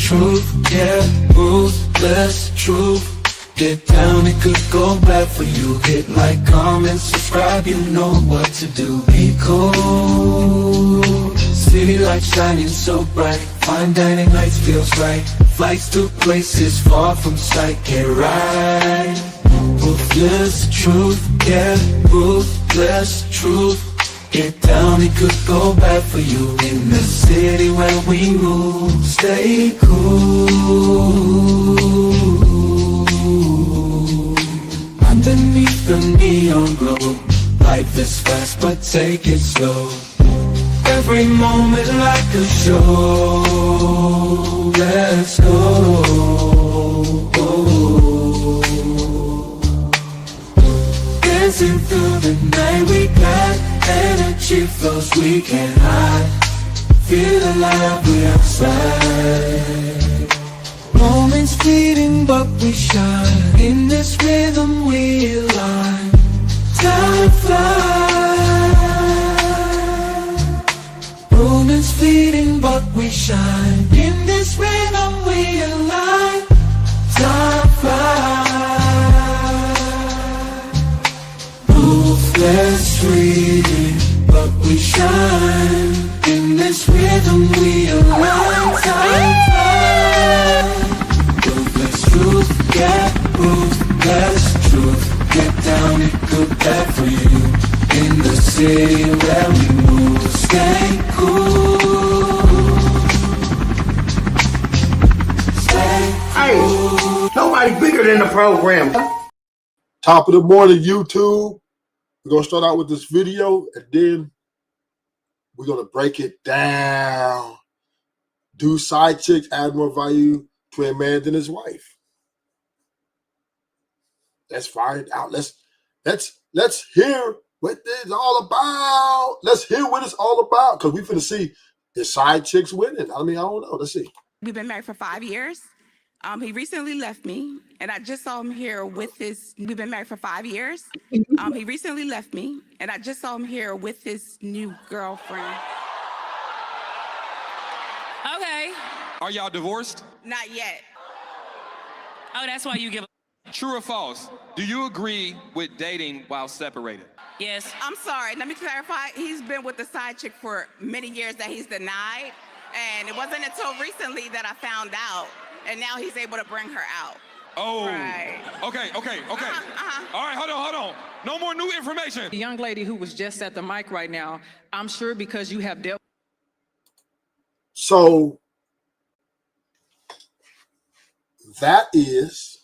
truth, yeah, ruthless truth. Get down, it could go bad for you. Hit like, comment, subscribe, you know what to do. Be cool, city lights shining so bright. Fine dining lights feels right. Flights to places far from sight. Get right, ruthless truth, yeah, ruthless truth. Get down, it could go bad for you. In the city where we rule, stay cool. Underneath the neon glow, life is fast but take it slow. Every moment like a show. Let's go. Dancing through the night, we got energy flows we can't hide. Feel alive, we outside. Moments fleeting but we shine. In this rhythm we align. Time flies. Moments fleeting but we shine. In this rhythm we align. Time flies. Ruthless reading but we shine. In this rhythm we align. Time flies. Truth, get ruthless truth. Get down, it good bad for you. In the city where we move, stay cool. Stay cool. Hey, nobody bigger than the program. Top of the morning, YouTube. We're going to start out with this video, and then we're going to break it down. Do side chicks add more value to a man than his wife? Let's find out. Let's hear what it's all about. Let's hear what it's all about, because we finna see the side chicks winning. I mean, I don't know. Let's see. We've been married for 5 years. He recently left me, and I just saw him here with his. We've been married for 5 years. He recently left me, and I just saw him here with his new girlfriend. Okay. Are y'all divorced? Not yet. Oh, that's why you give a... True or false? Do you agree with dating while separated? Yes. I'm sorry. Let me clarify. He's been with the side chick for many years that he's denied, and it wasn't until recently that I found out, and now he's able to bring her out. Oh. Right. Okay. All right, hold on. No more new information. The young lady who was just at the mic right now, I'm sure because you have dealt. So that is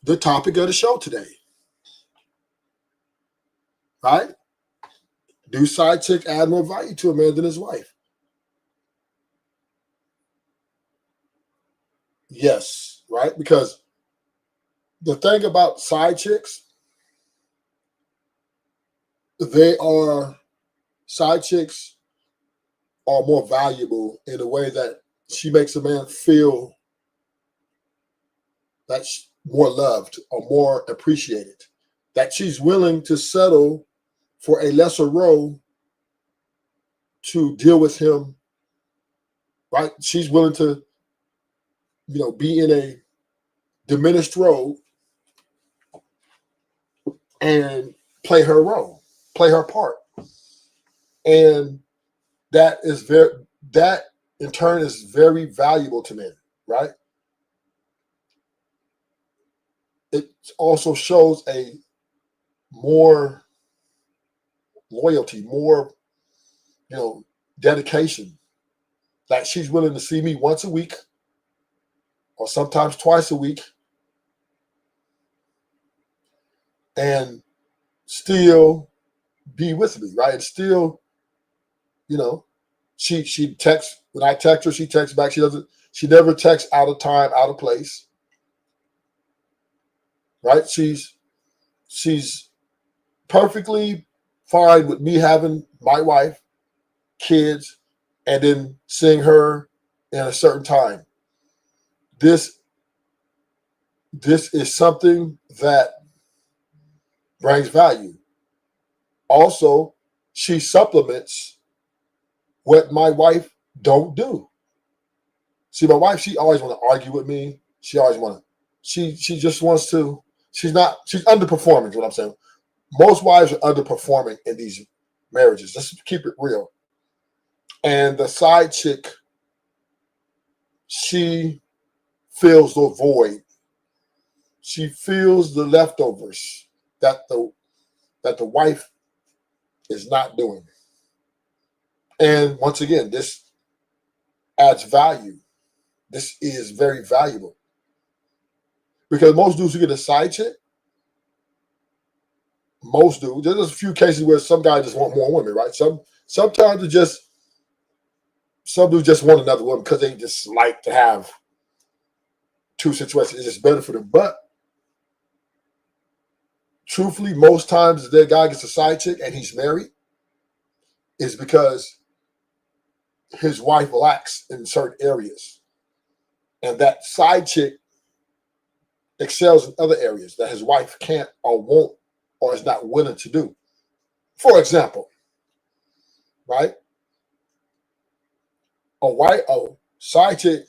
the topic of the show today, right? Do side chick add more value to a man than his wife? Yes, right? Because the thing about side chicks, side chicks are more valuable in a way that she makes a man feel that more loved or more appreciated, that she's willing to settle for a lesser role to deal with him, right? She's willing to, be in a diminished role and play her role, play her part. And that in turn is very valuable to men, right? It also shows a more loyalty, more, dedication. Like she's willing to see me once a week or sometimes twice a week and still be with me, right? And still, she texts, when I text her, she texts back. She never texts out of time, out of place. Right? She's perfectly fine with me having my wife, kids, and then seeing her in a certain time. This is something that brings value. Also, she supplements what my wife don't do. See, my wife, she always want to argue with me. She always want to, she just wants to, she's underperforming is what I'm saying. Most wives are underperforming in these marriages. Let's keep it real. And the side chick, she fills the void. She feels the leftovers that the wife is not doing. And once again, this adds value. This is very valuable. Because most dudes who get a side chick, most dudes, there's a few cases where some guys just want more women, right? Sometimes some dudes just want another woman because they just like to have two situations. It's just better for them. But truthfully, most times that guy gets a side chick and he's married is because his wife lacks in certain areas. And that side chick excels in other areas that his wife can't or won't or is not willing to do. For example, right? A side chick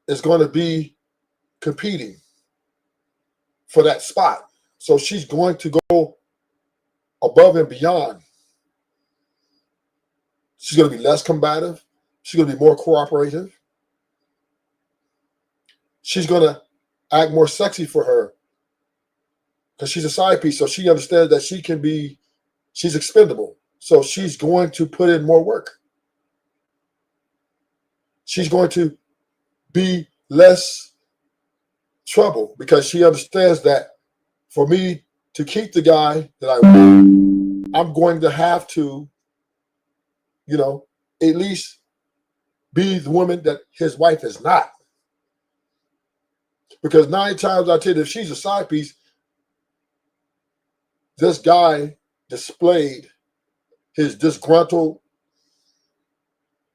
is going to be competing for that spot. So she's going to go above and beyond. She's going to be less combative. She's going to be more cooperative. She's going to act more sexy for her because she's a side piece. So she understands that she's expendable. So she's going to put in more work. She's going to be less trouble because she understands that for me to keep the guy that I want, I'm going to have to, at least be the woman that his wife is not. Because 9 times out of 10, if she's a side piece, this guy displayed his disgruntled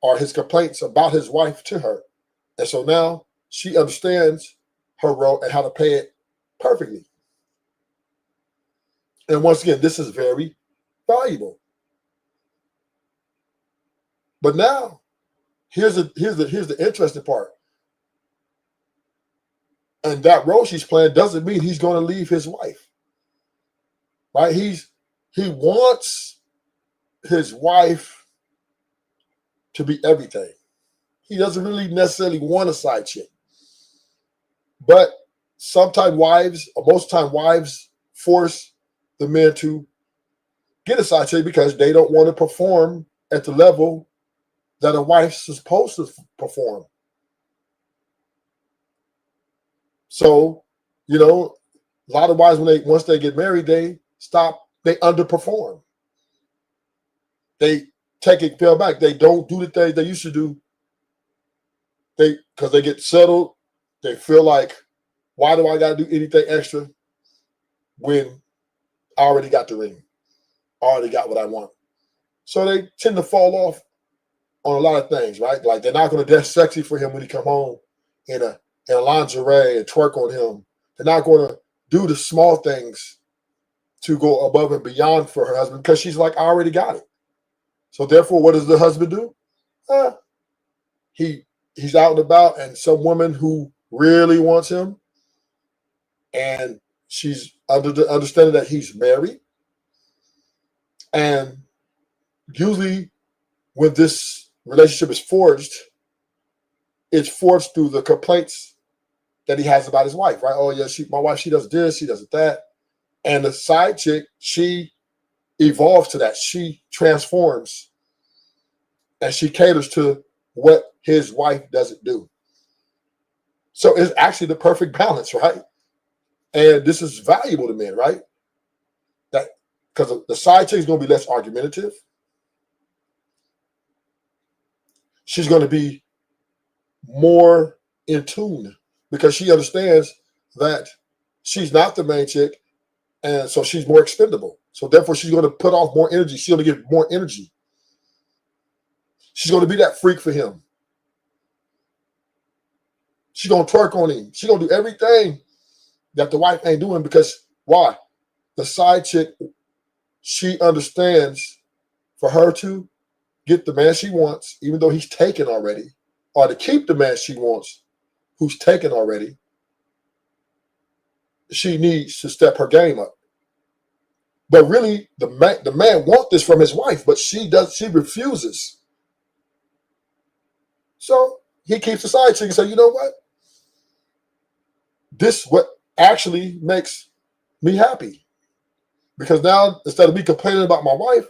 or his complaints about his wife to her. And so now she understands her role and how to play it perfectly. And once again, this is very valuable. But now, here's the interesting part. And that role she's playing doesn't mean he's going to leave his wife. Right? He wants his wife to be everything. He doesn't really necessarily want a side chick. But sometimes wives, or most time wives, force the men to get a side chick because they don't want to perform at the level that a wife's supposed to perform. So, a lot of wives, once they get married, they underperform. They take it, fell back. They don't do the things they used to do. Because they get settled. They feel like, why do I got to do anything extra when I already got the ring? I already got what I want. So they tend to fall off on a lot of things, right? Like they're not going to dress sexy for him when he come home in a lingerie and twerk on him. They're not going to do the small things to go above and beyond for her husband because she's like, I already got it. So therefore, what does the husband do? He's out and about, and some woman who really wants him, and she's under the understanding that he's married. And usually when this relationship is forged, it's forged through the complaints that he has about his wife, right? Oh yeah, my wife, she does this, she does that. And the side chick, she evolves to that. She transforms and she caters to what his wife doesn't do. So it's actually the perfect balance, right? And this is valuable to men, right? That because the side chick is going to be less argumentative. She's going to be more in tune because she understands that she's not the main chick, and so she's more expendable. So therefore, she's going to put off more energy. She's going to give more energy. She's going to be that freak for him. She's going to twerk on him. She's going to do everything that the wife ain't doing because why? The side chick, she understands for her to get the man she wants, even though he's taken already, or to keep the man she wants, who's taken already, she needs to step her game up. But really, the man wants this from his wife, but she refuses. So he keeps the side chick and say, you know what? This what actually makes me happy. Because now, instead of me complaining about my wife,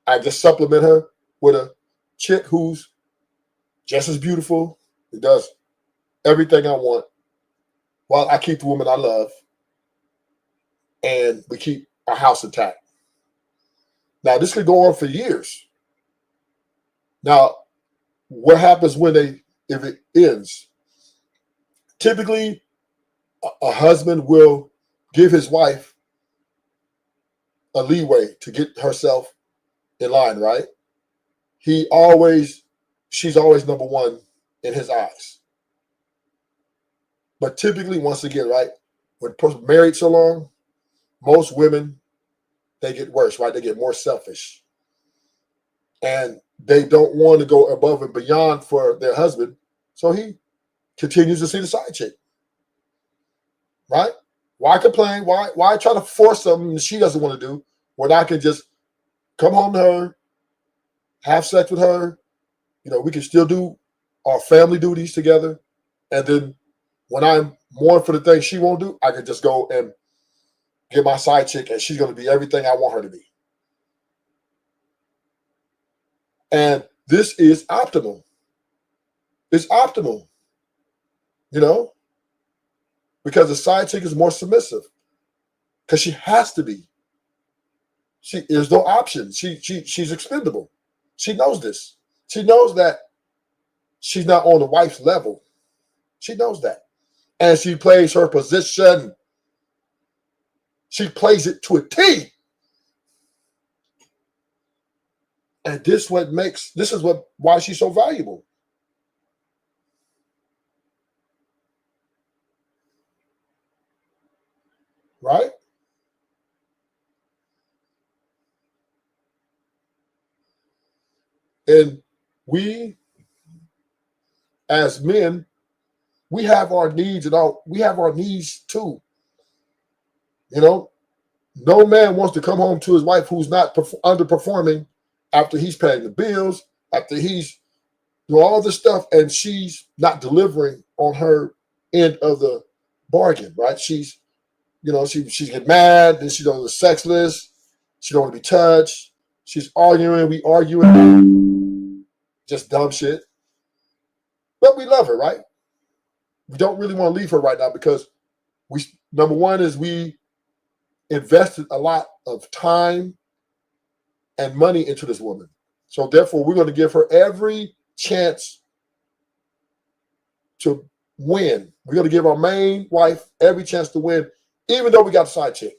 I just supplement her with a chick who's just as beautiful. It does everything I want, while I keep the woman I love, and we keep our house intact. Now, this could go on for years. Now, what happens if it ends? Typically, a husband will give his wife a leeway to get herself in line, right? She's always number one in his eyes. But typically, once again, right, when a person married so long, most women, they get worse, right? They get more selfish. And they don't want to go above and beyond for their husband. So he continues to see the side chick. Right? Why complain? Why try to force something that she doesn't want to do when I can just come home to her, have sex with her? You know, we can still do our family duties together. And then when I'm more for the things she won't do, I can just go and get my side chick, and she's going to be everything I want her to be. And this is optimal. It's optimal, you know, because the side chick is more submissive, because she has to be. There's no option. She's expendable. She knows this. She knows that she's not on the wife's level. She knows that. And she plays her position. She plays it to a T. And this is why she's so valuable. Right? And we, as men, we have our needs we have our needs too. You know, no man wants to come home to his wife who's not underperforming after he's paying the bills, after he's doing all this stuff, and she's not delivering on her end of the bargain, right? She's get mad, then she's on the sexless, she don't want to be touched, she's arguing, just dumb shit. But we love her, right? We don't really want to leave her right now because number one is we invested a lot of time and money into this woman. So therefore, we're going to give her every chance to win. We're going to give our main wife every chance to win, even though we got a side chick.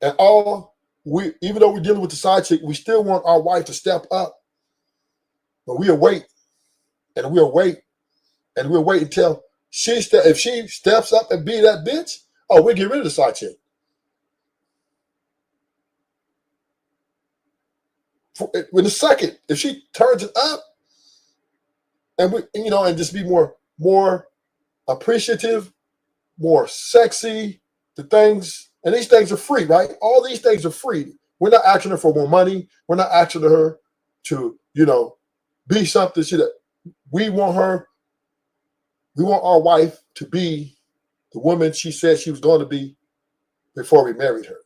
And even though we're dealing with the side chick, we still want our wife to step up. But we'll wait, and we'll wait, and we'll wait until if she steps up and be that bitch, we'll get rid of the side chick. In a second, if she turns it up, and just be more appreciative, more sexy, and these things are free, right? All these things are free. We're not asking her for more money. We're not asking her to, be something. We want our wife to be the woman she said she was going to be before we married her.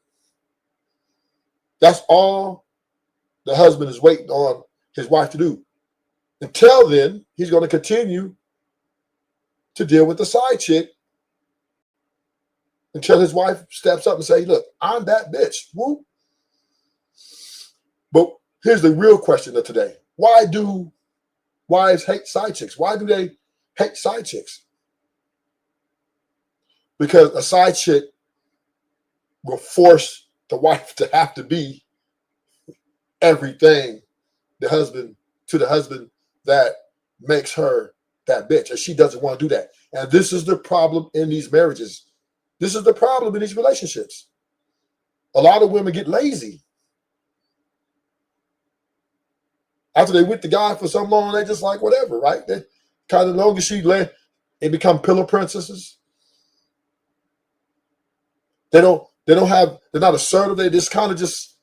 That's all the husband is waiting on his wife to do. Until then, he's going to continue to deal with the side chick until his wife steps up and say, look, I'm that bitch. Whoop. But here's the real question of today. Why do wives hate side chicks? Why do they hate side chicks? Because a side chick will force the wife to have to be everything to the husband that makes her that bitch. And she doesn't want to do that. And this is the problem in these marriages. This is the problem in these relationships. A lot of women get lazy. After they with the guy for so long, they just like whatever, right? They kind of long as they become pillow princesses. They're not assertive. They just kind of just,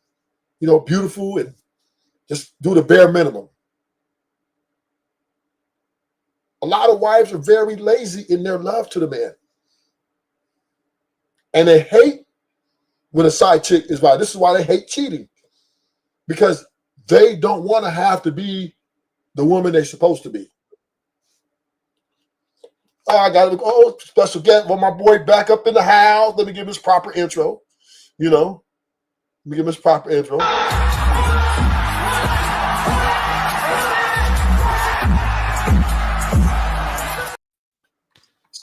beautiful and just do the bare minimum. A lot of wives are very lazy in their love to the man. And they hate when a side chick is by. This is why they hate cheating. Because they don't want to have to be the woman they're supposed to be. Oh, I got to special guest. Well, my boy back up in the house. Let me give his proper intro. Let me give his proper intro.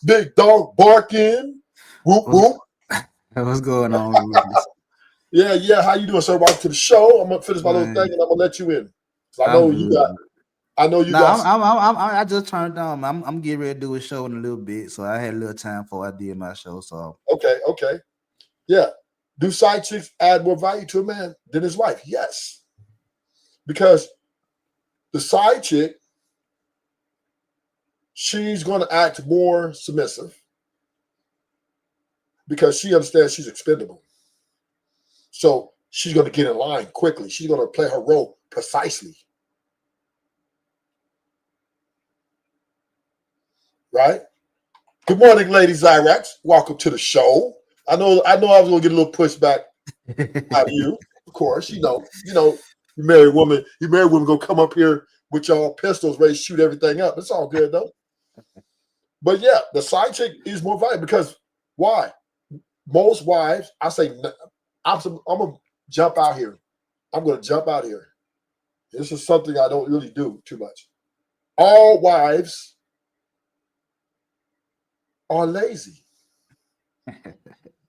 Big dog barking. Whoop, whoop. What's going on? Yeah. How you doing, sir? Welcome to the show. I'm gonna finish my little thing and I'm gonna let you in. I know you got. I just turned on. I'm getting ready to do a show in a little bit, so I had a little time before I did my show. So okay. Yeah. Do side chicks add more value to a man than his wife? Yes. Because the side chick, she's going to act more submissive because she understands she's expendable. So she's going to get in line quickly. She's going to play her role precisely. Right? Good morning, Lady Zyrax. Welcome to the show. I know I was going to get a little pushback out of you. Of course, you married women going to come up here with y'all pistols ready to shoot everything up. It's all good, though. But yeah, the side chick is more valuable because why? Most wives, I'm going to jump out here. I'm going to jump out here. This is something I don't really do too much. All wives are lazy.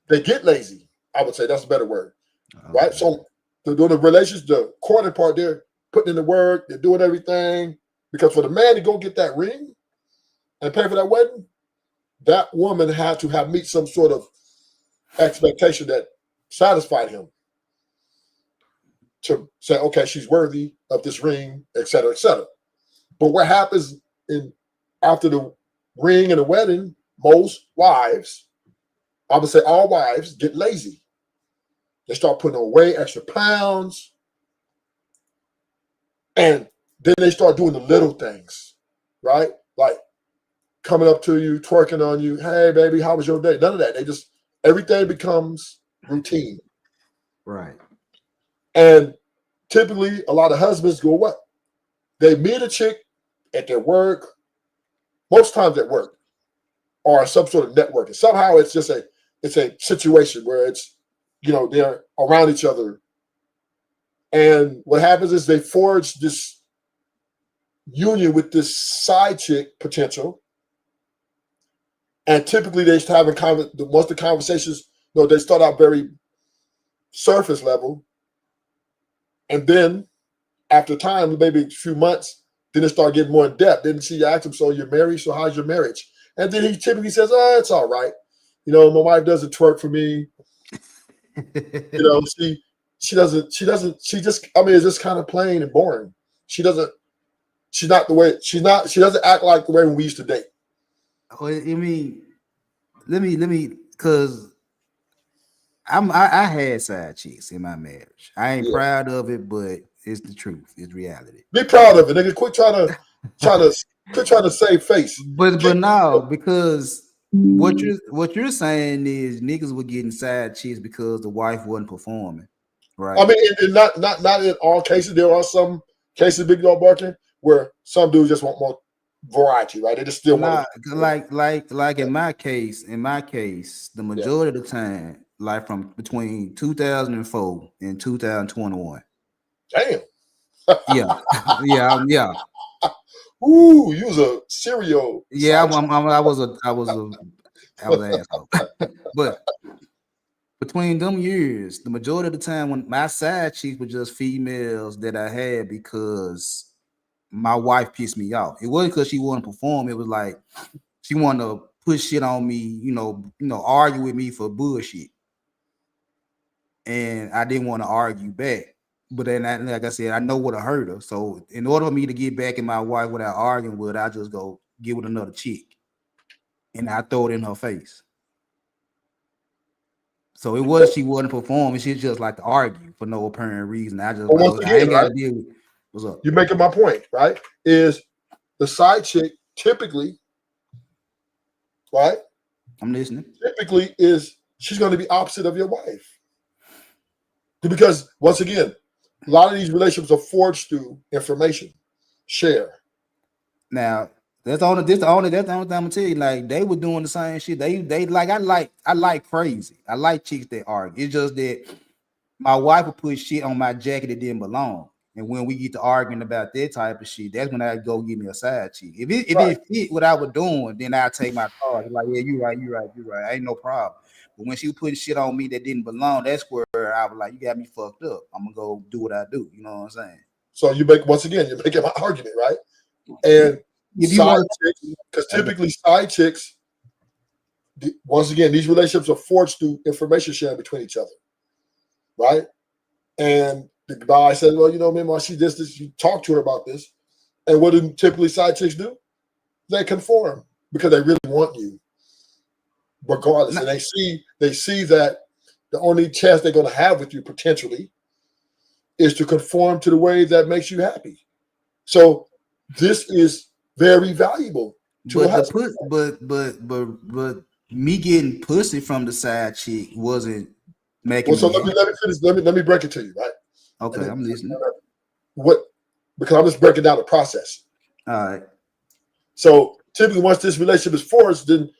They get lazy. I would say that's a better word. Okay. Right? So they're doing the relations, the courting part, they're putting in the work, they're doing everything. Because for the man to go get that ring and pay for that wedding, that woman had to have meet some sort of expectation that satisfied him to say, okay, she's worthy of this ring, et cetera, et cetera. But what happens after the ring and the wedding, most wives, I would say all wives, get lazy. They start putting away extra pounds. And then they start doing the little things, right? Like coming up to you, twerking on you. Hey, baby, how was your day? None of that. Everything becomes routine. Right. And typically, a lot of husbands go what? They meet a chick at their work, most times at work, or some sort of networking. Somehow it's just a situation where it's, they're around each other. And what happens is they forge this union with this side chick potential. And typically they have once the conversations, they start out very surface level. And then after time, maybe a few months, then it start getting more in depth. Then she asks him, so you're married? So how's your marriage? And then he typically says, oh, it's all right. My wife doesn't twerk for me. She just it's just kind of plain and boring. She doesn't act like the way we used to date. Well, I mean, let me, because I had side chicks in my marriage. I ain't proud of it, but it's the truth. It's reality. Be proud of it, nigga. Quit trying to save face. But no, because what you're saying is niggas were getting side chicks because the wife wasn't performing. Right. I mean, not in all cases. There are some cases, big dog barking, where some dudes just want more variety, right? They just still want like in my case, the majority of the time, like from between 2004 and 2021. Damn. yeah. Ooh, you was a serial. Yeah, I was an asshole. But between them years, the majority of the time when my side chicks were just females that I had because my wife pissed me off. It wasn't because she wanted to perform. It was like she wanted to put shit on me, argue with me for bullshit. And I didn't want to argue back. But then, like I said, I know what hurt her. So in order for me to get back in my wife without arguing with her, I just go get with another chick, and I throw it in her face. So it was she wasn't performing. She just like to argue for no apparent reason. I just But once I ain't again, got to right? deal with. What's up? You're making my point, right? Is the side chick typically, right? I'm listening. Typically is she's going to be opposite of your wife. Because once again, a lot of these relationships are forged through information, share. Now that's the only thing I'm gonna tell you. Like they were doing the same shit. They like I like crazy. I like chicks that argue. It's just that my wife would put shit on my jacket that didn't belong. And when we get to arguing about that type of shit, that's when I go give me a side chick. If it fit what I was doing, then I take my charge. Like, yeah, you're right. Ain't no problem. But when she was putting shit on me that didn't belong, that's where I was like, you got me fucked up. I'm gonna go do what I do. You know what I'm saying? So you're making my argument, right? And If you side want chicks, because typically side chicks, once again, these relationships are forged through information sharing between each other, right? And the guy said, well, you know, Mima, she did this. You talk to her about this. And what do typically side chicks do? They conform because they really want you, regardless. And they see that the only chance they're going to have with you potentially is to conform to the way that makes you happy. So this is very valuable to a husband. But me getting pussy from the side chick wasn't making Well, so me let me finish. Let me break it to you, right? okay. I'm listening. Because I'm just breaking down the process. All right. So typically, once this relationship is forged, then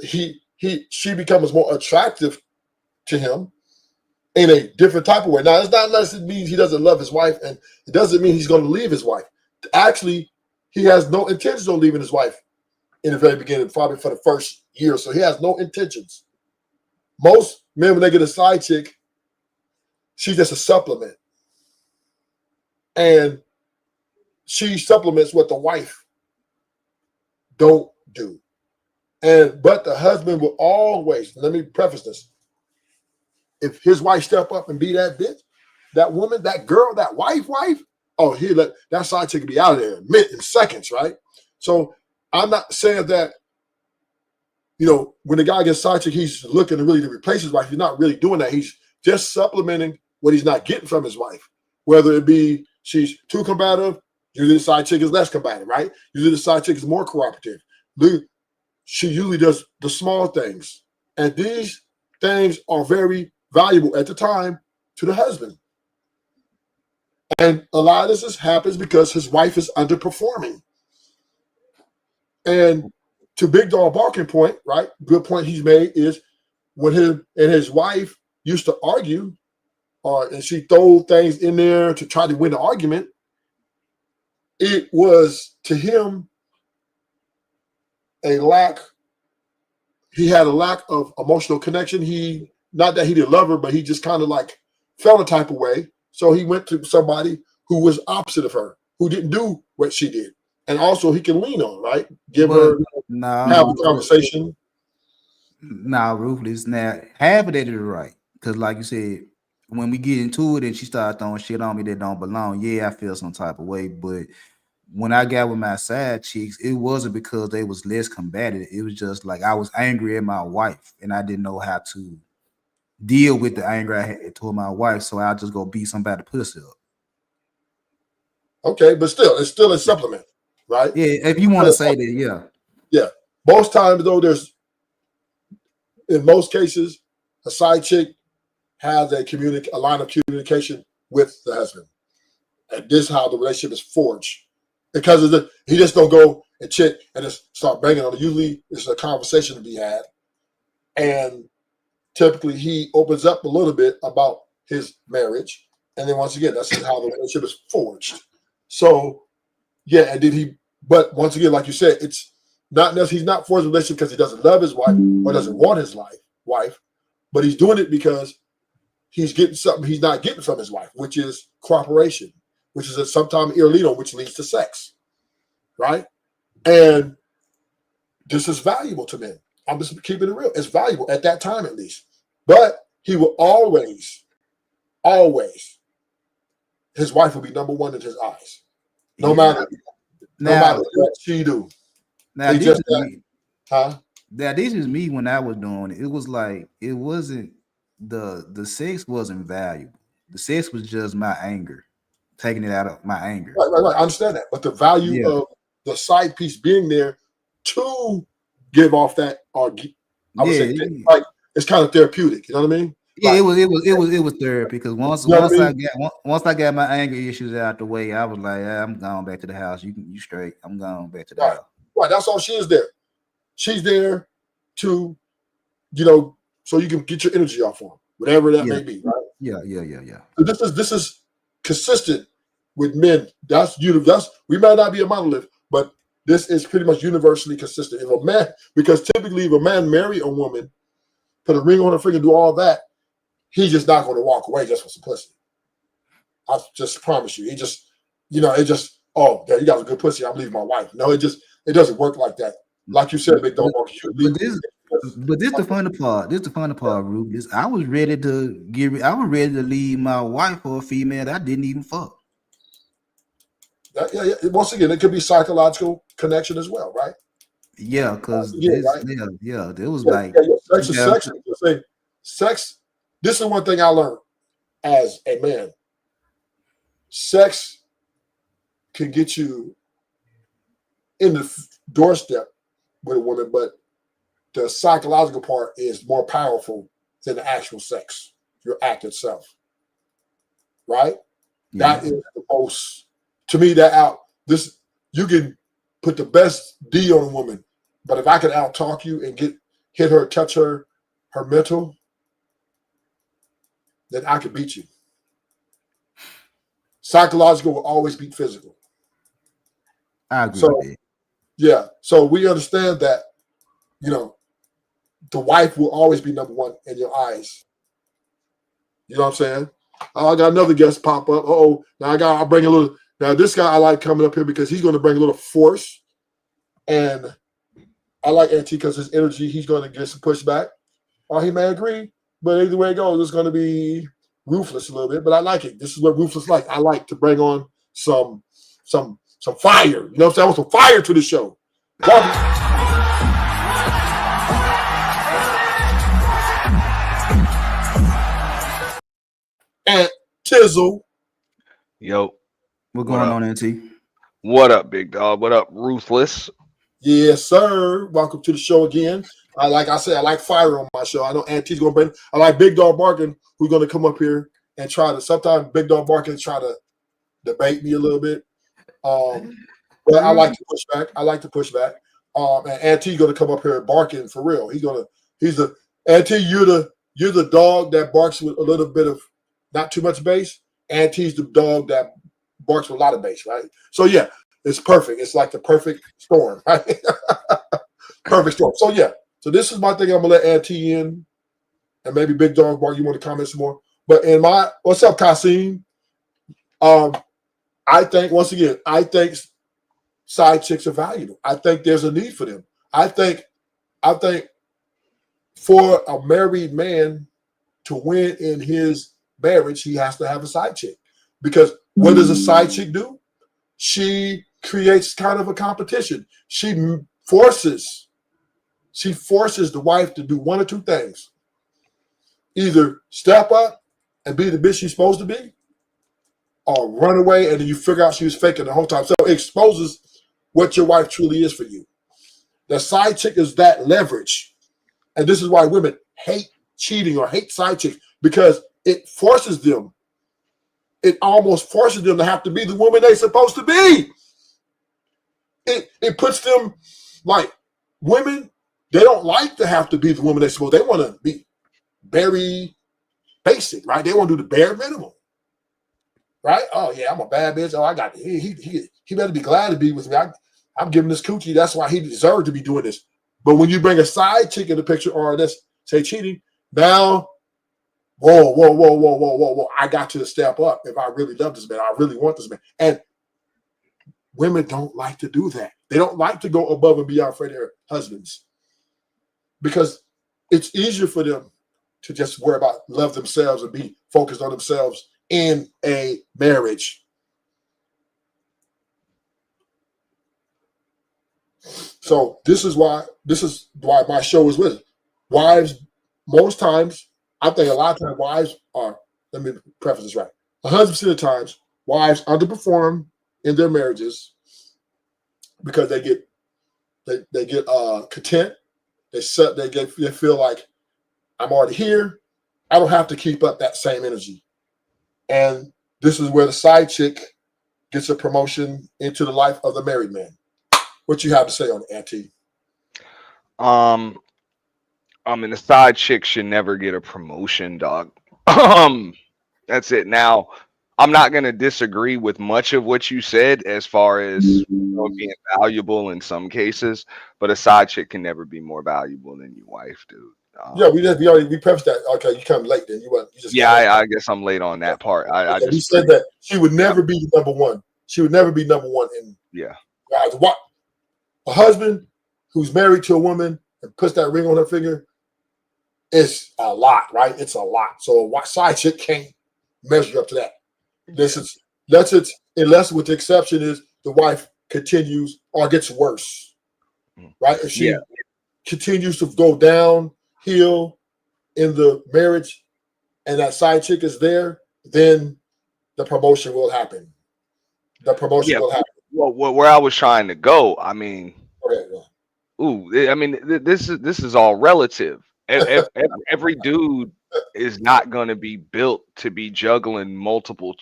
she becomes more attractive to him in a different type of way. Now, it's not unless it means he doesn't love his wife, and it doesn't mean he's going to leave his wife. Actually, he has no intentions on leaving his wife in the very beginning, probably for the first year or so. He has no intentions. Most men, when they get a side chick, she's just a supplement. And she supplements what the wife don't do. But the husband will always, let me preface this, if his wife step up and be that bitch, that woman, that girl, that wife, oh, he let that side chick be out of there in seconds, right? So I'm not saying that, you know, when the guy gets side chick, he's looking to really to replace his wife. He's not really doing that. He's just supplementing what he's not getting from his wife. Whether it be she's too combative, usually the side chick is less combative, right? Usually the side chick is more cooperative. She usually does the small things. And these things are very valuable at the time to the husband. And a lot of this happens because his wife is underperforming. And to Big Dog Barking point, right? Good point he's made is when him and his wife used to argue, and she threw things in there to try to win the argument, it was to him he had a lack of emotional connection. Not that he didn't love her, but he just kind of like felt a type of way. So he went to somebody who was opposite of her, who didn't do what she did. And also he can lean on, right? Have a conversation. Ruthless. Now, half of that is right. Because like you said, when we get into it and she started throwing shit on me that don't belong, yeah, I feel some type of way. But when I got with my side chicks, it wasn't because they was less combative. It was just like I was angry at my wife and I didn't know how to deal with the anger I had toward my wife. So I'll just go beat somebody pussy up. Okay, but still, it's still a supplement, right? Yeah, if you want to say that, yeah. Yeah. Most times, though, in most cases, a side chick has a line of communication with the husband. And this is how the relationship is forged. Because he just don't go and chick and just start banging on it. Usually, it's a conversation to be had. And typically, he opens up a little bit about his marriage. And then once again, that's how the relationship is forged. So, yeah, and then but once again, like you said, it's not necessarily he's not forged a relationship because he doesn't love his wife or doesn't want his wife, but he's doing it because he's getting something he's not getting from his wife, which is cooperation, which is sometimes irreligion, which leads to sex, right? And this is valuable to men. I'm just keeping it real. It's valuable at that time, at least. But he will always his wife will be number one in his eyes, no Yeah. matter Now, what she do. now They this just is me. Huh? Now this is me when I was doing it. It was like it wasn't the sex wasn't valuable. The sex was just my anger, taking it out of my anger. Right. I understand that, but the value Yeah. of the side piece being there to give off that, or I would say, like it's kind of therapeutic. You know what I mean? Yeah, Like, it was therapy because once you know what I once I got my anger issues out the way, I was like, I'm going back to the house. You straight. I'm going back to the Right. house. Right. That's all she is there. She's there to, you know, so you can get your energy off on whatever that Yeah. may be. Right. Yeah. So this is consistent with men. That's we might not be a monolith, but this is pretty much universally consistent. If a man, because typically if a man marry a woman, put a ring on her finger, do all that, he's just not going to walk away just for simplicity. I just promise you. He just, it just, oh, yeah, you got a good pussy. I'm leaving my wife. No, it doesn't work like that. Like you said, big dog. But this the funny part. This the funny part, Ruth. I was ready to leave my wife for a female that I didn't even fuck. Yeah. Once again, it could be psychological connection as well, right? Yeah, because right? It was like sex is sex. Sex. This is one thing I learned as a man. Sex can get you in the doorstep with a woman, but the psychological part is more powerful than the actual sex, your act itself. Right? Yeah. That is the most, to me, you can put the best D on a woman, but if I could out talk you and hit her, touch her mental, then I could beat you. Psychological will always beat physical. I agree with that. Yeah. So we understand that, the wife will always be number one in your eyes. You know what I'm saying? I got another guest pop up. Now I'll bring a little. Now this guy I like coming up here because he's going to bring a little force, and I like Auntie because his energy. He's going to get some pushback, or he may agree. But either way it goes, it's going to be ruthless a little bit. But I like it. This is what ruthless like. I like to bring on some fire. You know what I'm saying? I want some fire to the show. And Tizzle. Yo. What's going on, Auntie? What up, big dog? What up, Ruthless? Yes, sir. Welcome to the show again. Like I said, I like fire on my show. I know Auntie's going to bring. I like Big Dog Barkin, who's going to come up here and try to. Sometimes Big Dog Barkin try to debate me a little bit. But I like to push back. And Auntie's going to come up here barking for real. Auntie, you're the dog that barks with a little bit of not too much bass. Auntie's the dog that barks with a lot of bass, right? So yeah, it's perfect. It's like the perfect storm, right? Perfect storm. So yeah. So this is my thing. I'm gonna let Auntie in, and maybe Big Dog Bark. You want to comment some more? But what's up, Kasim? I think side chicks are valuable. I think there's a need for them. I think for a married man to win in his marriage, he has to have a side chick. Because what does a side chick do? She creates kind of a competition. She forces the wife to do one or two things. Either step up and be the bitch she's supposed to be, or run away and then you figure out she was faking the whole time. So it exposes what your wife truly is for you. The side chick is that leverage. And this is why women hate cheating or hate side chicks, because it forces them. It almost forces them to have to be the woman they're supposed to be. It puts them like women, they don't like to have to be the woman they're supposed to. They want to be very basic, right? They want to do the bare minimum. Right? Oh yeah, I'm a bad bitch. Oh, I got he better be glad to be with me. I'm giving this coochie. That's why he deserved to be doing this. But when you bring a side chick in the picture, or let's say cheating, now, whoa. I got to step up if I really love this man. I really want this man. And women don't like to do that. They don't like to go above and beyond for their husbands, because it's easier for them to just worry about love themselves and be focused on themselves in a marriage. So this is why my show is with wives. Most times, I think a lot of times wives are. Let me preface this right. 100% of the times, wives underperform in their marriages because they get content. They feel like I'm already here. I don't have to keep up that same energy. And this is where the side chick gets a promotion into the life of the married man. What you have to say on it, Auntie? I mean, the side chick should never get a promotion, dog. That's it. Now, I'm not gonna disagree with much of what you said as far as being valuable in some cases, but a side chick can never be more valuable than your wife, dude. Yeah, we prefaced that. Okay, you come late then. You just Yeah, I guess I'm late on that part. We said that she would never be number one. She would never be number one in. Yeah. What a husband who's married to a woman and puts that ring on her finger is a lot, right? It's a lot. So a side chick can't measure up to that. Unless with the exception is the wife continues or gets worse, right? If she continues to go downhill in the marriage and that side chick is there, then the promotion will happen. The promotion will happen. Well, where I was trying to go, I mean, okay, I mean, this is all relative. Every dude is not going to be built to be juggling multiple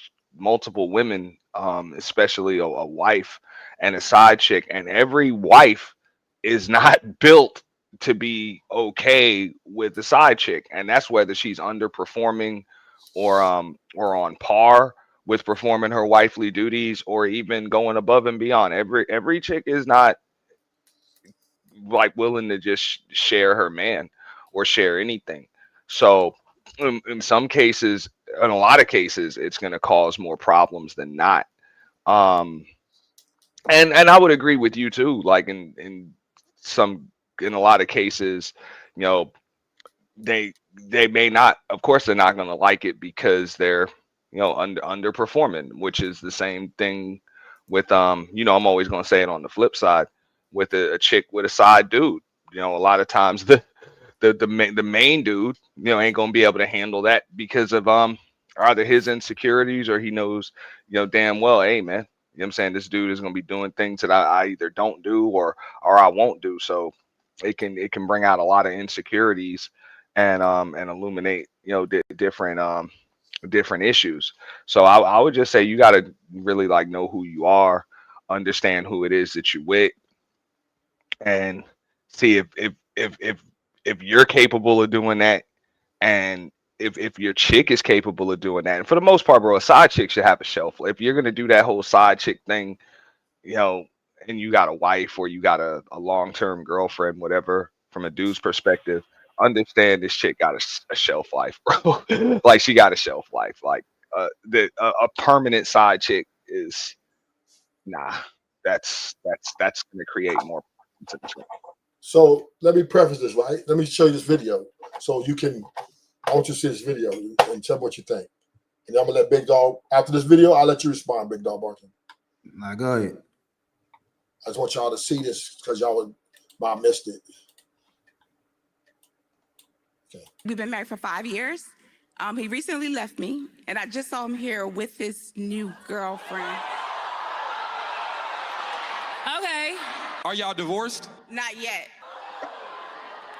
women, especially a wife and a side chick, and every wife is not built to be okay with the side chick, and that's whether she's underperforming or on par with performing her wifely duties or even going above and beyond. Every chick is not like willing to just share her man or share anything. So in some cases, in a lot of cases, it's going to cause more problems than not. And I would agree with you too. Like in a lot of cases, you know, they may not, of course they're not going to like it because they're, you know, underperforming, which is the same thing with you know, I'm always going to say it on the flip side with a chick with a side dude. You know, a lot of times the main dude, you know, ain't going to be able to handle that because of either his insecurities or he knows, you know, damn well, hey man, you know what I'm saying, this dude is going to be doing things that I either don't do or I won't do. So it can bring out a lot of insecurities and illuminate, you know, different issues. So I would just say you got to really like know who you are, understand who it is that you with, and see if you're capable of doing that, and if your chick is capable of doing that. And for the most part, bro, a side chick should have a shelf. If you're gonna do that whole side chick thing, you know, and you got a wife or you got a long-term girlfriend, whatever, from a dude's perspective, understand this chick got a shelf life, bro. Like she got a shelf life. Like a permanent side chick is that's gonna create more problems. So let me preface this, right? Let me show you this video so you can. I want you to see this video and tell me what you think. And I'm gonna let Big Dog after this video. I'll let you respond, Big Dog Barton. Now go ahead. I just want y'all to see this because y'all might missed it. Okay. We've been married for 5 years. He recently left me, and I just saw him here with his new girlfriend. Okay. Are y'all divorced? Not yet.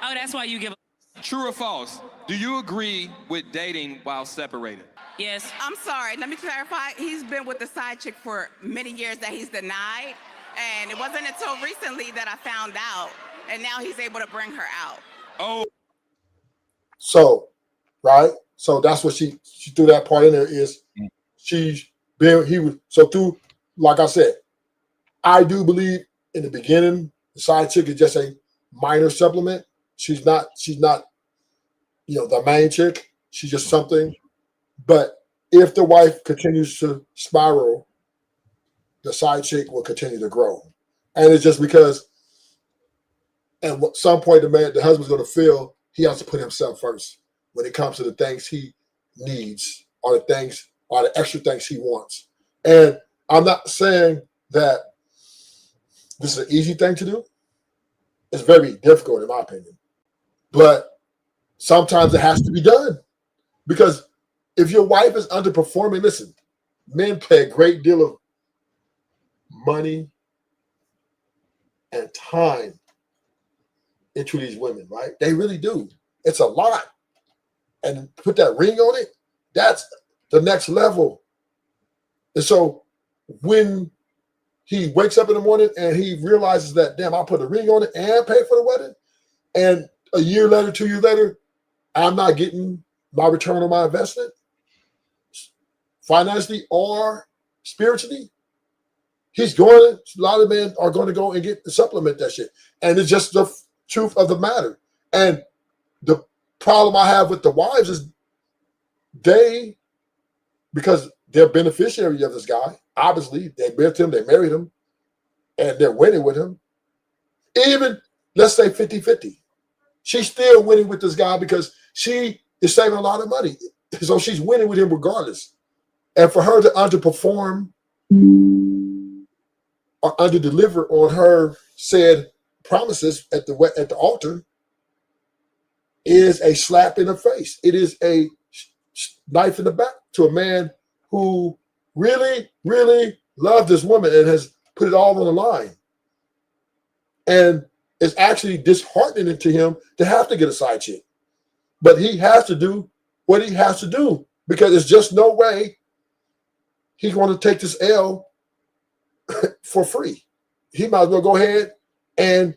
Oh, that's why you give. True or false? Do you agree with dating while separated? Yes. I'm sorry, let me clarify. He's been with the side chick for many years that he's denied, and it wasn't until recently that I found out, and now he's able to bring her out. Oh. So, right? So that's what she threw that part in there is through, like I said, I do believe in the beginning, the side chick is just a minor supplement. She's not, you know, the main chick. She's just something. But if the wife continues to spiral, the side chick will continue to grow. And it's just because at some point the husband's going to feel he has to put himself first when it comes to the things he needs or the things are the extra things he wants. And I'm not saying that this is an easy thing to do. It's very difficult, in my opinion. But sometimes it has to be done. Because if your wife is underperforming, listen, men pay a great deal of money and time into these women, right? They really do. It's a lot. And put that ring on it, that's the next level. And so when he wakes up in the morning and he realizes that, damn, I put a ring on it and pay for the wedding, and a year later, 2 years later, I'm not getting my return on my investment, financially or spiritually, a lot of men are going to go and get to supplement that shit. And it's just the truth of the matter. And the problem I have with the wives is because they're beneficiary of this guy, obviously, they built him, they married him, and they're winning with him. Even, let's say 50-50. She's still winning with this guy because she is saving a lot of money. So she's winning with him regardless. And for her to underperform or underdeliver on her said promises at the altar is a slap in the face. It is a knife in the back to a man who really, really loved this woman and has put it all on the line. And it's actually disheartening to him to have to get a side chick. But he has to do what he has to do because there's just no way he's going to take this L for free. He might as well go ahead and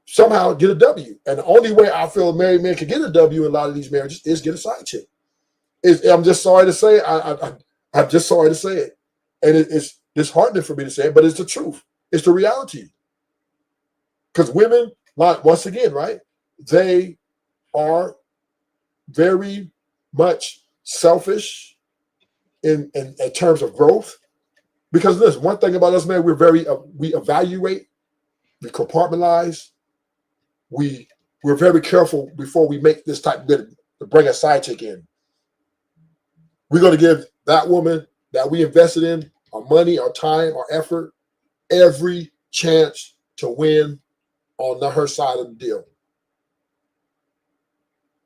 somehow get a W. And the only way I feel a married man can get a W in a lot of these marriages is get a side chick. I'm just sorry to say it. I'm just sorry to say it. And it's disheartening for me to say it, but it's the truth. It's the reality. Because women, like, once again, right, they are very much selfish in terms of growth. Because listen, one thing about us, man, we evaluate, we compartmentalize, we're very careful before we make this type of bid to bring a side chick in. We're going to give that woman that we invested in our money, our time, our effort, every chance to win on her side of the deal.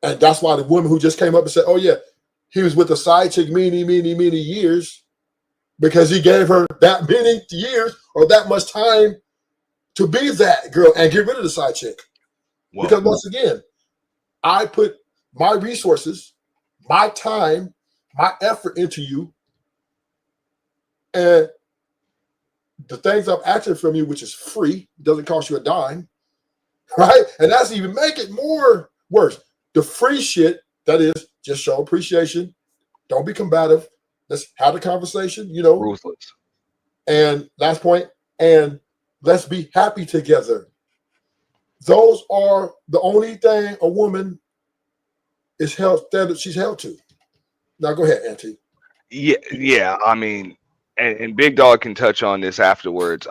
And that's why the woman who just came up and said, oh yeah, he was with a side chick many years because he gave her that many years or that much time to be that girl and get rid of the side chick. Whoa. Because once again, I put my resources, my time, my effort into you, and the things I'm asking from you, which is free, doesn't cost you a dime, right? And that's even make it more worse. The free shit, that is, just show appreciation. Don't be combative. Let's have the conversation, Ruthless. And last point, and let's be happy together. Those are the only thing a woman is she's held to. Now go ahead, Auntie. Yeah. I mean, and Big Dog can touch on this afterwards.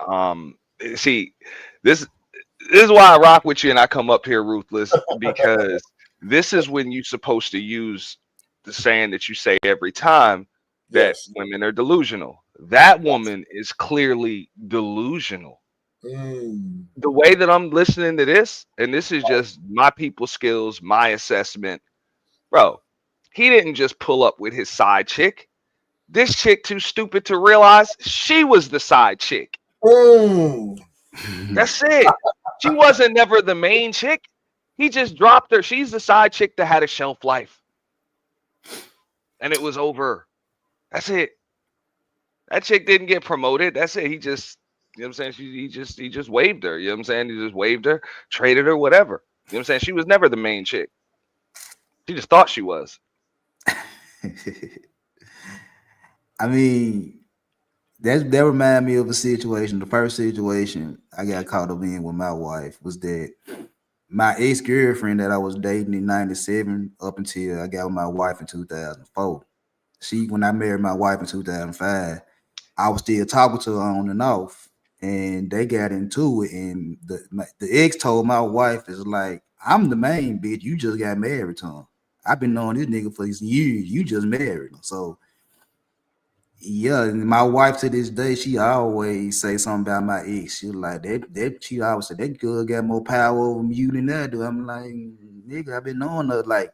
See, this is why I rock with you and I come up here, Ruthless, because this is when you're supposed to use the saying that you say every time that women are delusional. That woman is clearly delusional. The way that I'm listening to this, and this is just my people skills, my assessment, bro, he didn't just pull up with his side chick. This chick too stupid to realize she was the side chick. That's it. She wasn't never the main chick. He just dropped her. She's the side chick that had a shelf life. And it was over. That's it. That chick didn't get promoted. That's it. He just, you know what I'm saying? He just waved her. You know what I'm saying? He just waved her, traded her, whatever. You know what I'm saying? She was never the main chick. She just thought she was. I mean, that reminded me of a situation. The first situation I got caught up in with my wife was that my ex-girlfriend that I was dating in 97 up until I got with my wife in 2004. When I married my wife in 2005, I was still talking to her on and off, and they got into it. And the ex told my wife, "Is like, I'm the main bitch. You just got married to him. I've been knowing this nigga for years. You just married him." So Yeah, and my wife to this day, she always say something about my ex. She was like that. She always said that girl got more power over you than I do. I'm like, nigga, I've been knowing her like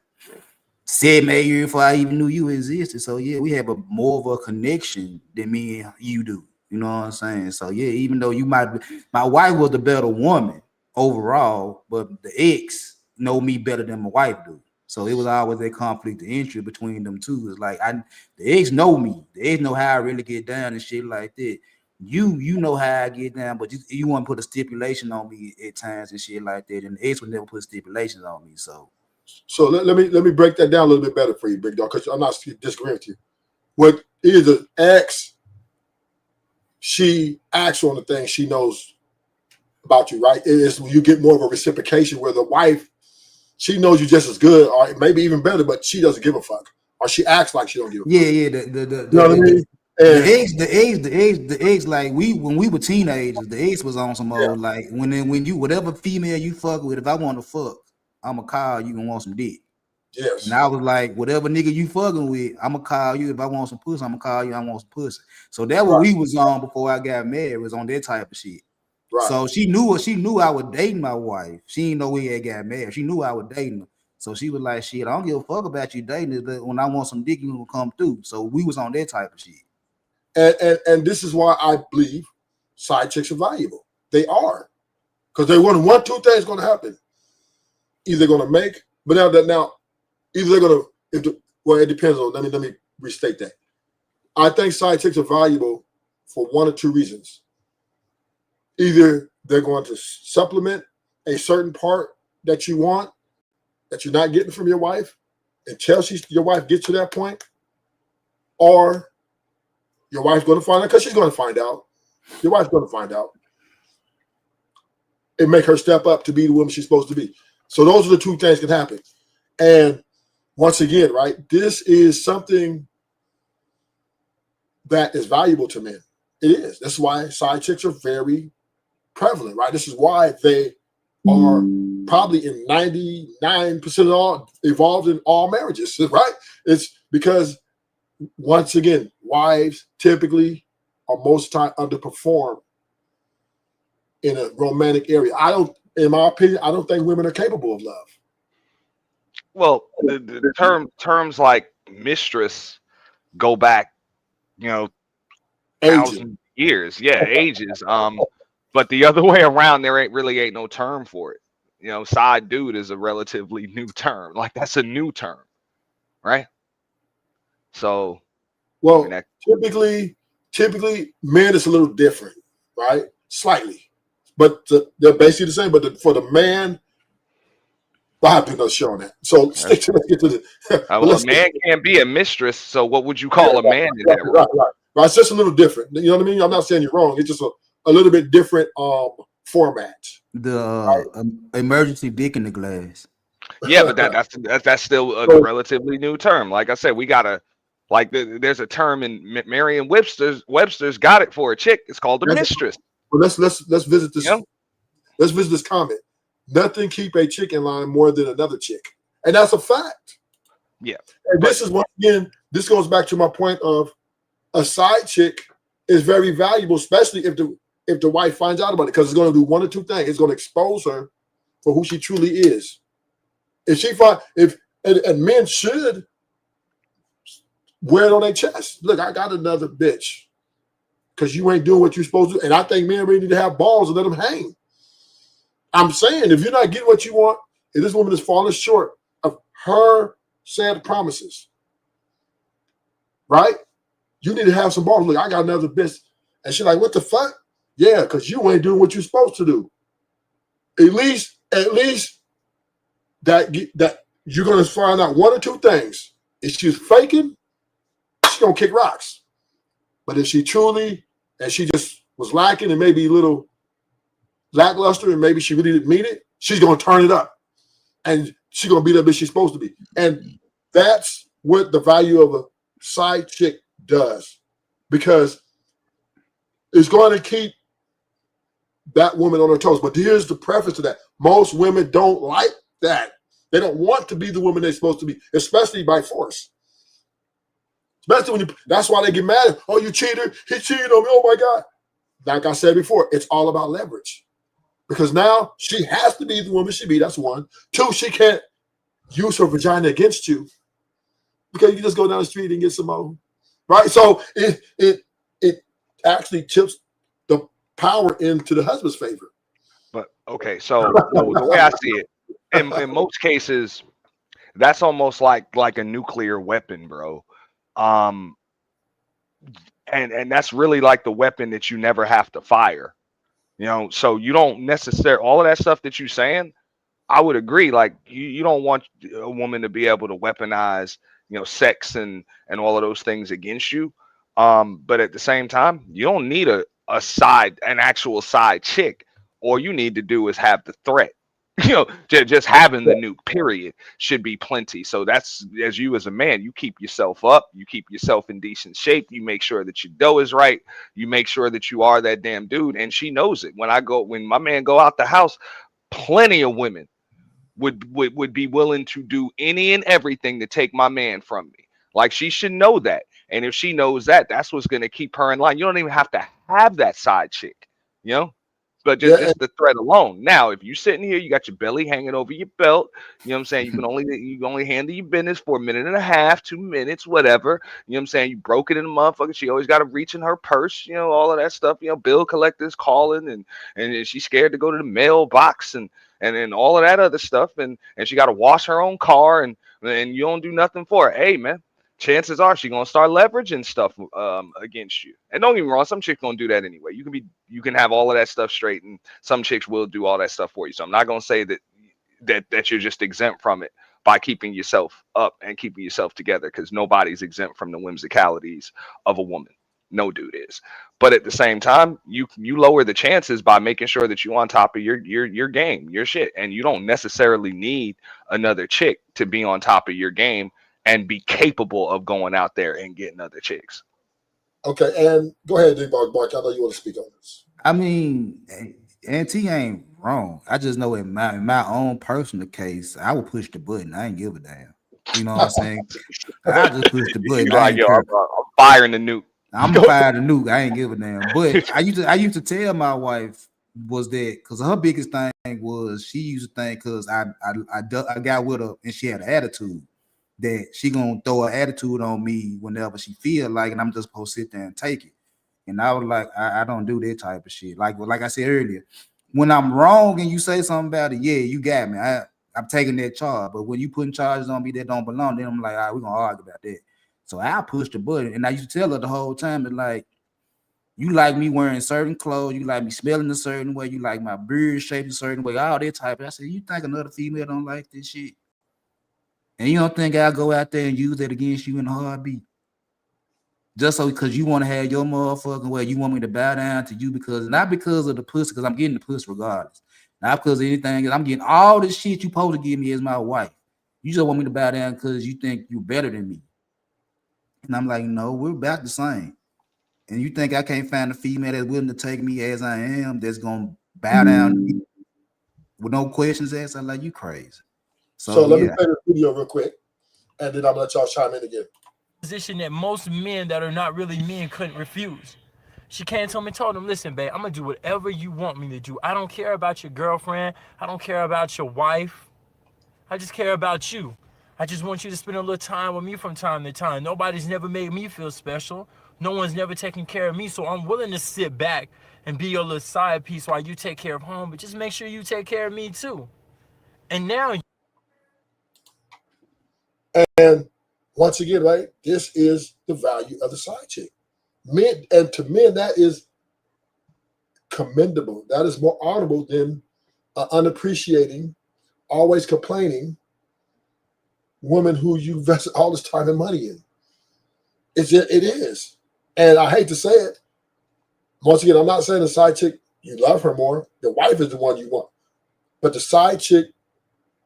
7 8 years before I even knew you existed. So yeah, we have a more of a connection than me and you do. You know what I'm saying? So yeah, even though you might be, my wife was the better woman overall, but the ex know me better than my wife do. So it was always a conflict of interest between them two. It's like the ex know me, the ex know how I really get down and shit like that. You know how I get down, but you want to put a stipulation on me at times and shit like that, and the ex would never put stipulations on me. So let me break that down a little bit better for you, big dog, because I'm not disagreeing with you. What is the ex? She acts on the things she knows about you, right? It is when you get more of a reciprocation where the wife, she knows you just as good, or maybe even better, but she doesn't give a fuck, or she acts like she don't give a fuck. Yeah. You know what I mean? The eggs, like when we were teenagers, the eggs was on some old like when you whatever female you fuck with, if I want to fuck, I'ma call you and want some dick. Yes. And I was like, whatever nigga you fucking with, I'ma call you. If I want some pussy, I'ma call you. I want some pussy. So that what we was on before I got married, was on that type of shit. Right. So she knew I was dating my wife. She didn't know we had got married. She knew I was dating her. So she was like, shit, I don't give a fuck about you dating, but when I want some dick, you gonna come through. So we was on that type of shit. And this is why I believe side chicks are valuable. They are. Because they want one, two things going to happen. Either going to make, but now, either they're going to, well, it depends on, let me restate that. I think side chicks are valuable for one or two reasons. Either they're going to supplement a certain part that you want, that you're not getting from your wife, until your wife gets to that point, or your wife's going to find out, because she's going to find out. Your wife's going to find out. And make her step up to be the woman she's supposed to be. So those are the two things that can happen. And once again, right, this is something that is valuable to men. It is. That's why side chicks are very prevalent, right? This is why they are probably in 99% of all involved in all marriages, right? It's because, once again, wives typically are most time underperform in a romantic area. In my opinion, I don't think women are capable of love. Well, the terms like mistress go back, Ages. 1,000 years. Yeah, ages. But the other way around, there ain't no term for it. Side dude is a relatively new term. Like, that's a new term, right? So, well, typically, men is a little different, right? Slightly. But they're basically the same. But for the man, I have to do another show on that. So let's get to the. Well, a man can't be a mistress. So what would you call a man in that role? Right. It's just a little different. You know what I mean? I'm not saying you're wrong. It's just a little bit different format. The emergency dick in the glass. Yeah, but that's still a relatively new term. Like I said, we gotta there's a term in Merriam-Webster's got it for a chick. It's called a mistress. Well, let's visit this. Yeah. Let's visit this comment. Nothing keep a chick in line more than another chick, and that's a fact. Yeah. And this is, once again, this goes back to my point of a side chick is very valuable, especially if the wife finds out about it, because it's going to do one or two things. It's going to expose her for who she truly is. And men should wear it on their chest. Look, I got another bitch. Because you ain't doing what you're supposed to. And I think men really need to have balls and let them hang. I'm saying, if you're not getting what you want, if this woman is falling short of her said promises, right? You need to have some balls. Look, I got another bitch. And she's like, what the fuck? Yeah, because you ain't doing what you're supposed to do. At least that you're going to find out one or two things. If she's faking, she's going to kick rocks. But if she truly, and she just was lacking and maybe a little lackluster and maybe she really didn't mean it, she's going to turn it up. And she's going to be the bitch she's supposed to be. And that's what the value of a side chick does. Because it's going to keep that woman on her toes. But here's the preface to that. Most women don't like that. They don't want to be the woman they're supposed to be, especially by force. Especially when you, that's why they get mad. Oh, you cheated. He cheated on me. Oh my God. Like I said before, it's all about leverage. Because now she has to be the woman she be. That's one. Two, she can't use her vagina against you because you can just go down the street and get some more. Right? So it actually tips the power into the husband's favor. But okay, so the way I see it, in most cases, that's almost like a nuclear weapon, bro. And that's really like the weapon that you never have to fire. You know, so you don't necessarily, all of that stuff that you're saying, I would agree. Like you don't want a woman to be able to weaponize, you know, sex and all of those things against you. But at the same time, you don't need an actual side chick. All you need to do is have the threat. You know, just having the nuke, period, should be plenty. So that's, as you as a man, you keep yourself up, you keep yourself in decent shape, you make sure that your dough is right, you make sure that you are that damn dude, and she knows it. When my man go out the house, plenty of women would be willing to do any and everything to take my man from me. Like, she should know that, and if she knows that, that's what's going to keep her in line. You don't even have to have that side chick, you know. But just the threat alone. Now, if you're sitting here, you got your belly hanging over your belt. You know what I'm saying? You can only handle your business for a minute and a half, 2 minutes, whatever. You know what I'm saying? You broke it in the motherfucker. She always got to reach in her purse. You know, all of that stuff. You know, bill collectors calling, and she's scared to go to the mailbox and all of that other stuff. And she got to wash her own car, and you don't do nothing for her. Hey, man. Chances are she's gonna start leveraging stuff against you. And don't get me wrong, some chicks gonna do that anyway. You can have all of that stuff straight, and some chicks will do all that stuff for you. So I'm not gonna say that you're just exempt from it by keeping yourself up and keeping yourself together, because nobody's exempt from the whimsicalities of a woman. No dude is. But at the same time, you lower the chances by making sure that you're on top of your game, your shit, and you don't necessarily need another chick to be on top of your game and be capable of going out there and getting other chicks. Okay, and go ahead, D-Mark. I know you want to speak on this. I mean, Auntie ain't wrong. I just know in my own personal case, I would push the button. I ain't give a damn. You know what I'm saying? I just push the button. Like, yo, I'm firing the nuke. I'm gonna fire the nuke. I ain't give a damn. But I used to tell my wife was that because her biggest thing was she used to think because I got with her and she had an attitude, that she gonna throw an attitude on me whenever she feel like, and I'm just supposed to sit there and take it. And I was like, I don't do that type of shit. Like I said earlier, when I'm wrong and you say something about it, yeah, you got me. I'm taking that charge. But when you putting charges on me that don't belong, then I'm like, all right, we're gonna argue about that. So I push the button, and I used to tell her the whole time that, like, you like me wearing certain clothes, you like me smelling a certain way, you like my beard shaped a certain way, all that type of. I said, you think another female don't like this shit? And you don't think I'll go out there and use that against you in a heartbeat? Just so because you want to have your motherfucking way, you want me to bow down to you because, not because of the pussy, because I'm getting the pussy regardless. Not because of anything, I'm getting all this shit you supposed to give me as my wife. You just want me to bow down because you think you're better than me. And I'm like, no, we're about the same. And you think I can't find a female that's willing to take me as I am, that's going to bow down to me with no questions asked? I'm like, you crazy. So let me play this video real quick, and then I'm gonna let y'all chime in again. Position that most men that are not really men couldn't refuse. She came to him and told him, listen, babe, I'm gonna do whatever you want me to do. I don't care about your girlfriend. I don't care about your wife. I just care about you. I just want you to spend a little time with me from time to time. Nobody's never made me feel special. No one's never taken care of me, so I'm willing to sit back and be your little side piece while you take care of home, but just make sure you take care of me too. And now, and once again, right, this is the value of the side chick. Men, and to men, that is commendable. That is more honorable than unappreciating, always complaining woman who you invested all this time and money in. It is. And I hate to say it. Once again, I'm not saying the side chick, you love her more. The wife is the one you want. But the side chick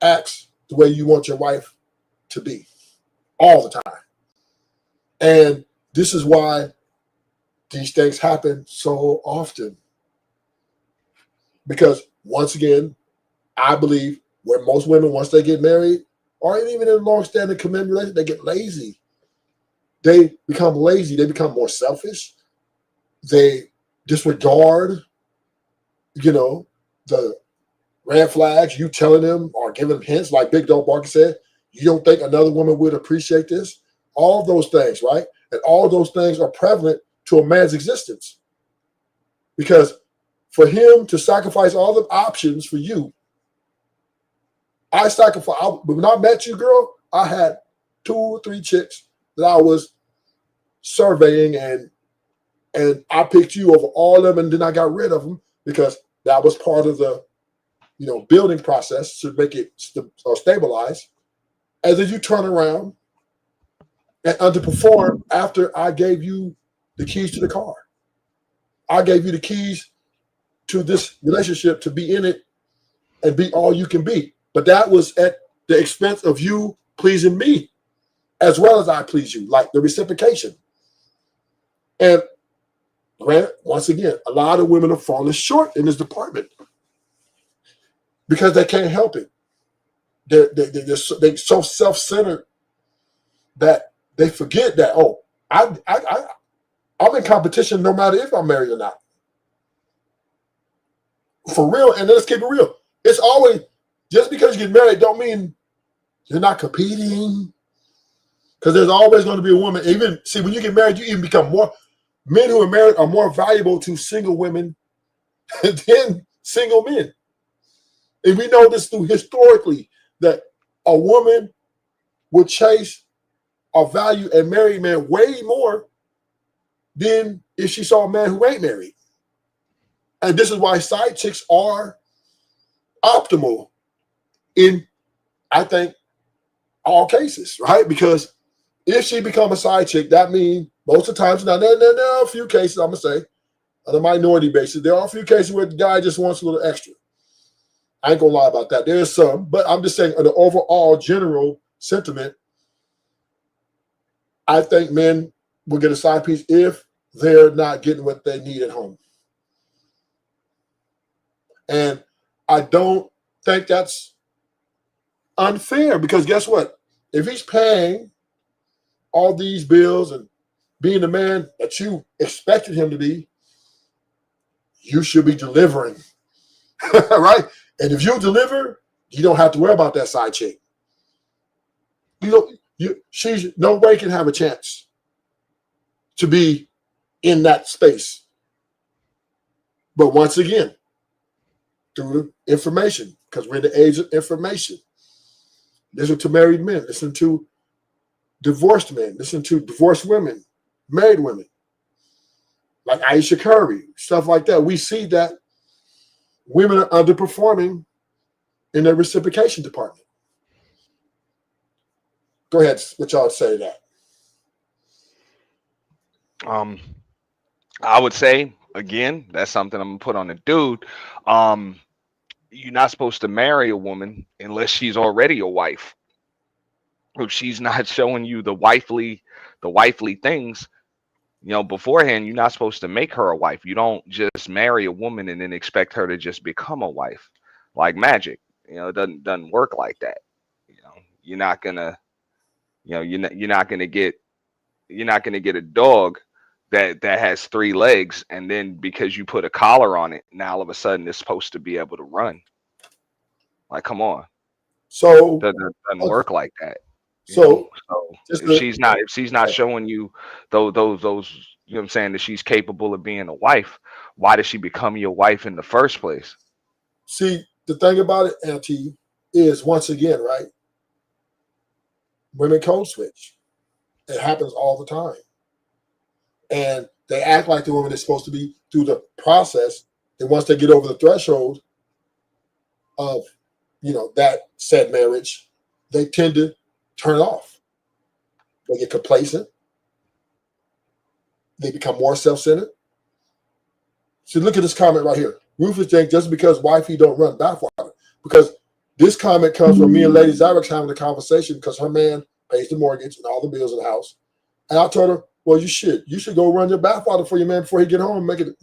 acts the way you want your wife to be all the time. And this is why these things happen so often. Because once again, I believe where most women, once they get married, or even in a long-standing commitment relationship, they get lazy. they become lazy. They become more selfish. They disregard, the red flags you telling them or giving them hints, like Big Dog Barker said. You don't think another woman would appreciate this? All those things, right? And all those things are prevalent to a man's existence. Because for him to sacrifice all the options for you, when I met you, girl, I had 2 or 3 chicks that I was surveying, and I picked you over all of them, and then I got rid of them because that was part of the, building process to make it stabilize. And then you turn around and underperform after I gave you the keys to the car. I gave you the keys to this relationship to be in it and be all you can be. But that was at the expense of you pleasing me as well as I please you, like the reciprocation. And granted, once again, a lot of women are falling short in this department because they can't help it. They're so self-centered that they forget that, I'm in competition no matter if I'm married or not. For real, and let's keep it real. It's always, just because you get married don't mean you're not competing. Because there's always going to be a woman. When you get married, you even become more, men who are married are more valuable to single women than single men. And we know this through historically, that a woman would chase or value a married man way more than if she saw a man who ain't married. And this is why side chicks are optimal in, I think, all cases, right? Because if she become a side chick, that means most of the times, now there are a few cases, I'm going to say, on a minority basis, there are a few cases where the guy just wants a little extra. I ain't going to lie about that. There's some, but I'm just saying, the overall general sentiment, I think men will get a side piece if they're not getting what they need at home. And I don't think that's unfair, because guess what? If he's paying all these bills and being the man that you expected him to be, you should be delivering, right? And if you deliver, you don't have to worry about that side chick. She's no way can have a chance to be in that space. But once again, through the information, because we're in the age of information. Listen to married men, listen to divorced men, listen to divorced women, married women, like Aisha Curry, stuff like that. We see that women are underperforming in their reciprocation department. Go ahead, what y'all say to that? I would say, again, that's something I'm gonna put on the dude. You're not supposed to marry a woman unless she's already a wife. If she's not showing you the wifely things, beforehand, you're not supposed to make her a wife. You don't just marry a woman and then expect her to just become a wife like magic. It doesn't work like that. You're not gonna get a dog that has 3 legs, and then because you put a collar on it, now all of a sudden it's supposed to be able to run. Like, come on. So doesn't work like that. So if she's not showing you those, what I'm saying, that she's capable of being a wife, why did she become your wife in the first place? See, the thing about it, Auntie, is once again, right? Women code switch. It happens all the time. And they act like the woman is supposed to be through the process. And once they get over the threshold of, that said marriage, they tend to turn it off. They get complacent. They become more self-centered. So look at this comment right here. Rufus James, just because wifey don't run bathwater. Because this comment comes from me and Lady Zyrex having a conversation because her man pays the mortgage and all the bills in the house. And I told her, well, you should go run your bathwater for your man before he get home and make it,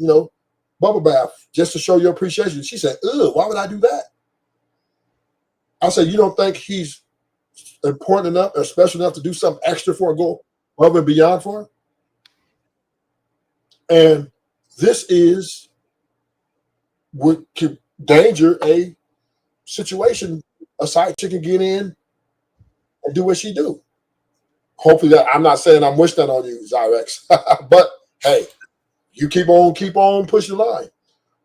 bubble bath just to show your appreciation. She said, ugh, why would I do that? I said, you don't think he's important enough or special enough to do something extra for a goal above and beyond for her. And this is what could danger a situation a side chick can get in and do what she do. Hopefully that I'm not saying I'm wishing that on you, Zyrex, but hey, you keep on pushing the line.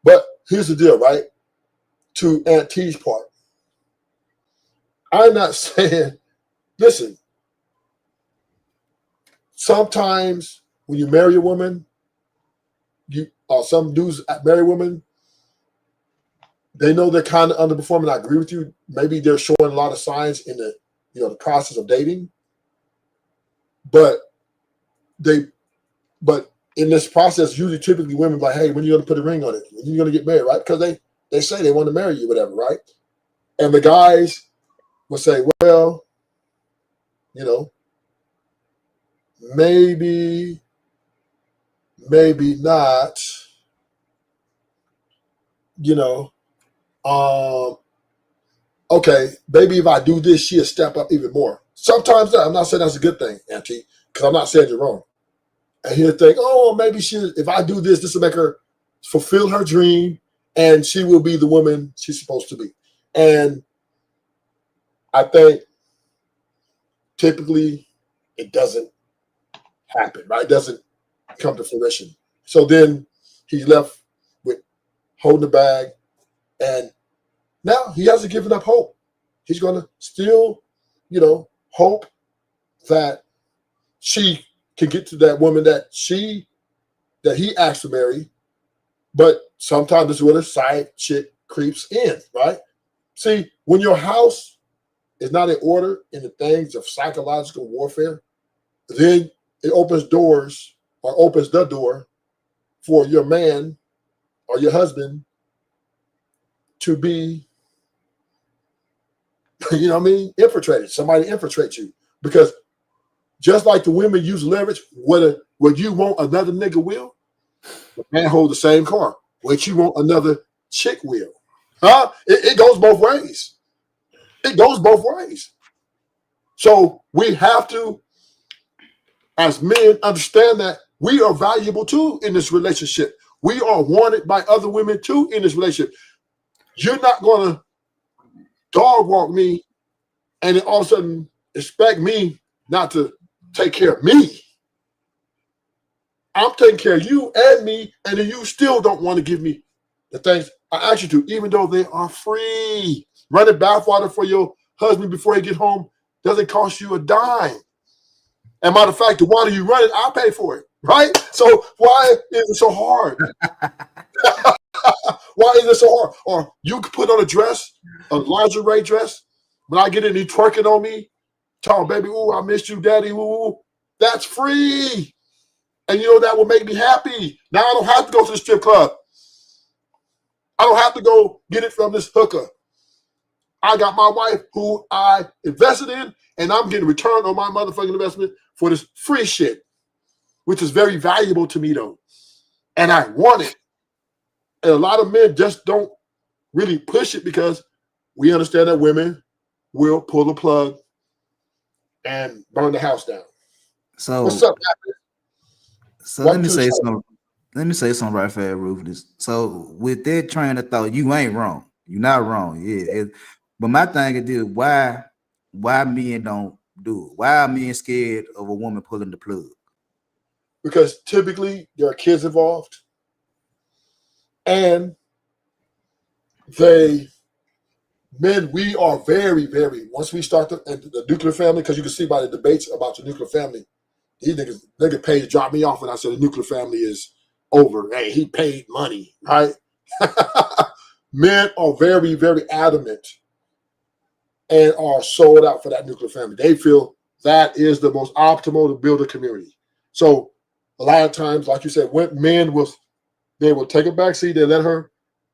But here's the deal, right? To Aunt T's part, I'm not saying, listen, sometimes when you marry a woman, some dudes marry women, they know they're kind of underperforming. I agree with you. Maybe they're showing a lot of signs in the the process of dating, but in this process, usually typically women like, hey, when are you going to put a ring on it? When are you going to get married, right? Because they say they want to marry you, whatever, right? And the guys will say, well, maybe not, okay, maybe if I do this, she'll step up even more. Sometimes I'm not saying that's a good thing, Auntie, because I'm not saying you're wrong. And he'll think, oh, maybe if I do this, this will make her fulfill her dream, and she will be the woman she's supposed to be. And I think typically it doesn't happen, right? It doesn't come to fruition. So then he's left with holding the bag, and now he hasn't given up hope. He's going to still, hope that she can get to that woman that he asked to marry. But sometimes this is where the side chick creeps in, right? See, when your house is not in order in the things of psychological warfare, then it opens the door for your man or your husband to be, infiltrated. Somebody infiltrates you. Because just like the women use leverage, whether you want another nigga will, the man hold the same car. What you want another chick will. Huh? It goes both ways. It goes both ways. So we have to, as men, understand that we are valuable too in this relationship. We are wanted by other women too in this relationship. You're not going to dog walk me and then all of a sudden expect me not to take care of me. I'm taking care of you and me, and then you still don't want to give me the things I asked you to, even though they are free. Running bathwater for your husband before he get home doesn't cost you a dime. And matter of fact, the water you run it, I'll pay for it, right? So why is it so hard? Why is it so hard? Or you can put on a dress, a lingerie dress. When I get in, he twerking on me, telling baby, ooh, I missed you, daddy, ooh. That's free. And that will make me happy. Now I don't have to go to the strip club. I don't have to go get it from this hooker. I got my wife who I invested in, and I'm getting return on my motherfucking investment for this free shit, which is very valuable to me, though. And I want it. And a lot of men just don't really push it because we understand that women will pull the plug and burn the house down. So what's up, Captain? So let me say something right fast, Ruthless. So with that train of thought, you ain't wrong. You're not wrong. Yeah. But my thing is this: why men don't do it? Why are men scared of a woman pulling the plug? Because typically there are kids involved, and we are very, very, once we start the nuclear family, because you can see by the debates about the nuclear family, these niggas paid to drop me off when I said the nuclear family is over. Hey, he paid money, right? Men are very, very adamant and are sold out for that nuclear family. They feel that is the most optimal to build a community. So a lot of times, like you said, when men will take a backseat, they let her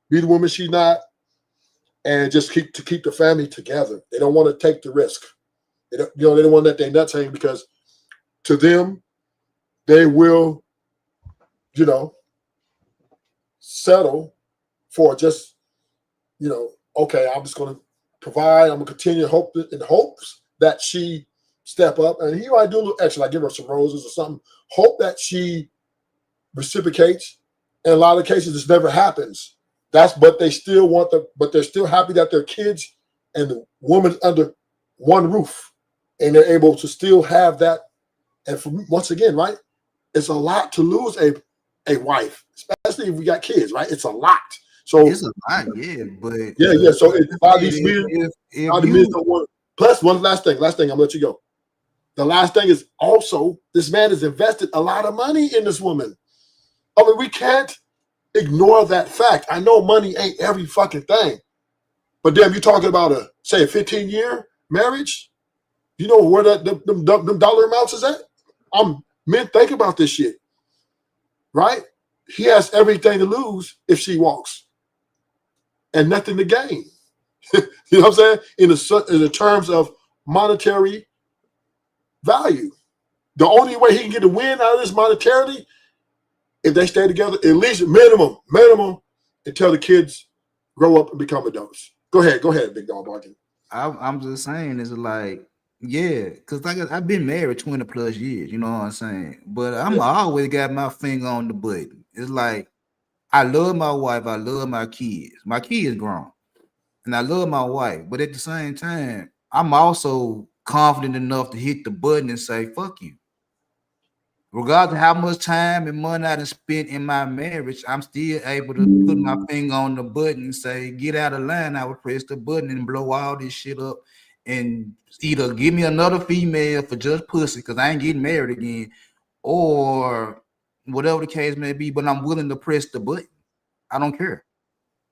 be the woman she's not, and just keep the family together. They don't want to take the risk. They don't want to let their nuts hang, because to them, they will, settle for just, okay, I'm just going to provide. I'm going to continue in hopes that she step up, and he might do a little extra, like give her some roses or something. Hope that she reciprocates. In a lot of cases, this never happens. But they still want but they're still happy that their kids and the woman's under one roof, and they're able to still have that. And once again, right, it's a lot to lose a wife, especially if we got kids, right? It's a lot. So it's a lot, yeah, but yeah. So a lot of these men, don't want. Plus, one last thing, I'm gonna let you go. The last thing is also this man has invested a lot of money in this woman. I mean, we can't ignore that fact. I know money ain't every fucking thing, but damn, you're talking about a 15-year marriage. You know where them dollar amounts is at? Men think about this shit, right? He has everything to lose if she walks, and nothing to gain. You know what I'm saying? In the terms of monetary value, the only way he can get a win out of this monetarily, if they stay together, at least minimum, until the kids grow up and become adults. Go ahead, Big Dog Barton. I'm just saying, it's like, yeah, because like I've been married 20 plus years, you know what I'm saying? But I always got my finger on the button. It's like, I love my wife, I love my kids. My kids grown, and I love my wife. But at the same time, I'm also confident enough to hit the button and say, fuck you. Regardless of how much time and money I done spent in my marriage, I'm still able to put my finger on the button and say, get out of line. I would press the button and blow all this shit up and either give me another female for just pussy, because I ain't getting married again, or whatever the case may be, but I'm willing to press the button. I don't care.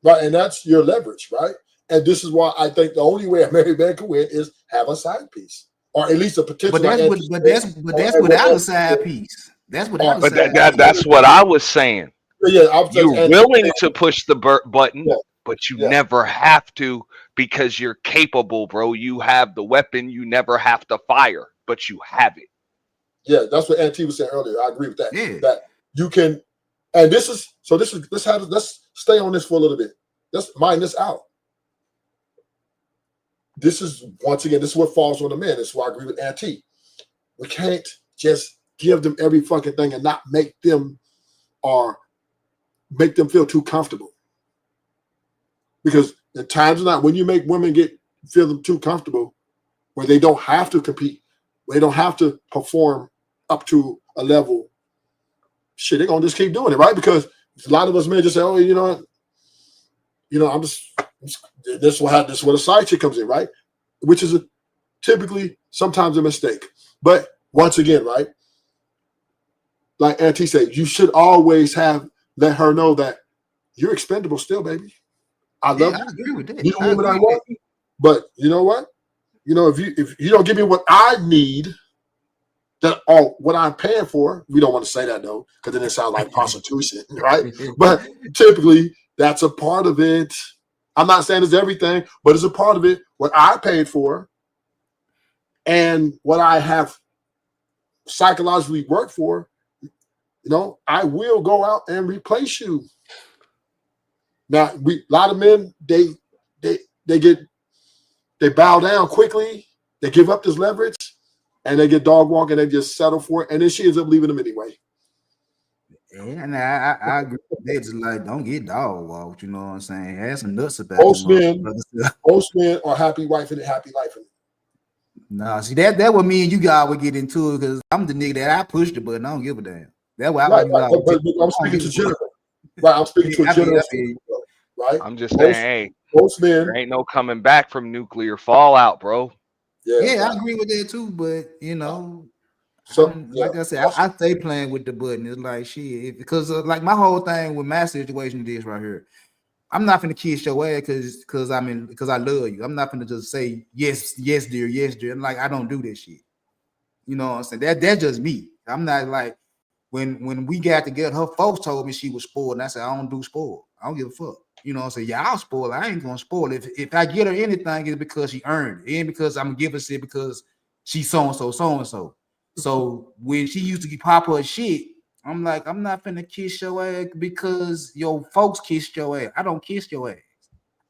Right, and that's your leverage, right? And this is why I think the only way a married man can win is have a side piece, or at least a potential. But that's without a side piece. That's without. But that's what I was saying. Yeah, you're willing to push the button, but you never have to, because you're capable, bro. You have the weapon. You never have to fire, but you have it. Yeah, that's what Auntie was saying earlier. I agree with that. Yeah. That you can, and let's stay on this for a little bit. Let's mine this out. This is, once again, this is what falls on the men. This is why I agree with Auntie. We can't just give them every fucking thing and not make them feel too comfortable. Because at times not, when you make women feel them too comfortable, where they don't have to compete, they don't have to perform up to a level, shit, they're gonna just keep doing it, right? Because a lot of us men just say, oh, I'm just this is where a side chick comes in, right? Which is typically sometimes a mistake. But once again, right, like Auntie said, you should always let her know that you're expendable still, baby. I love you. I agree with that. You the woman I want, but you know what? If you don't give me what I need, what I'm paying for, we don't want to say that though, because then it sounds like prostitution, right? But typically, that's a part of it. I'm not saying it's everything, but it's a part of it. What I paid for and what I have psychologically worked for, I will go out and replace you. Now, a lot of men, they bow down quickly. They give up this leverage, and they get dog walk, and they just settle for it. And then she ends up leaving them anyway. Yeah, and I agree with that. Just like, don't get dog walked. You know what I'm saying? Have some nuts about Most men are happy wife and happy life. Nah, see that what me and you guys would get into it, because I'm the nigga that I push the button. I don't give a damn. That's why I'm speaking to general. Right, I'm speaking to a general. Right, I'm just saying, hey, most men, there ain't no coming back from nuclear fallout, bro. Yeah, I agree with that too. But like I said, I stay playing with the button. It's like shit, because like my whole thing with my situation is this right here. I'm not gonna kiss your ass because I love you. I'm not gonna just say yes, dear, yes, dear. Like, I don't do that shit. You know what I'm saying? That's just me. I'm not like when we got together, her folks told me she was spoiled, and I said, I don't do spoiled. I don't give a fuck. You know what I'm saying? Yeah, I'll spoil her. I ain't gonna spoil it. If I get her anything, it's because she earned it. It ain't because I'm gonna give her shit because she's so-and-so. So when she used to pop her shit, I'm like, I'm not finna kiss your ass because your folks kissed your ass. I don't kiss your ass.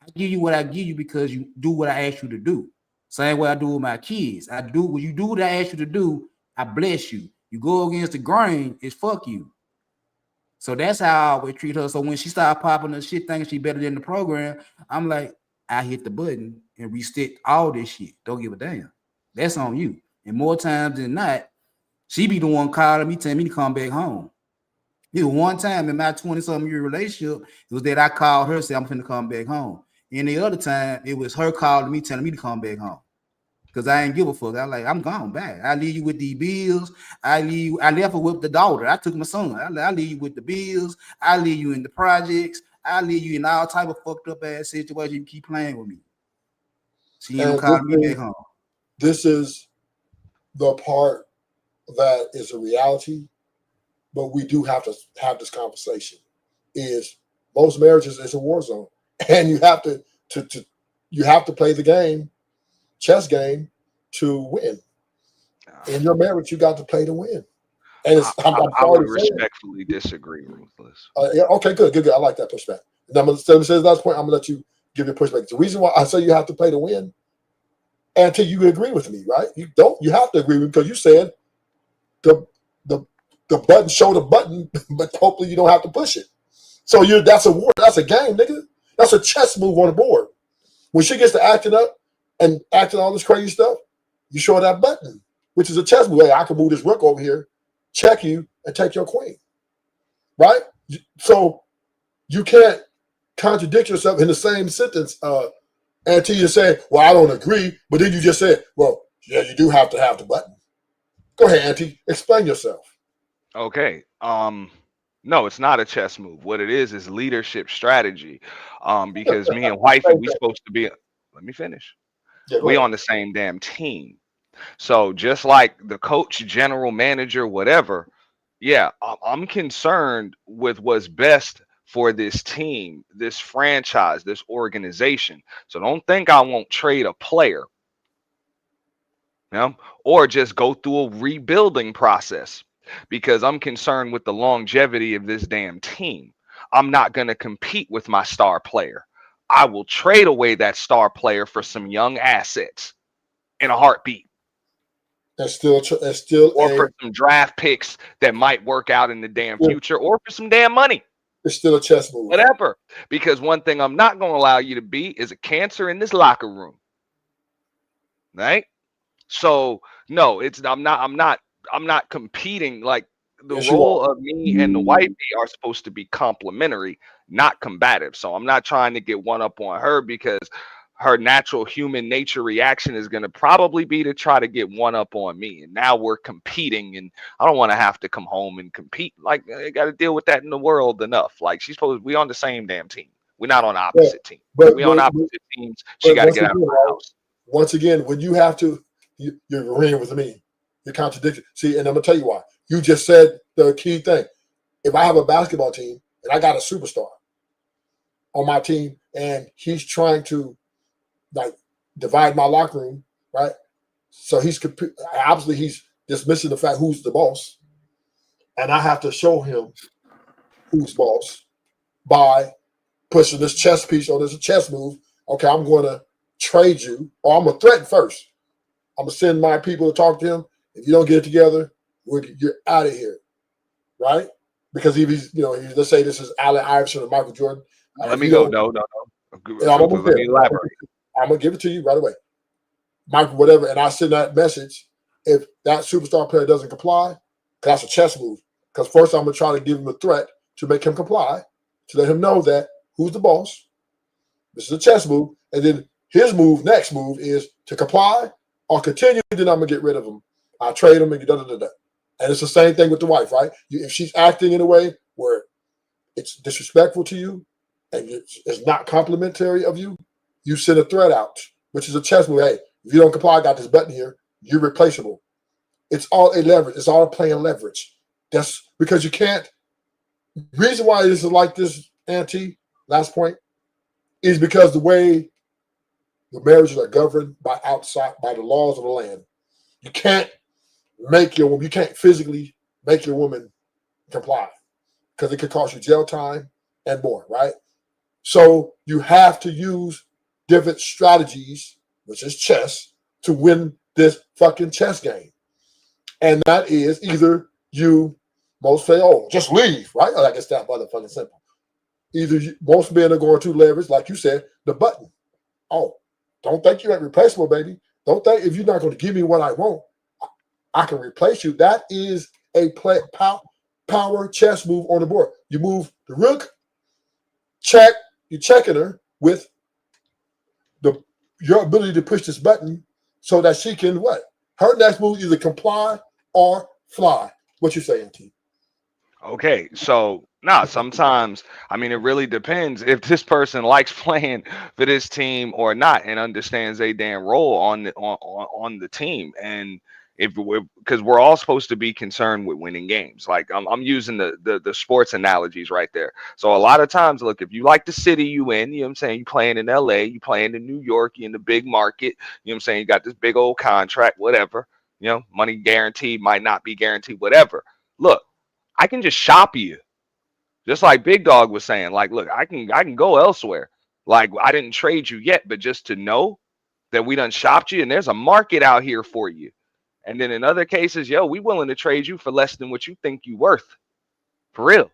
I give you what I give you because you do what I asked you to do. Same way I do with my kids. I do what you do what I ask you to do, I bless you. You go against the grain, it's fuck you. So that's how I always treat her. So when she started popping the shit thinking she better than the program, I'm like, I hit the button and reset all this shit. Don't give a damn. That's on you. And more times than not, she be the one calling me, telling me to come back home. It was one time in my 20-something year relationship, it was that I called her, said I'm finna come back home. And the other time, it was her calling me, telling me to come back home. Because I ain't give a fuck. I like, I'm gone back. I leave you with the bills. I left her with the daughter. I took my son. I leave you with the bills. I leave you in the projects. I leave you in all type of fucked up ass situations. You keep playing with me. She ain't calling me back home. This is the part that is a reality, but we do have to have this conversation. Is most marriages is a war zone, and you have to play the game, chess game, to win. In your marriage, you got to play to win. And I would respectfully disagree, Ruthless. Yeah, okay, good. I like that pushback. And I'm going to say the last point. I'm going to let you give your pushback. The reason why I say you have to play to win, until you agree with me, right? You have to agree with me because you said the button show the button, but hopefully you don't have to push it. So that's a war. That's a game, nigga. That's a chess move on the board. When she gets to acting up and acting all this crazy stuff, you show that button, which is a chess move. Hey, I can move this rook over here, check you, and take your queen, right? So you can't contradict yourself in the same sentence until you say, well, I don't agree, but then you just said, well, yeah, you do have to have the button. Go ahead, Auntie. Explain yourself. Okay. No, it's not a chess move. What it is leadership strategy. Because me and wifey, we supposed to be. Let me finish. Yeah, we on the same damn team. So just like the coach, general manager, whatever. Yeah, I'm concerned with what's best for this team, this franchise, this organization. So don't think I won't trade a player. You know, or just go through a rebuilding process. Because I'm concerned with the longevity of this damn team. I'm not going to compete with my star player. I will trade away that star player for some young assets in a heartbeat. That's still or for some draft picks that might work out in the damn future, or for some damn money. It's still a chess move. Whatever. Because one thing I'm not going to allow you to be is a cancer in this locker room. Right? So no, I'm not competing. Like the role of me and the wifey are supposed to be complementary, not combative. So I'm not trying to get one up on her because her natural human nature reaction is going to probably be to try to get one up on me. And now we're competing, and I don't want to have to come home and compete. Like, I got to deal with that in the world enough. Like, we on the same damn team. We're not on opposite teams. We on opposite teams. She got to get out of her house. Once again, when you have to, you're agreeing with me. You're contradicting. See, and I'm going to tell you why. You just said the key thing. If I have a basketball team and I got a superstar on my team and he's trying to like divide my locker room, right? So he's dismissing the fact who's the boss. And I have to show him who's boss by pushing this chess piece or this chess move. Okay, I'm going to trade you, or I'm going to threaten first. I'm going to send my people to talk to him. If you don't get it together, you're out of here, right? Because if he's, let's say this is Allen Iverson or Michael Jordan. Let me go. No. I'm gonna give it to you right away, Michael. Whatever, and I send that message. If that superstar player doesn't comply, that's a chess move. Because first I'm gonna try to give him a threat to make him comply, to let him know that who's the boss. This is a chess move, and then his next move is to comply or continue. Then I'm gonna get rid of him. I trade him and da-da-da-da. And it's the same thing with the wife, right? If she's acting in a way where it's disrespectful to you and it's not complimentary of you, you send a threat out, which is a chess move. Hey, if you don't comply, I got this button here. You're replaceable. It's all a leverage. It's all playing leverage. That's because you can't. Reason why this is like this, Auntie, last point, is because the way the marriages are governed by the laws of the land. You can't physically make your woman comply because it could cost you jail time and more, right? So you have to use different strategies, which is chess, to win this fucking chess game. And that is either you, most say, oh, just leave, right? I guess that motherfucking simple. Either most men are going to leverage, like you said, the button. Oh, don't think you're irreplaceable, baby. Don't think if you're not going to give me what I want, I can replace you. That is a power chess move on the board. You move the rook, check, you're checking her with your ability to push this button so that she can what? Her next move either comply or fly. What you saying, T? Okay, so sometimes I mean it really depends if this person likes playing for this team or not and understands a damn role on the team. And because we're all supposed to be concerned with winning games. Like I'm using the sports analogies right there. So a lot of times, look, if you like the city you in, you know what I'm saying, you playing in LA, you playing in New York, you in the big market, you know what I'm saying, you got this big old contract, whatever, you know, money guaranteed, might not be guaranteed, whatever. Look, I can just shop you. Just like Big Dog was saying, like, look, I can go elsewhere. Like, I didn't trade you yet, but just to know that we done shopped you and there's a market out here for you. And then in other cases, yo, we willing to trade you for less than what you think you worth. For real.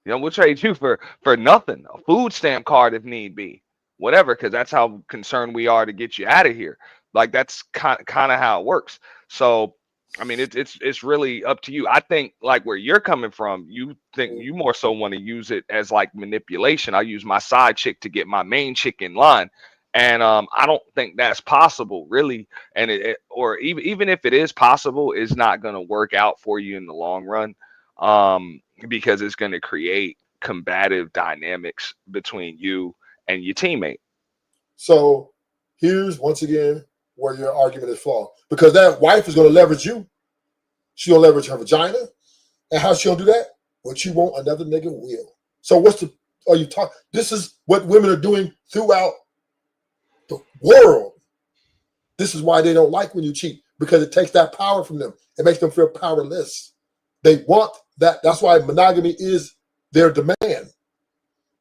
You know, we'll trade you for nothing. A food stamp card if need be. Whatever, because that's how concerned we are to get you out of here. Like, that's kind of how it works. So, I mean, it's really up to you. I think, like, where you're coming from, you think you more so want to use it as, like, manipulation. I use my side chick to get my main chick in line. And I don't think that's possible, really. And or even if it is possible, it's not going to work out for you in the long run, because it's going to create combative dynamics between you and your teammate. So here's once again where your argument is flawed, because that wife is going to leverage you. She's going to leverage her vagina, and how she going to do that? What you want, another nigga will. So are you talking? This is what women are doing throughout the world. This is why they don't like when you cheat, because it takes that power from them. It makes them feel powerless. They want that. That's why monogamy is their demand,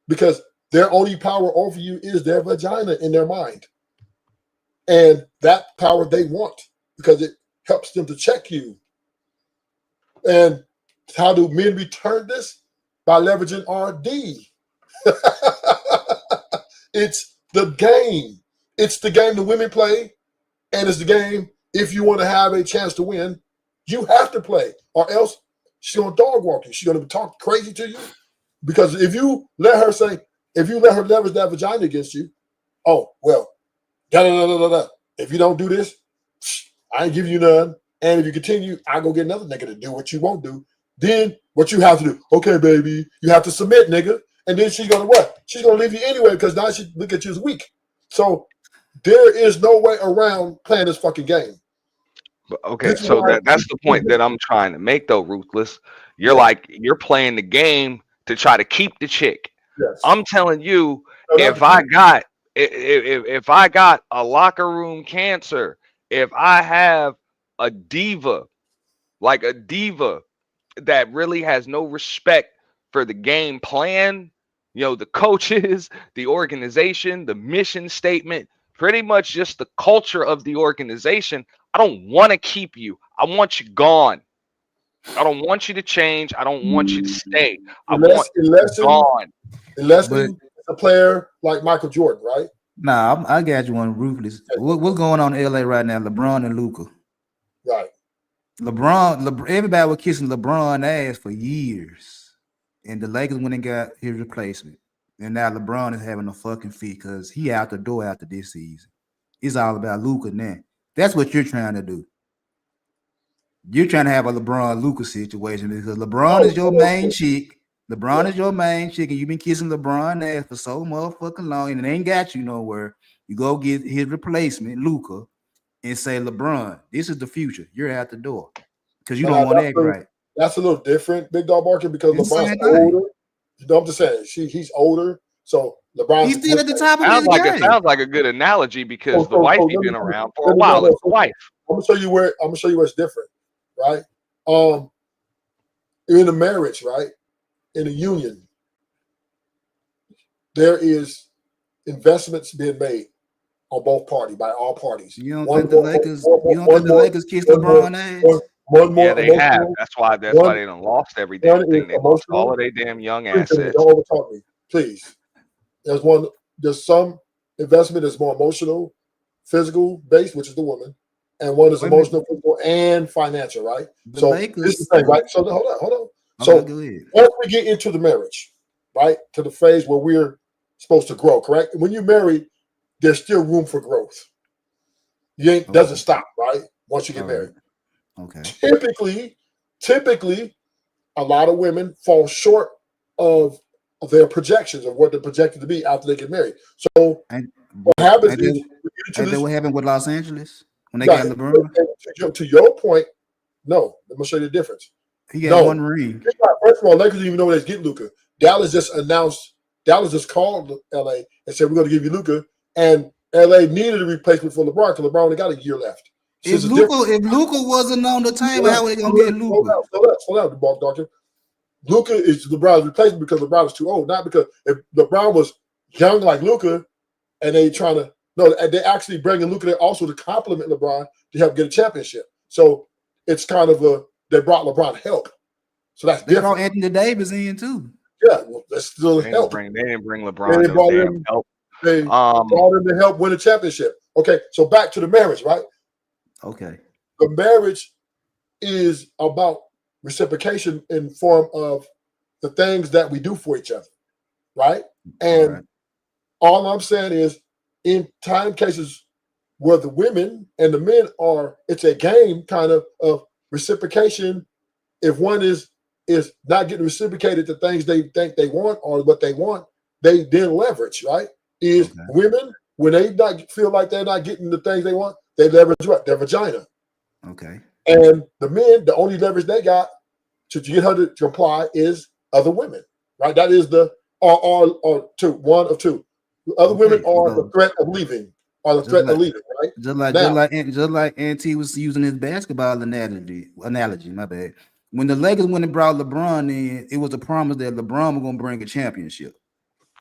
because their only power over you is their vagina in their mind. And that power they want, because it helps them to check you. And how do men return this? By leveraging RD. It's the game. It's the game the women play, and it's the game, if you want to have a chance to win, you have to play, or else she's going to dog walk you. She's going to talk crazy to you. Because if you let her leverage that vagina against you, oh, well, if you don't do this, I ain't give you none. And if you continue, I go get another nigga to do what you won't do. Then what you have to do, okay, baby, you have to submit, nigga. And then she's going to what? She's going to leave you anyway, because now she look at you as weak. So there is no way around playing this fucking game. Okay, so that's the point that I'm trying to make, though, Ruthless. You're like, you're playing the game to try to keep the chick. Yes. I'm telling you, if I got a locker room cancer, if I have a diva, like a diva that really has no respect for the game plan, you know, the coaches, the organization, the mission statement, pretty much just the culture of the organization, I don't want to keep you. I want you gone. I don't want you to change. I don't want you to stay. Want you gone. Unless it's a player like Michael Jordan, right? Nah, I got you on Ruthless. What's going on in LA right now? LeBron and Luka. Right. LeBron, everybody was kissing LeBron ass for years. And the Lakers went and got his replacement. And now LeBron is having a fucking fit because he out the door after this season. It's all about Luka now. That's what you're trying to do. You're trying to have a LeBron-Luka situation because LeBron is your main chick. LeBron is your main chick, and you've been kissing LeBron ass for so motherfucking long, and it ain't got you nowhere. You go get his replacement, Luka, and say, LeBron, this is the future. You're out the door because you don't want to act right. That's a little different, Big Dog Market, because LeBron's older. You know what I'm just saying? He's older, so LeBron's still at the top of his game. It sounds like a good analogy because the wifey been around for a while. It's the wife. I'm gonna show you where it's different, right? In a marriage, right? In a union, there is investments being made. on both parties, by all parties. You don't One think the more- Lakers? one more- You don't one think the more- Lakers kissed one more- LeBron ass? one more Yeah, they have. emotional. That's why they done lost every One damn is thing. They lost emotional. all of their damn young Please, assets. don't overtalk me, please. There's some investment that's more emotional, physical based, which is the woman, and one is Wait a minute. emotional, physical, and financial, right? The So Lakers. this is the thing, right? So hold on. Okay, So go ahead. once we get into the marriage, right, to the phase where we're supposed to grow, correct? When you marry, there's still room for growth. You ain't doesn't stop, right? Once you get All right. married. Okay. Typically, a lot of women fall short of their projections of what they're projected to be after they get married. So And what happens ain't is that, we get into ain't that this. what happened with Los Angeles when they Right. got LeBron? To your point, no. Let me show you the difference. He got No. one ring. First of all, Lakers didn't even know where they was getting Luka. Dallas just called LA and said, we're going to give you Luka. And LA needed a replacement for LeBron because LeBron only got a year left. So If Luka wasn't on the table, how were they gonna get Luka? Slow down, the ball doctor. Luka is LeBron's replacement because LeBron is too old, not because if LeBron was young like Luka, and they trying to they actually bringing Luka there also to complement LeBron to help get a championship. So it's kind of they brought LeBron help. So that's They different. brought Anthony Davis in too. Yeah, well, that's still They help. didn't bring They LeBron no brought damn him- help. They brought him to help win a championship. Okay, so back to the marriage, right? Okay. The marriage is about reciprocation in form of the things that we do for each other, right? And all I'm saying is, in time cases where the women and the men it's a game kind of reciprocation. If one is not getting reciprocated the things they think they want or what they want, they then leverage, right? Women, when they not feel like they're not getting the things they want, they leverage what? Their vagina. Okay. And the men, the only leverage they got to get her to comply is other women, right? That is or two, one of two. The other women are the threat of leaving, right? Just like Auntie was using his basketball analogy. My bad. When the Lakers went and brought LeBron in, it was a promise that LeBron was gonna bring a championship.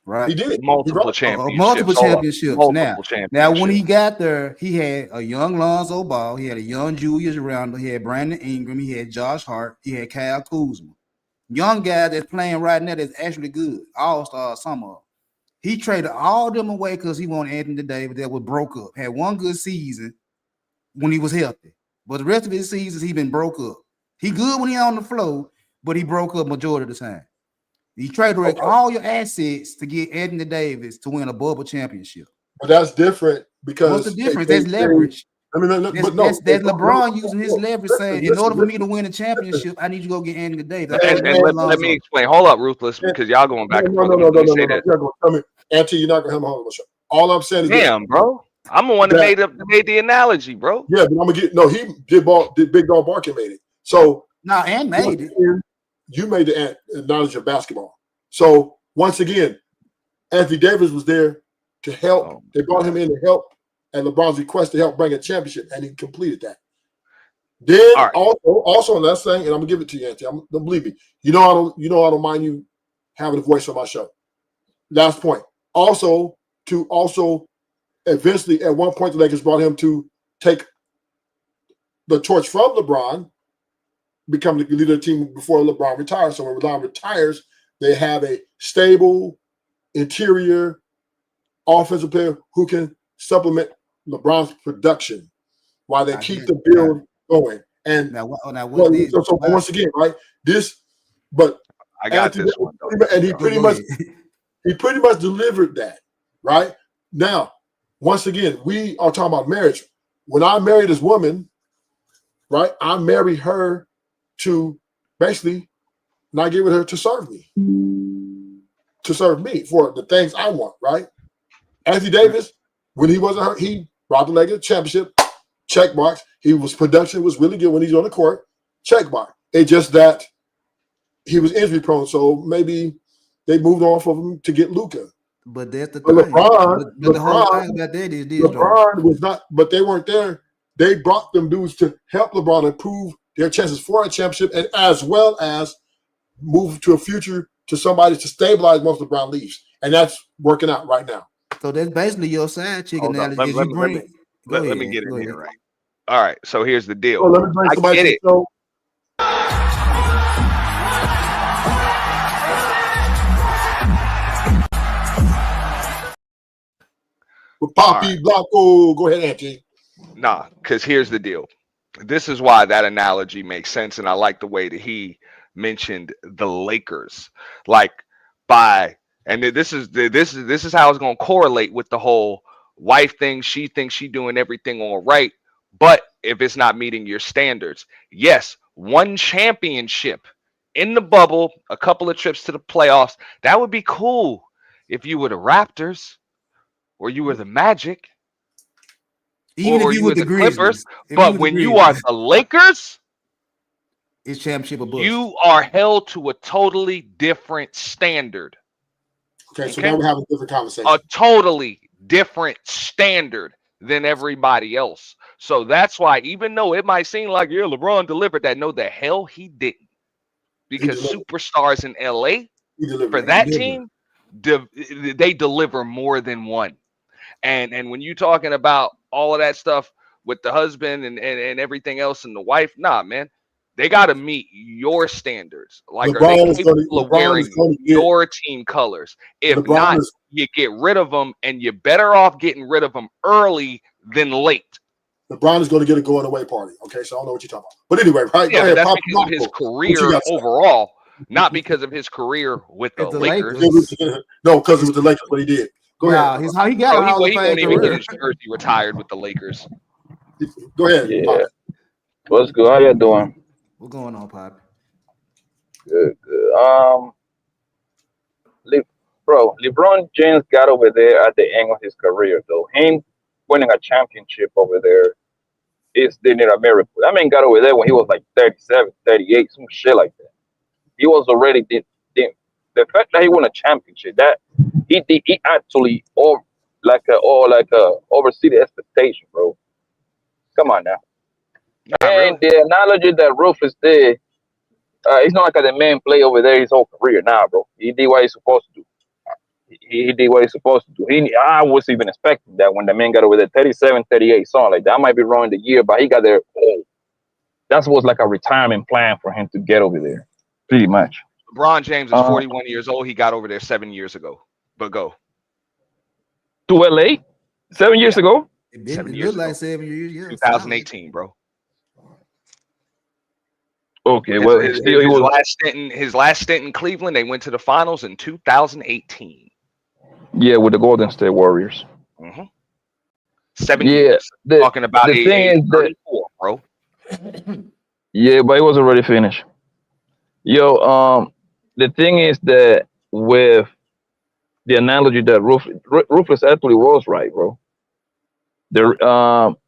Right? He did. Multiple championships. Multiple championships. Multiple Now, when he got there, he had a young Lonzo Ball, he had a young Julius Randle, he had Brandon Ingram, he had Josh Hart, he had Kyle Kuzma. Young guy that's playing right now that's actually good. All-star, some of them. He traded all them away because he wanted Anthony Davis that was broke up. Had one good season when he was healthy. But the rest of his seasons, he been broke up. He good when he on the floor, but he broke up majority of the time. You traded away all your assets to get Anthony Davis to win a bubble championship. But that's different because what's the difference? That's leverage. That's LeBron using his leverage, saying, in order for me to win a championship, I need you to go get Anthony Davis. And let me explain. Hold up, Ruthless, because y'all going back and forth. No. Auntie, you're not gonna have my whole show. All I'm saying is, damn, bro. I'm the one that made the analogy, bro. Yeah, but I'm gonna get he did Big Dog Barker made it. So and made it. You made the analogy of basketball. So once again, Anthony Davis was there to help. They brought him in to help, and LeBron's request to help bring a championship, and he completed that. Then also on that thing, and I'm gonna give it to you, Auntie. Don't believe me. You know I don't mind you having a voice on my show. Last point. Also eventually at one point the Lakers brought him to take the torch from LeBron, become the leader of the team before LeBron retires. So when LeBron retires, they have a stable interior offensive player who can supplement LeBron's production while they keep the build going. And once again, right? I got this one. And he pretty much delivered that, right? Now, once again, we are talking about marriage. When I married this woman, right, I married her to basically not give it her to serve me for the things I want, right? Anthony Davis, when he wasn't hurt, he brought the Lakers championship, check marks. Production was really good when he's on the court, check mark. It's just that he was injury prone, so maybe they moved off of him to get Luka. But that's the thing. The whole thing about that is this. LeBron was not, but they weren't there. They brought them dudes to help LeBron improve their chances for a championship, and as well as move to a future to somebody to stabilize once LeBron leaves. And that's working out right now. So that's basically your side chick Hold on. analogy. Let me get in here right. All right. So here's the deal. Oh, let me bring I somebody get to it. the show. With Poppy Blanco. Go ahead, Auntie. Nah, because here's the deal. This is why that analogy makes sense, and I like the way that he mentioned the Lakers. Like and this is how it's gonna correlate with the whole wife thing. She thinks she doing everything all right, but if it's not meeting your standards, yes, one championship in the bubble, a couple of trips to the playoffs, that would be cool if you were the Raptors or you were the Magic. Even or if you were with the Clippers, Grizzlies. but when you are the Lakers, it's championship or bust. you are held to a totally different standard. Okay, so now we're having a different conversation. A totally different standard than everybody else. So that's why, even though it might seem like, yeah, LeBron delivered that, no, the hell he didn't. Because superstars in LA, for that team, they deliver more than one. And when you're talking about all of that stuff with the husband and everything else and the wife, nah, man, they got to meet your standards. Like, are they capable of wearing your team colors? If not, you get rid of them, and you're better off getting rid of them early than late. LeBron is going to get a going away party. Okay, so I don't know what you're talking about. But anyway, right? Yeah, go ahead, that's Pop because of his career overall, not because of his career with the Lakers. No, because it was the Lakers, what he did. Go ahead. He's how he got a Hall of He Fame won't even career. get his jersey retired with the Lakers. Go ahead. Yeah. Pop. What's good? How you doing? What's going on, Pop? Good, good. LeBron James got over there at the end of his career, though. Him winning a championship over there they need a miracle. That man got over there when he was like 37, 38, some shit like that. He was already the fact that he won a championship, that he actually oversee the expectation, bro. Come on now. And the analogy that Rufus did, it's not like the man play over there his whole career. Nah, bro. He did what he's supposed to do. He did what he's supposed to do. I was even expecting that when the man got over there 37, 38, something like that. I might be wrong the year, but he got there. That was like a retirement plan for him to get over there, pretty much. LeBron James is 41 years old. He got over there 7 years ago. But go. To LA? 7 years ago? It 7 years ago. Like 7 years, yeah. 2018, bro. Okay, well, his last stint in Cleveland, they went to the finals in 2018. Yeah, with the Golden State Warriors. 7 years. Talking about the thing is 34, bro. Yeah, but it was already finished. Yo, the thing is that with the analogy that Rufus actually was right, bro.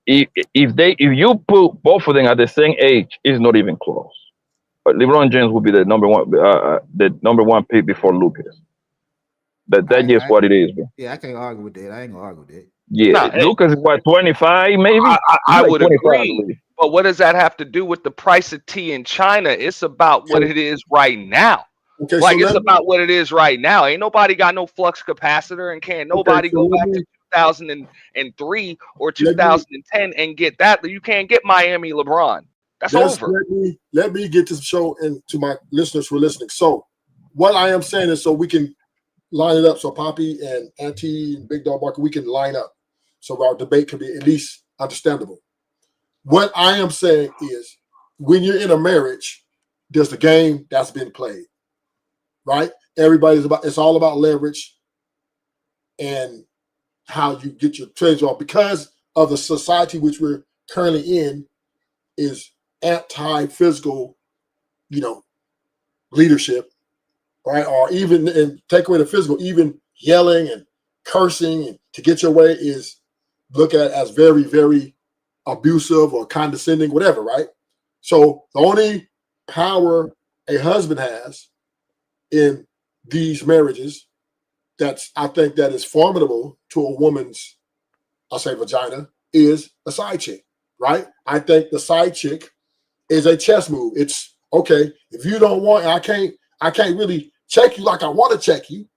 If you put both of them at the same age, it's not even close. But LeBron James will be the number one pick before Lucas. That's just what it is, bro. Yeah, I can't argue with that. I ain't gonna argue with that. Yeah, Lucas is what, 25 maybe? I would agree. But what does that have to do with the price of tea in China? It's about what it is right now. Okay, like it's about what it is right now. Ain't nobody got no flux capacitor, and can't nobody go back to 2003 or 2010 and get that. You can't get Miami LeBron. That's over. Let me get this show into my listeners who are listening. So what I am saying is so we can line it up so Poppy and Auntie and Big Dog Market, we can line up so our debate can be at least understandable. What I am saying is when you're in a marriage, there's a game that's been played, right? It's all about leverage and how you get your trades off because of the society which we're currently in is anti-physical, leadership, right? Or even, and take away the physical, even yelling and cursing and to get your way is looked at as very, very abusive or condescending, whatever, right? So the only power a husband has in these marriages I think that is formidable to a woman's, I'll say vagina, is a side chick, right? I think the side chick is a chess move. It's okay, if you don't want, I can't really check you like I want to check you,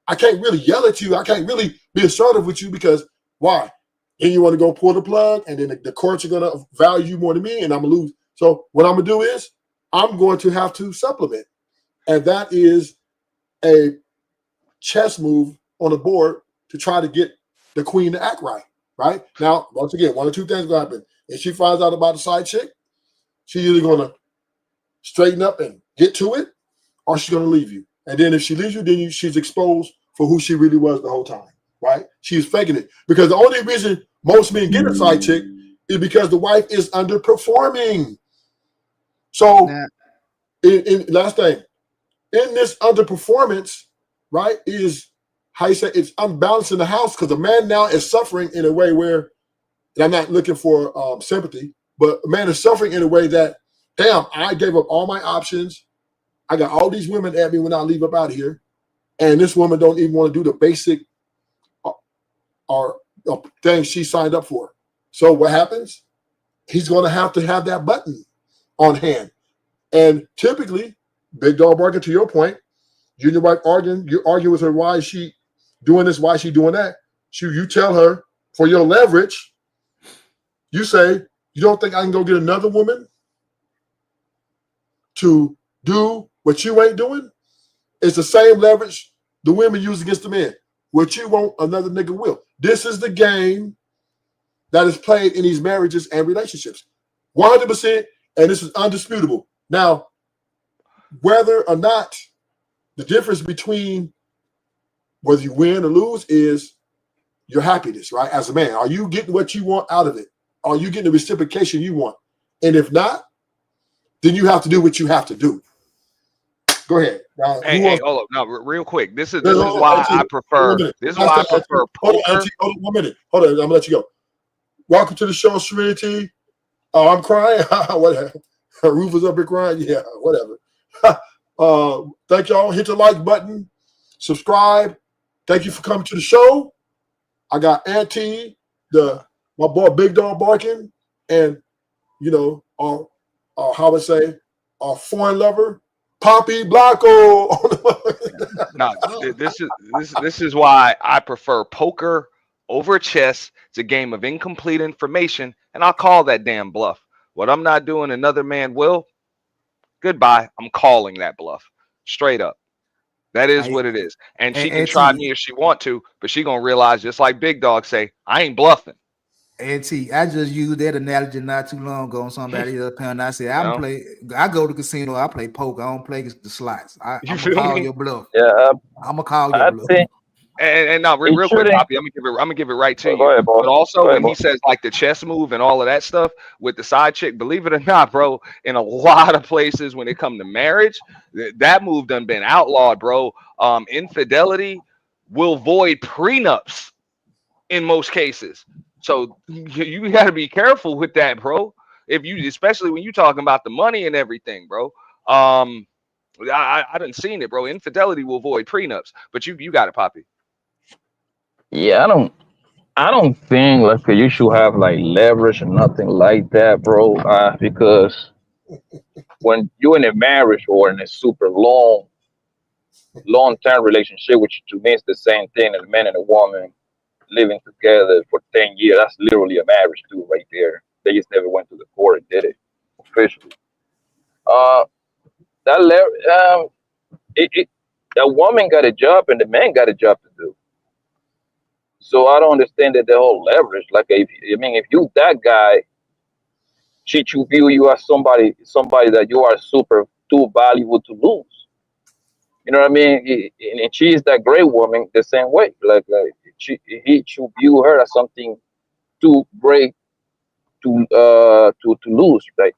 I can't really yell at you. I can't really be assertive with you because why? Then you want to go pull the plug, and then the courts are going to value you more than me, and I'm going to lose. So what I'm going to do is I'm going to have to supplement. And that is a chess move on the board to try to get the queen to act right. Right? Now, once again, one or two things will happen. If she finds out about the side chick, she's either going to straighten up and get to it, or she's going to leave you. And then if she leaves you, then she's exposed for who she really was the whole time. Right? She's faking it. Because the only reason most men get a side chick is because the wife is underperforming. So, in last thing, in this underperformance, right, is how you say it's unbalanced in the house because the man now is suffering in a way where, and I'm not looking for sympathy, but a man is suffering in a way that, damn, I gave up all my options. I got all these women at me when I leave up out of here. And this woman don't even want to do the basic or things she signed up for. So what happens? He's going to have that button on hand. And typically, big dog barking, to your point, you and your wife arguing, you argue with her, why is she doing this, why is she doing that? You tell her, for your leverage, you say, you don't think I can go get another woman to do what you ain't doing? It's the same leverage the women use against the men. What you want, another nigga will. This is the game that is played in these marriages and relationships. 100%, and this is undisputable. Now, whether or not the difference between whether you win or lose is your happiness, right? As a man, are you getting what you want out of it? Are you getting the reciprocation you want? And if not, then you have to do what you have to do. Go ahead. Now, hey, hold up. No, real quick. This is why I prefer. This is why I prefer poker. Hold on 1 minute. Hold on. I'm gonna let you go. Welcome to the show, Serenity. Oh, I'm crying. Whatever. Roof is up here crying. Yeah, whatever. Thank y'all. Hit the like button. Subscribe. Thank you for coming to the show. I got Auntie, my boy Big Dog Barking, and our how I say, our foreign lover, Poppy Blanco. No, this is why I prefer poker over chess. It's a game of incomplete information, and I'll call that damn bluff. What I'm not doing, another man will. Goodbye. I'm calling that bluff. Straight up. That is what it is. And she can try me if she want to, but she gonna realize, just like Big Dog say, I ain't bluffing. Auntie, I just used that analogy not too long ago on somebody else, and I said, I go to the casino, I play poker, I don't play the slots. I'm gonna call your bluff. Yeah, I'm gonna call your bluff. And now, real quick, Poppy, I'm gonna give it right to you. Ahead, but also, when he says like the chess move and all of that stuff with the side chick, believe it or not, bro, in a lot of places when it comes to marriage, that move done been outlawed, bro. Infidelity will void prenups in most cases. So you got to be careful with that, bro. Especially when you're talking about the money and everything, bro. I done seen it, bro. Infidelity will void prenups, but you got it, Poppy. Yeah, I don't think like you should have like leverage or nothing like that, bro. Because when you're in a marriage or in a super long-term relationship, which to me is the same thing as a man and a woman living together for 10 years, that's literally a marriage too, right there. They just never went to the court and did it officially. The woman got a job and the man got a job to do. So I don't understand that the whole leverage. Like, if you that guy, she should view you as somebody that you are super too valuable to lose. You know what I mean? And she is that great woman the same way. Like he should view her as something too great to lose. Like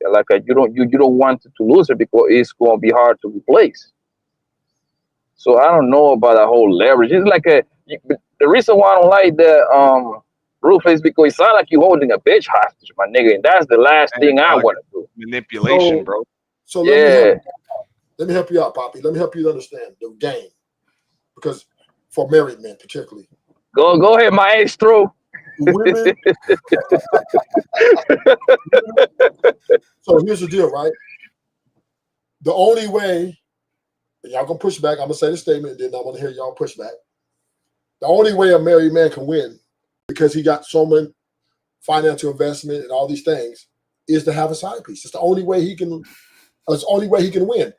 you don't want to lose her because it's going to be hard to replace. So I don't know about that whole leverage. It's like the reason why I don't like the roof is because it sounds like you're holding a bitch hostage, my nigga, and that's the last thing I want to do. Manipulation, bro. So let me help you out, Poppy. Let me help you understand the game, because for married men particularly. Go ahead, maestro. Women. So here's the deal, right? The only way, and y'all gonna push back, I'm gonna say the statement, and then I want to hear y'all push back. The only way a married man can win, because he got so much financial investment and all these things, is to have a side piece. It's the only way he can. It's the only way he can win.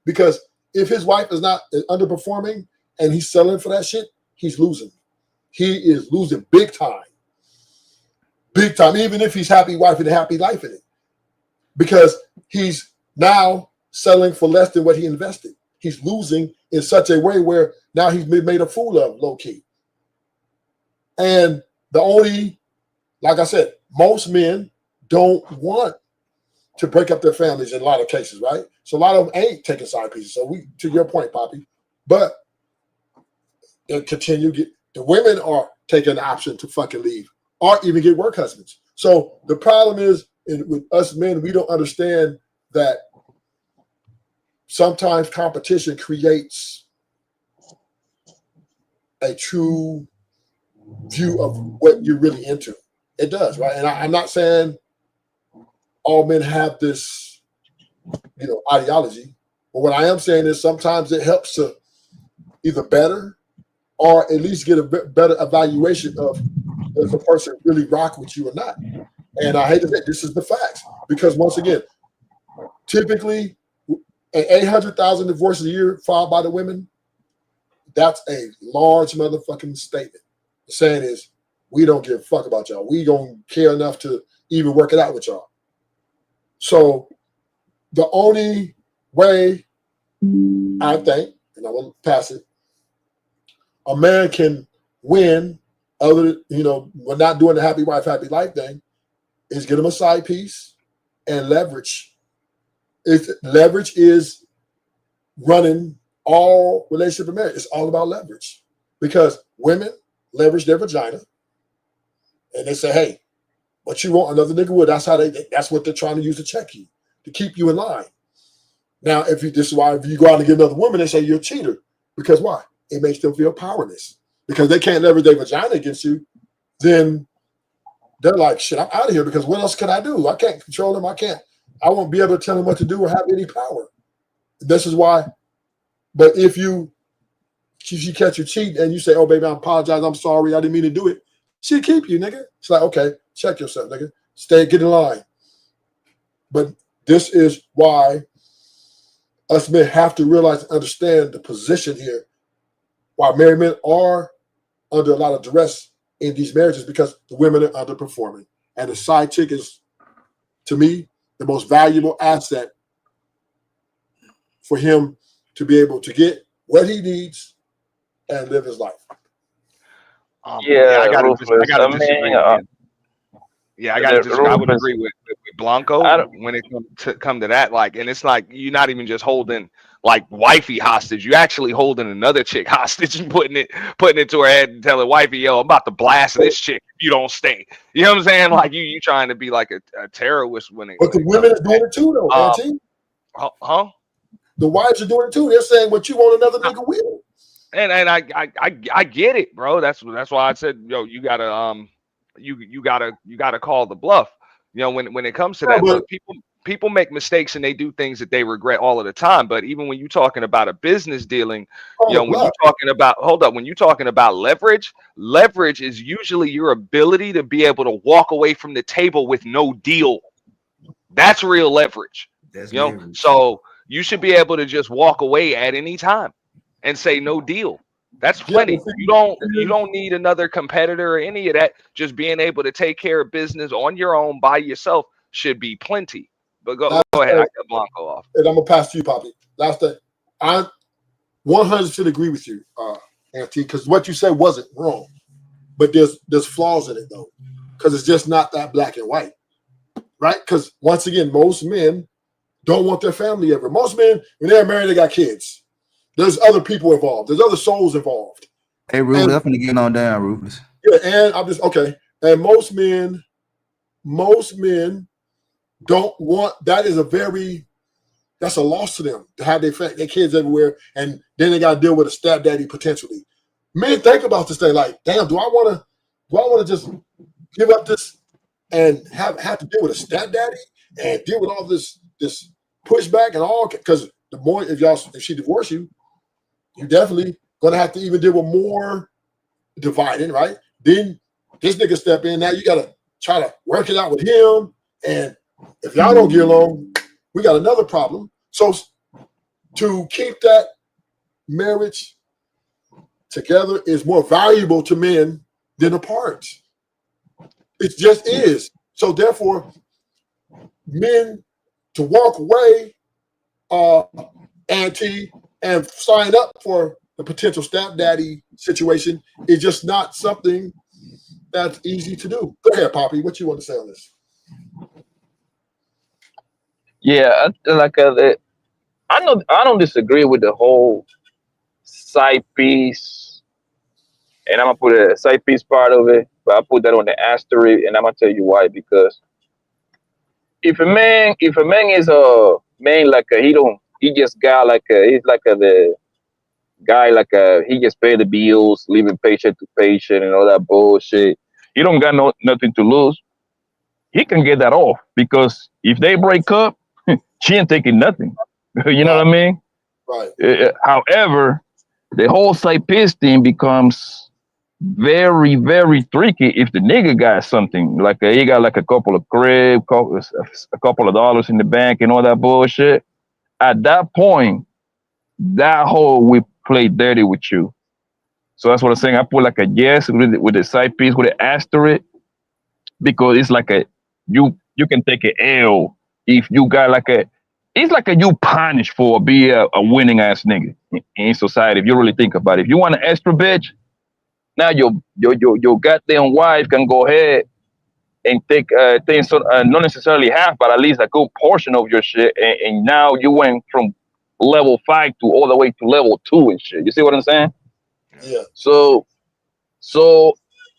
Because if his wife is not underperforming and he's selling for that shit, he's losing. He is losing big time. Big time. Even if he's happy wife and a happy life in it, because he's now selling for less than what he invested. He's losing in such a way where now he's been made a fool of, low key. And like I said, most men don't want to break up their families in a lot of cases, right? So a lot of them ain't taking side pieces. So to your point, Poppy, but the women are taking the option to fucking leave or even get work husbands. So the problem is with us men, we don't understand that sometimes competition creates a true view of what you're really into. It does, right? And I'm not saying all men have this, ideology. But what I am saying is sometimes it helps to either better or at least get a better evaluation of if a person really rock with you or not. And I hate to say this is the facts, because once again, typically 800,000 divorces a year filed by the women, that's a large motherfucking statement. The saying is, we don't give a fuck about y'all. We don't care enough to even work it out with y'all. So the only way, I think, and I will pass it, a man can win, we're not doing the happy wife, happy life thing, is get him a side piece and leverage. Leverage is running all relationship and marriage. It's all about leverage, because women leverage their vagina and they say, hey, what you want, another nigga would. That's what they're trying to use to check you, to keep you in line. Now, this is why if you go out and get another woman, they say you're a cheater. Because why? It makes them feel powerless. Because they can't leverage their vagina against you. Then they're like, shit, I'm out of here, because what else can I do? I can't control them. I won't be able to tell them what to do or have any power. This is why. But if you catch you cheating and you say, oh, baby, I apologize, I'm sorry, I didn't mean to do it, she'll keep you, nigga. It's like, okay, check yourself, nigga. Get in line. But this is why us men have to realize and understand the position here. Why married men are under a lot of duress in these marriages, because the women are underperforming. And the side chick is, to me, the most valuable asset for him to be able to get what he needs and live his life. I gotta disagree. I would agree with Blanco when it come to that. Like, and it's like you're not even just holding like wifey hostage. You're actually holding another chick hostage and putting it to her head and telling wifey, yo, I'm about to blast this chick if you don't stay. You know what I'm saying? Like you trying to be like a terrorist when it. But the women are doing it too, though, Auntie. Huh? The wives are doing it too. They're saying what you want another nigga will. And I get it, bro. That's why I said, yo, you gotta you gotta call the bluff. When it comes to that, look, people make mistakes and they do things that they regret all of the time. But even when you're talking about a business dealing, when you're talking about leverage is usually your ability to be able to walk away from the table with no deal. That's real leverage. So you should be able to just walk away at any time and say no deal. That's plenty. You don't need another competitor or any of that. Just being able to take care of business on your own by yourself should be plenty. But go ahead. I cut Blanco off. And I'm gonna pass to you, Poppy. Last thing, I 100% agree with you, Auntie, because what you said wasn't wrong, but there's flaws in it though, because it's just not that black and white, right? Because once again, most men don't want their family ever. Most men, when they're married, they got kids. There's other people involved. There's other souls involved. Hey, Rufus, I'm finna get on down, Rufus. Yeah, and I'm just okay. And most men don't want. That's a loss to them to have their kids everywhere, and then they got to deal with a stepdaddy potentially. Men think about this thing like, damn, do I want to just give up this and have to deal with a stepdaddy and deal with all this pushback and all? Because the more if she divorce you, you're definitely gonna have to even deal with more dividing, right? Then this nigga step in. Now you gotta try to work it out with him. And if y'all don't get along, we got another problem. So to keep that marriage together is more valuable to men than apart. It just is. So therefore, men to walk away, auntie, and sign up for the potential stepdaddy situation is just not something that's easy to do. Go ahead, Poppy. What you want to say on this? Yeah, I know I don't disagree with the whole side piece, and I'm gonna put a side piece part of it, but I put that on the asterisk, and I'm gonna tell you why. Because if a man is a man like he just got he's like the guy he just pay the bills, living paycheck to paycheck, and all that bullshit. He don't got nothing to lose. He can get that off, because if they break up, she ain't taking nothing. You know what I mean? Right. However, the whole side piece thing becomes very, very tricky if the nigga got something he got a couple of crib, a couple of dollars in the bank, and all that bullshit. At that point, that whole we play dirty with you. So that's what I'm saying. I put a yes with the side piece with an asterisk, because it's you can take an L if you got it's you punish for be a winning ass nigga in society. If you really think about it, if you want an extra bitch, now your goddamn wife can go ahead and take things, not necessarily half, but at least a good portion of your shit. And now you went from level 5 to all the way to level 2 and shit. You see what I'm saying? Yeah. So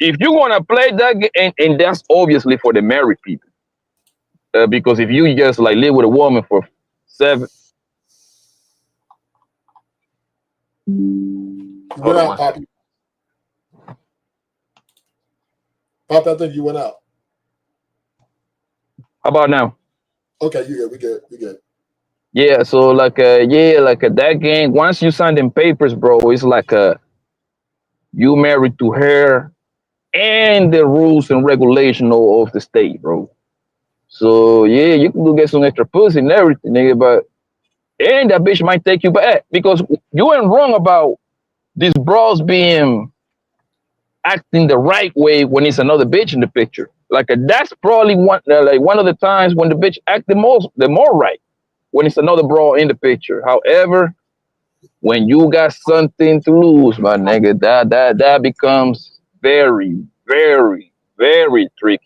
if you want to play that game, and that's obviously for the married people, because if you just live with a woman for 7. Went out, Poppy. Poppy, I think you went out. How about now? Okay, you good. We good. Yeah, so that game, once you sign them papers, bro, it's you married to her and the rules and regulation of the state, bro. So yeah, you can go get some extra pussy and everything, nigga, and that bitch might take you back, because you ain't wrong about these bros acting the right way when it's another bitch in the picture. That's probably one of the times when the bitch act the more right, when it's another bro in the picture. However, when you got something to lose, my nigga, that becomes very, very, very tricky.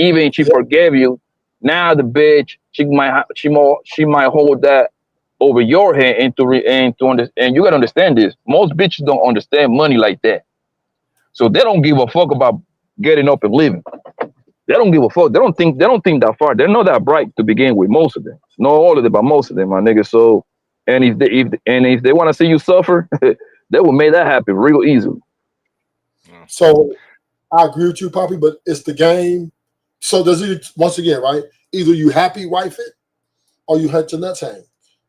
Even if she forgave you, now the bitch she might hold that over your head and you gotta understand this. Most bitches don't understand money like that, so they don't give a fuck about getting up and leaving. They don't give a fuck. They don't think that far. They're not that bright to begin with. Most of them, not all of them, but most of them, my nigga. So, and if they want to see you suffer, they will make that happen real easily. So I agree with you, Poppy, but it's the game. So does it, once again, right? Either you happy wife it or you hurt your nuts hang.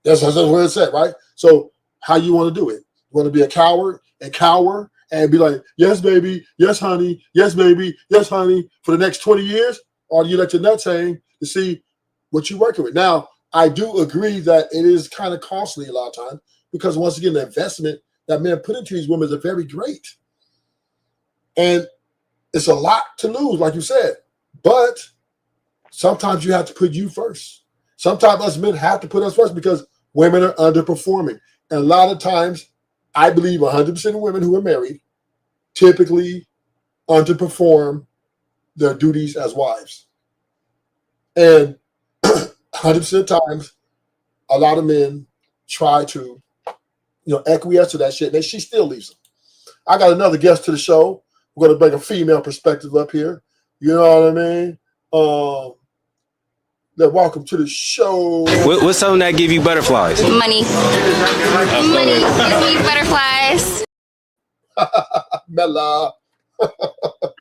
That's what it said, right? So how you want to do it? You want to be a coward and cower and be like, yes, baby, yes, honey, yes, baby, yes, honey, for the next 20 years? Or do you let your nuts hang to see what you're working with? Now, I do agree that it is kind of costly a lot of times, because once again, the investment that men put into these women is very great. And it's a lot to lose, like you said. But sometimes you have to put you first. Sometimes us men have to put us first because women are underperforming. And a lot of times, I believe 100% of women who are married typically underperform their duties as wives. And 100% of times, a lot of men try to, acquiesce to that shit, and she still leaves them. I got another guest to the show. We're going to bring a female perspective up here. You know what I mean? Welcome to the show. What's something that give you butterflies? Money. Money gives me butterflies. Mela.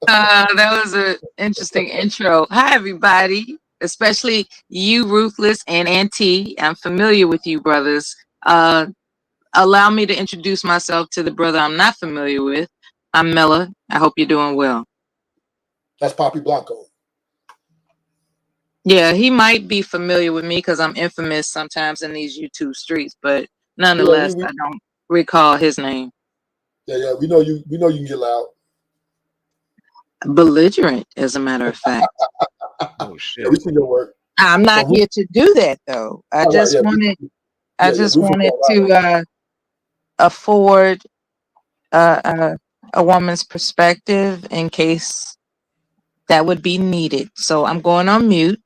That was an interesting intro. Hi, everybody, especially you, Ruthless, and Auntie. I'm familiar with you, brothers. Allow me to introduce myself to the brother I'm not familiar with. I'm Mela. I hope you're doing well. That's Poppy Blanco. Yeah, he might be familiar with me because I'm infamous sometimes in these YouTube streets, but Yeah, nonetheless, I don't recall his name. yeah. We know you can get loud. Belligerent, as a matter of fact. Oh shit. Yeah, we see your work. I'm not So here to do that though. I all right, just yeah, wanted Rufus to afford a woman's perspective in case that would be needed. So I'm going on mute,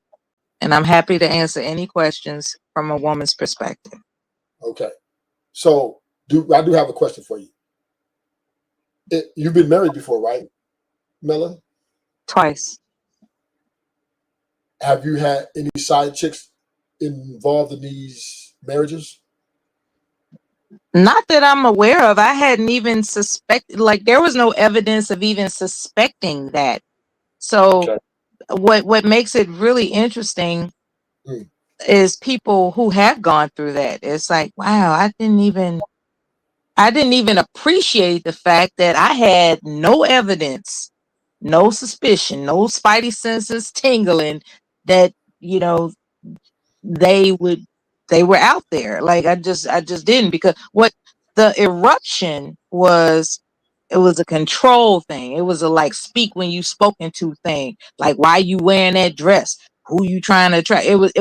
and I'm happy to answer any questions from a woman's perspective. Okay. So I do have a question for you. You've been married before, right, Mela? Twice. Have you had any side chicks involved in these marriages? Not that I'm aware of. I hadn't even suspected, like there was no evidence of even suspecting that. So what makes it really interesting is people who have gone through that. It's like, wow, I didn't even appreciate the fact that I had no evidence, no suspicion, no spidey senses tingling that, you know, they were out there. Like I just didn't, because what the eruption was, it was a control thing. It was a like speak when you spoken to thing. Like, why you wearing that dress? Who you trying to attract? It was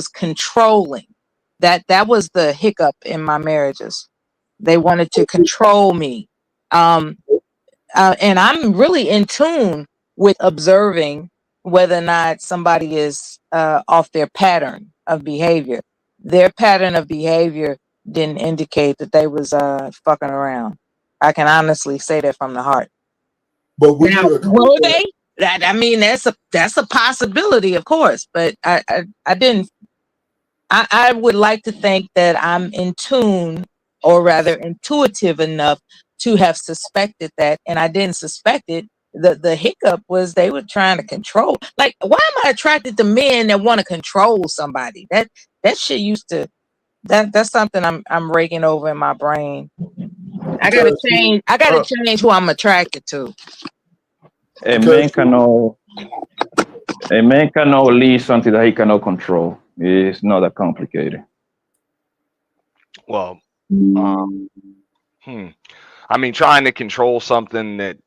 controlling. That was the hiccup in my marriages. They wanted to control me. And I'm really in tune with observing whether or not somebody is off their pattern of behavior. Their pattern of behavior didn't indicate that they was fucking around. I can honestly say that from the heart. But would now, you agree were they? I mean, that's a possibility, of course. But I didn't. I would like to think that I'm in tune, or rather intuitive enough to have suspected that, and I didn't suspect it. The hiccup was they were trying to control. Like, why am I attracted to men that want to control somebody? That shit used to. That's something I'm raking over in my brain. I gotta change who I'm attracted to. A man cannot lead something that he cannot control. It's not that complicated. Well, I mean, trying to control something that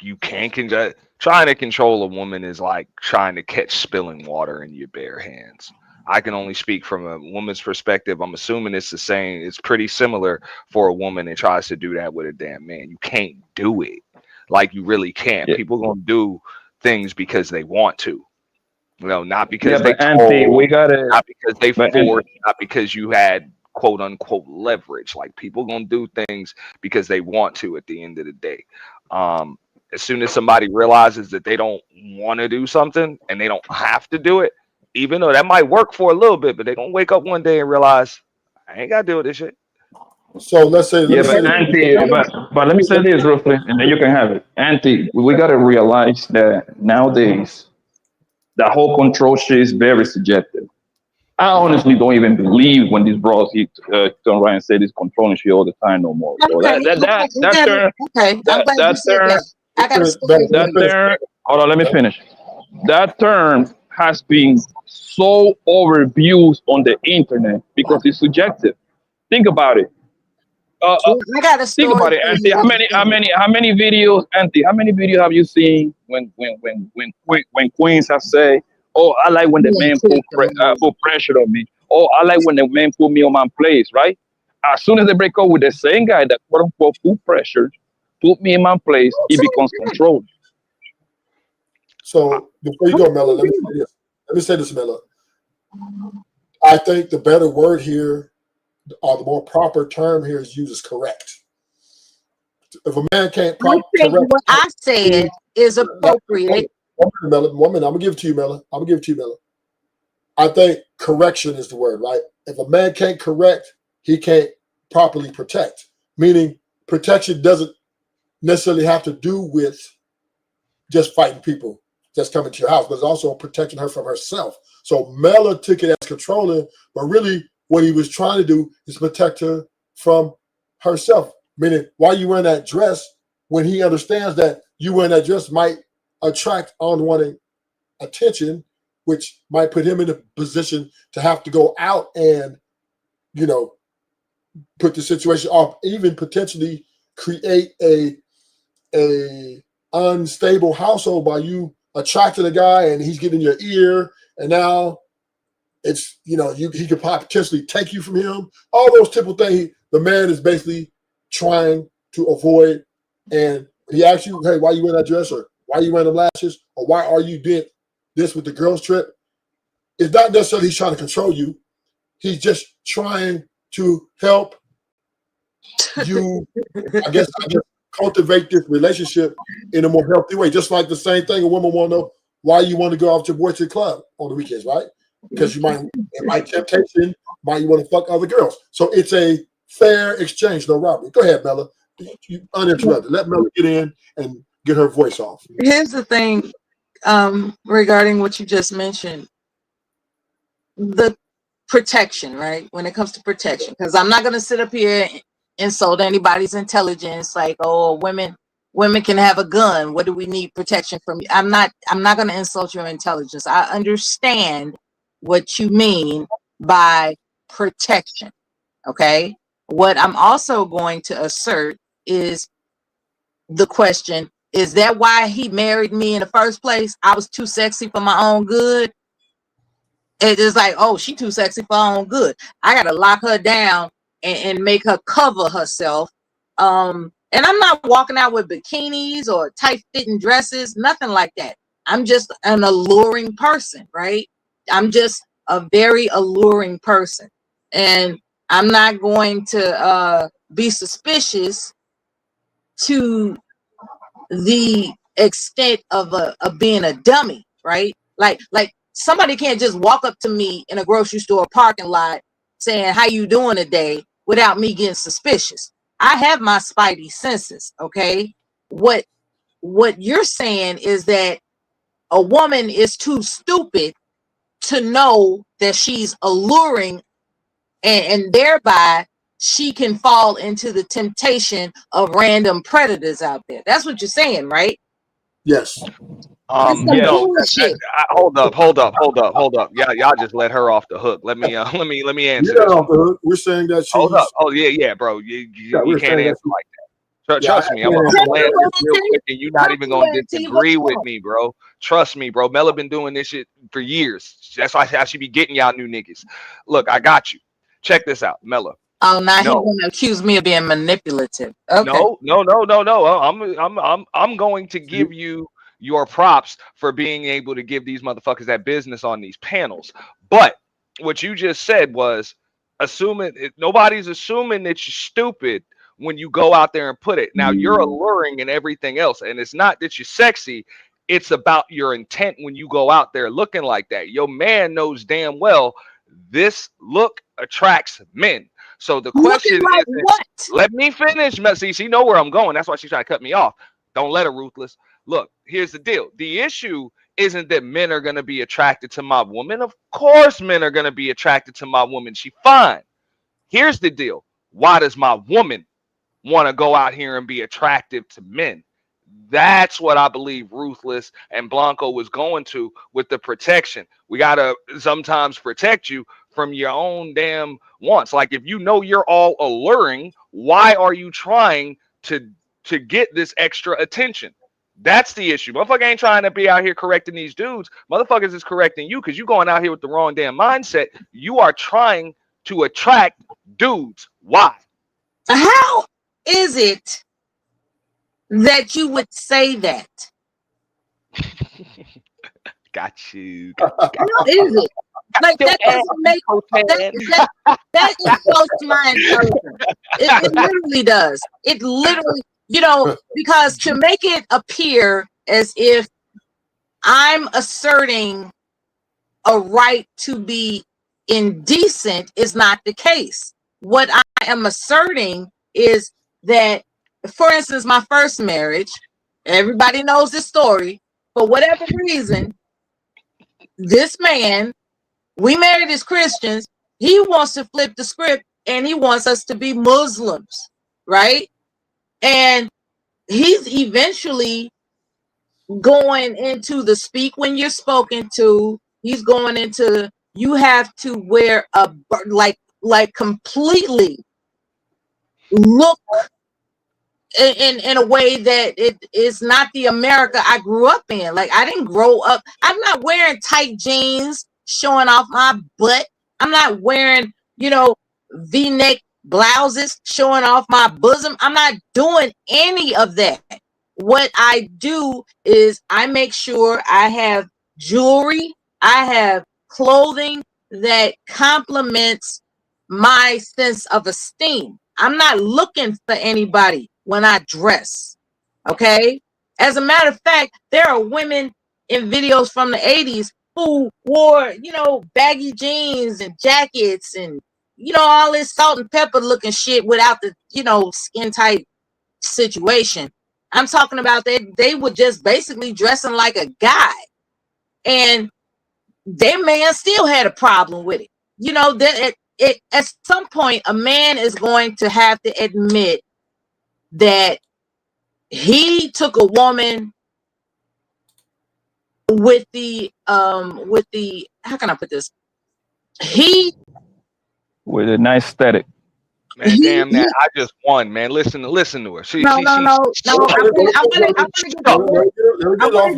you can't control. Trying to control a woman is like trying to catch spilling water in your bare hands. I can only speak from a woman's perspective. I'm assuming it's the same. It's pretty similar for a woman that tries to do that with a damn man. You can't do it. Like, you really can't. Yeah. People gonna do things because they want to. You know, not because they told, not because they forced, not because you had quote unquote leverage. Like, people gonna do things because they want to at the end of the day. As soon as somebody realizes that they don't want to do something and they don't have to do it, even though that might work for a little bit, but they're gonna wake up one day and realize, I ain't gotta deal with this shit. So let's say, but let me say this real quick, and then you can have it. Auntie, we gotta realize that nowadays the whole control shit is very subjective. I honestly don't even believe when these bros turn around and say this controlling shit all the time no more. So that term, hold on, let me finish. That term has been so overabused on the internet because it's subjective. Think about it. Think about it, Auntie. How many videos, Auntie? How many videos have you seen when queens have said, "Oh, I like when the man put pressure on me. Oh, I like when the man put me on my place." Right? As soon as they break up with the same guy that quote unquote put me in my place, he becomes controlled. So before you go, Mela, let me say this, Mela. I think the better word here, or the more proper term here is used, is correct. If a man can't correct, what I said is appropriate. One minute, I'm gonna give it to you, Mela. I think correction is the word, right? If a man can't correct, he can't properly protect. Meaning, protection doesn't necessarily have to do with just fighting people just coming to your house, but it's also protecting her from herself. So Mela took it as controlling, but really what he was trying to do is protect her from herself. Meaning, why are you wearing that dress? when he understands that you wearing that dress might attract unwanted attention, which might put him in a position to have to go out and, you know, put the situation off, even potentially create a unstable household by you attracting a guy and he's getting your ear, and now it's, you know, he could potentially take you from him. All those typical things the man is basically trying to avoid. And he asks you, hey, why you wearing that dress, or why you wearing them lashes, or why are you doing this with the girls trip? It's not necessarily he's trying to control you. He's just trying to help you, I guess, cultivate this relationship in a more healthy way. Just like the same thing a woman want to know why you want to go out with your boy to the club on the weekends, right? Because it might temptation, might you want to fuck other girls. So it's a fair exchange, no robbery. Go ahead, Mella. You uninterrupted. Let Mella get in and get her voice off. Here's the thing, regarding what you just mentioned, the protection, right? When it comes to protection, because I'm not going to sit up here and insult anybody's intelligence, like, oh, women can have a gun. What do we need protection from? I'm not going to insult your intelligence. I understand what you mean by protection. Okay. What I'm also going to assert is the question, is that why he married me in the first place? I was too sexy for my own good. It is like, oh, she too sexy for her own good. I got to lock her down and make her cover herself. And I'm not walking out with bikinis or tight fitting dresses, nothing like that. I'm just an alluring person, right? I'm just a very alluring person. And I'm not going to be suspicious to the extent of being a dummy, right? Like somebody can't just walk up to me in a grocery store parking lot saying, how you doing today, without me getting suspicious. I have my spidey senses, okay? What you're saying is that a woman is too stupid to know that she's alluring, and thereby she can fall into the temptation of random predators out there. That's what you're saying, right? Yes. No, hold up. Yeah, y'all just let her off the hook. Let me answer You're not off the hook. We're saying that she's... Hold up. Oh yeah, bro. You can't answer like that. Trust me, I'm gonna land this real quick, and you're not even gonna disagree with me, bro. Trust me, bro. Mella been doing this shit for years. That's why she be getting y'all new niggas. Look, I got you. Check this out, Mella. Oh, now he's gonna accuse me of being manipulative. Okay. No. I'm going to give you your props for being able to give these motherfuckers that business on these panels. But what you just said was nobody's assuming that you're stupid when you go out there and put it. Now you're alluring and everything else, and it's not that you're sexy. It's about your intent when you go out there looking like that. Your man knows damn well this look attracts men. So the question is, let me finish. See, she know where I'm going. That's why she's trying to cut me off. Don't let her, Ruthless. Look, here's the deal. The issue isn't that men are going to be attracted to my woman. Of course, men are going to be attracted to my woman. She fine. Here's the deal. Why does my woman want to go out here and be attractive to men? That's what I believe Ruthless and Blanco was going to with the protection. We got to sometimes protect you from your own damn wants. Like, if you know you're all alluring, why are you trying to get this extra attention? That's the issue. Motherfucker ain't trying to be out here correcting these dudes. Motherfuckers is correcting you because you going out here with the wrong damn mindset. You are trying to attract dudes. Why? How is it that you would say that? Got you. How is it? Like, that doesn't make that insults my intelligence. It literally does. It literally, because to make it appear as if I'm asserting a right to be indecent is not the case. What I am asserting is that, for instance, my first marriage, everybody knows this story. For whatever reason, this man, we married as Christians. He wants to flip the script and he wants us to be Muslims, right? And he's eventually going into the speak when you're spoken to. He's going into you have to wear a like completely look in a way that it is not the America I grew up in. Like I didn't grow up. I'm not wearing tight jeans showing off my butt. I'm not wearing, V-neck blouses showing off my bosom. I'm not doing any of that. What I do is I make sure I have jewelry, I have clothing that complements my sense of esteem. I'm not looking for anybody when I dress. Okay. As a matter of fact, there are women in videos from the 80s who wore, baggy jeans and jackets and, all this salt and pepper looking shit without the, skin tight situation. I'm talking about that they were just basically dressing like a guy, and their man still had a problem with it. That at some point a man is going to have to admit that he took a woman with the how can I put this? With a nice aesthetic. Man, damn that! I just won, man. Listen to her. No. I want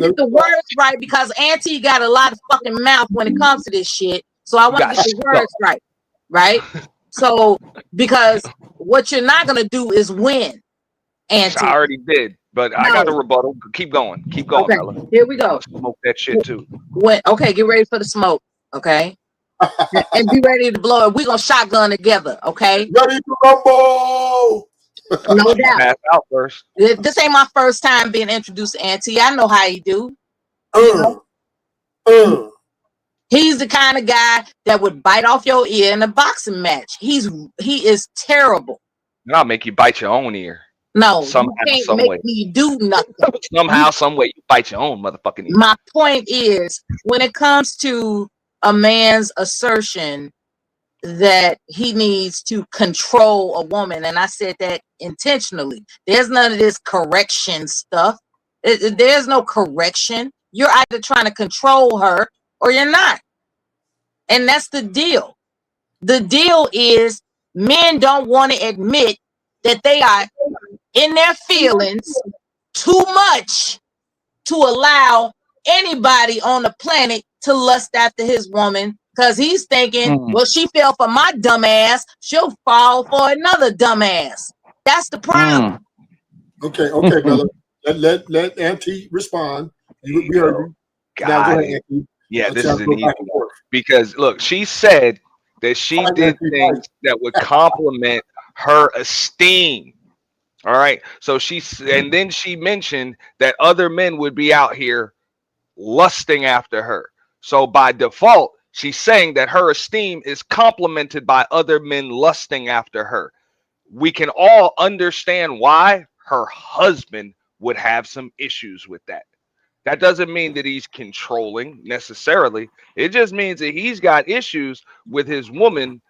to get the words right because Auntie got a lot of fucking mouth when it comes to this shit. So I want to get the words right? So because what you're not gonna do is win, Auntie. I already did, but I got a rebuttal. Keep going, okay, fella. Here we go. Smoke that shit too. Okay, get ready for the smoke. Okay. And be ready to blow it. We're gonna shotgun together, okay? Ready to rumble. No doubt. Pass out first. This ain't my first time being introduced to Auntie. I know how he do. He's the kind of guy that would bite off your ear in a boxing match. He is terrible. And I'll make you bite your own ear. No, somehow, you can't some make way. me do nothing. Somehow, some way, you bite your own motherfucking ear. My point is, when it comes to a man's assertion that he needs to control a woman, and I said that intentionally, there's none of this correction stuff. There's no correction. You're either trying to control her or you're not. And that's the deal. The deal is men don't want to admit that they are in their feelings too much to allow anybody on the planet to lust after his woman, because he's thinking, well, she fell for my dumb ass, she'll fall for another dumbass. That's the problem. Okay, Bella. Let Auntie respond. We heard you. Now, go ahead, Auntie. Yeah, this is an easy one. Because look, she said that she did things that would complement her esteem. All right. So and then she mentioned that other men would be out here lusting after her. So by default, she's saying that her esteem is complemented by other men lusting after her. We can all understand why her husband would have some issues with that. That doesn't mean that he's controlling necessarily. It just means that he's got issues with his woman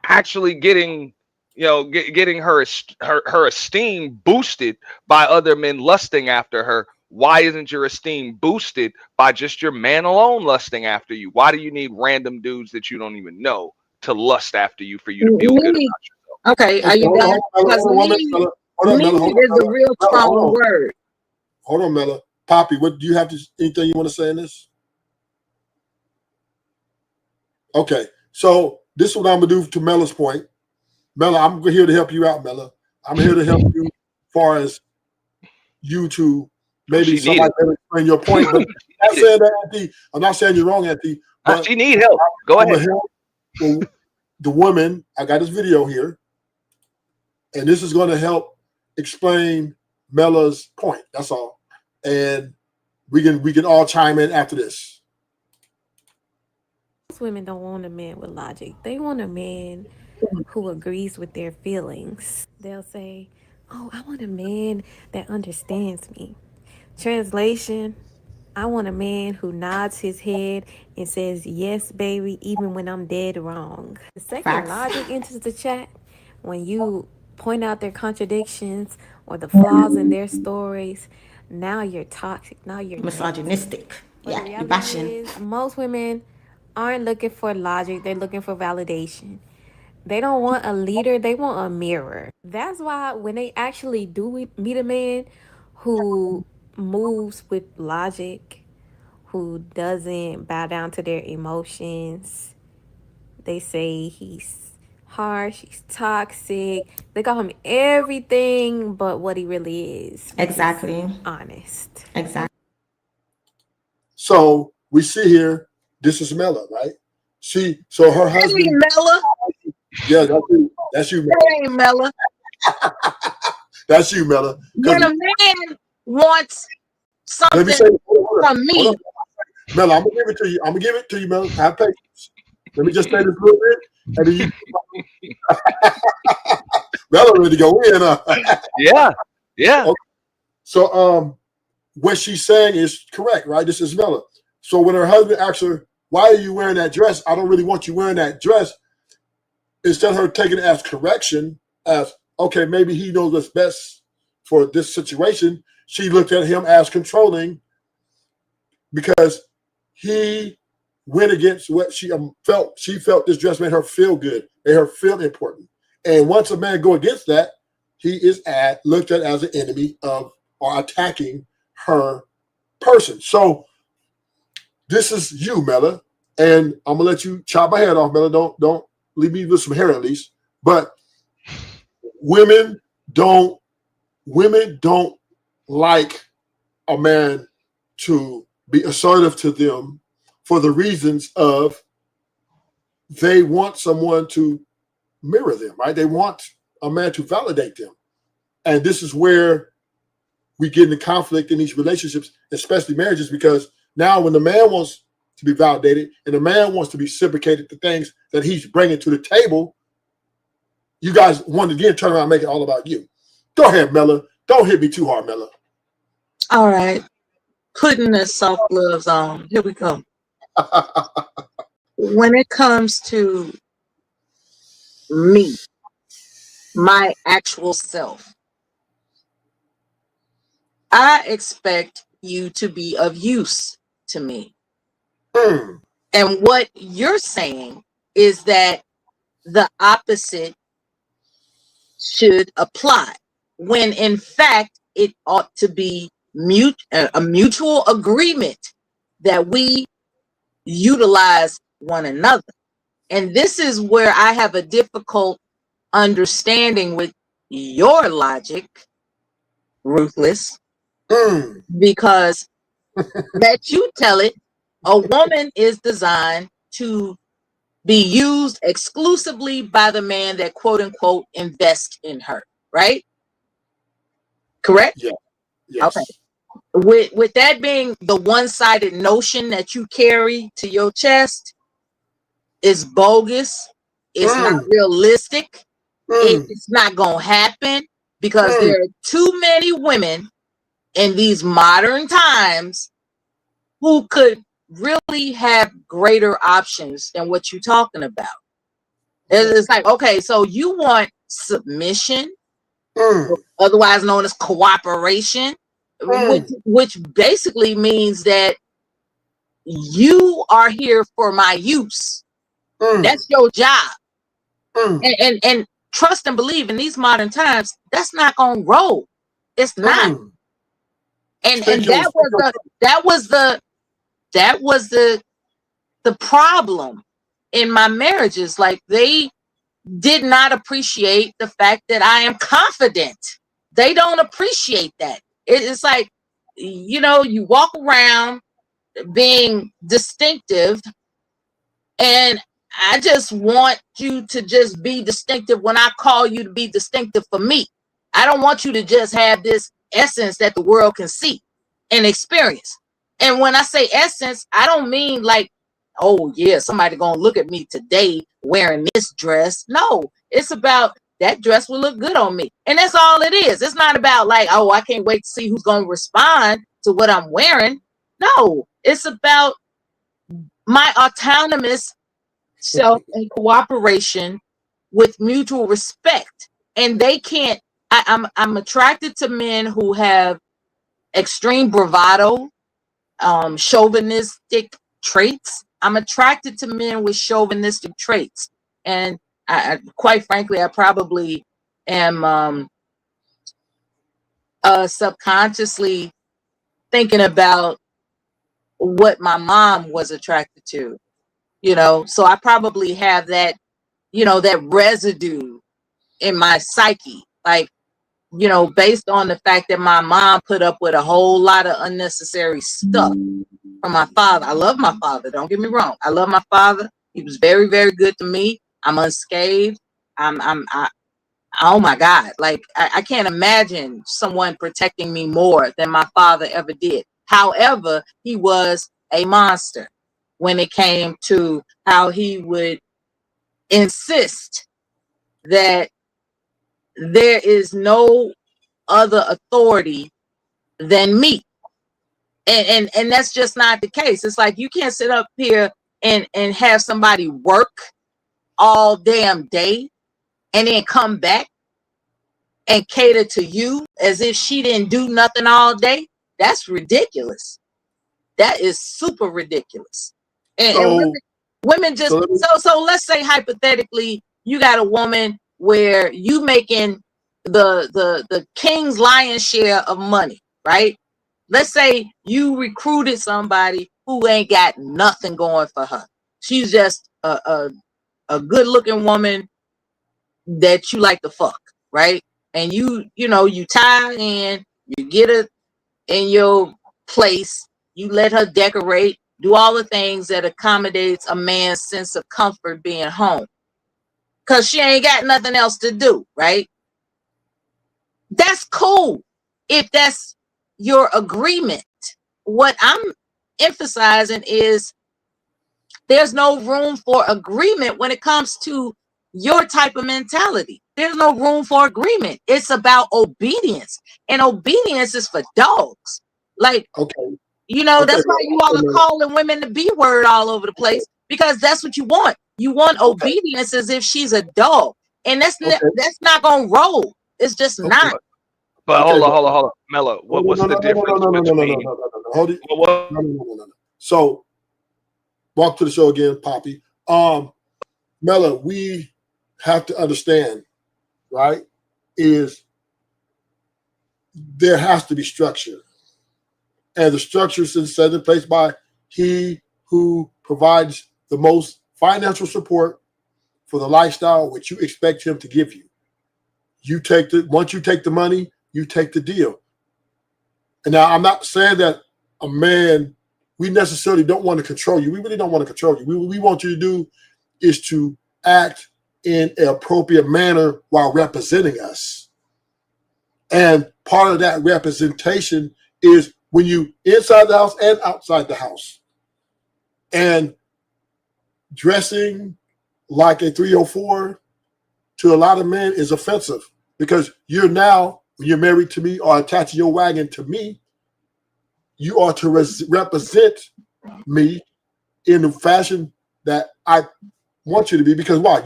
actually getting, getting her esteem boosted by other men lusting after her. Why isn't your esteem boosted by just your man alone lusting after you? Why do you need random dudes that you don't even know to lust after you for you to feel good about yourself? Okay, are you done? Because need is a real strong word. Hold on, Mella. Poppy, what do you have anything you want to say in this? Okay, so this is what I'm gonna do to Mella's point. Mella, I'm here to help you out, Mella. I'm here to help you as far as you to maybe somebody better explain your point. But I'm not saying that, Auntie. I'm not saying you're wrong, Auntie. But she need help. Go ahead. Help the woman. I got this video here, and this is going to help explain Mella's point. That's all. And we can all chime in after this. Women don't want a man with logic. They want a man who agrees with their feelings. They'll say, oh, I want a man that understands me. Translation, I want a man who nods his head and says, yes, baby, even when I'm dead wrong. The second logic enters the chat when you point out their contradictions or the flaws in their stories, now you're toxic. Now you're Misogynistic. But Yeah, the you're reality bashing. is, most women aren't looking for logic. They're looking for validation. They don't want a leader. They want a mirror. That's why when they actually do meet a man who moves with logic, who doesn't bow down to their emotions, they say he's harsh, he's toxic. They call him everything but what he really is. Exactly. Honest. Exactly. So we see here, this is Mela, right? So her husband. Hey, Mela. Yeah, that's you, Mela. Hey, Mela. That's you, Mela. When a man wants Let me something say, from me, Mela, I'm gonna give it to you. I'm gonna give it to you, Mela. Have patience. Let me just say this a little bit, and then you. Mela ready to go in. Yeah. Okay. So, what she's saying is correct, right? This is Mela. So when her husband asks her, "Why are you wearing that dress? I don't really want you wearing that dress." Instead of her taking it as correction, as okay, maybe he knows what's best for this situation, she looked at him as controlling because he went against what she felt. She felt this dress made her feel good, made her feel important. And once a man go against that, he is looked at as an enemy of or attacking her person. So this is you, Mela, and I'm gonna let you chop my head off, Mela. Don't leave me with some hair at least. But women don't like a man to be assertive to them for the reasons of they want someone to mirror them, right? They want a man to validate them. And this is where we get into conflict in these relationships, especially marriages, because now when the man wants to be validated and the man wants to be reciprocated the things that he's bringing to the table, you guys want to again turn around and make it all about you. Go ahead, Mela. Don't hit me too hard, Mela. all right, putting the soft gloves on. Here we go. When it comes to me, my actual self, I expect you to be of use to me. And what you're saying is that the opposite should apply, when in fact it ought to be a mutual agreement that we utilize one another. And this is where I have a difficult understanding with your logic, Ruthless, because that you tell it, a woman is designed to be used exclusively by the man that quote unquote invest in her, right? Correct? Yeah. Yes. Okay. With that being the one-sided notion that you carry to your chest is bogus. It's not realistic. It's not gonna happen because there are too many women in these modern times who could really have greater options than what you're talking about. It's like, okay, so you want submission, otherwise known as cooperation, which basically means that you are here for my use. That's your job. And trust and believe in these modern times, that's not gonna roll. It's not. And that was the problem in my marriages. Like, they did not appreciate the fact that I am confident. They don't appreciate that. It's like, you know, you walk around being distinctive, and I just want you to just be distinctive when I call you to be distinctive for me. I don't want you to just have this essence that the world can see and experience. And when I say essence, I don't mean like, oh yeah, somebody gonna look at me today wearing this dress. No, it's about that dress will look good on me. And that's all it is. It's not about like, oh, I can't wait to see who's gonna respond to what I'm wearing. No, it's about my autonomous self and cooperation with mutual respect. And they can't I'm attracted to men who have extreme bravado, chauvinistic traits. I'm attracted to men with chauvinistic traits, and quite frankly, I probably am subconsciously thinking about what my mom was attracted to, so I probably have that, that residue in my psyche, like, based on the fact that my mom put up with a whole lot of unnecessary stuff from my father. I love my father, don't get me wrong. I love my father. He was very, very good to me. I'm unscathed. Oh my God, like I can't imagine someone protecting me more than my father ever did. However, he was a monster when it came to how he would insist that there is no other authority than me. And that's just not the case. It's like you can't sit up here and have somebody work all damn day and then come back and cater to you as if she didn't do nothing all day. That's ridiculous. That is super ridiculous. And women just so let's say hypothetically you got a woman where you making the king's lion's share of money, right? Let's say you recruited somebody who ain't got nothing going for her. She's just a good looking woman that you like to fuck, right? And you tie her in, you get her in your place, you let her decorate, do all the things that accommodates a man's sense of comfort being home. Cause she ain't got nothing else to do, right? That's cool if that's your agreement. What I'm emphasizing is there's no room for agreement when it comes to your type of mentality. There's no room for agreement. It's about obedience, and obedience is for dogs. Like, that's why you all are calling women the B word all over the place, because that's what you want. You want obedience as if she's a dog, and that's not gonna roll. It's just not. But hold on, Mello. What's the difference between? No. So, welcome to the show again, Poppy. Mello, we have to understand, right? Is there has to be structure, and the structure is set in place by he who provides the most financial support for the lifestyle which you expect him to give you. Once you take the money, you take the deal. And now I'm not saying that a man, we necessarily don't want to control you. We really don't want to control you. What we want you to do is to act in an appropriate manner while representing us. And part of that representation is when you inside the house and outside the house. And dressing like a 304 to a lot of men is offensive, because you're married to me or attaching your wagon to me, you are to represent me in the fashion that I want you to be. Because why?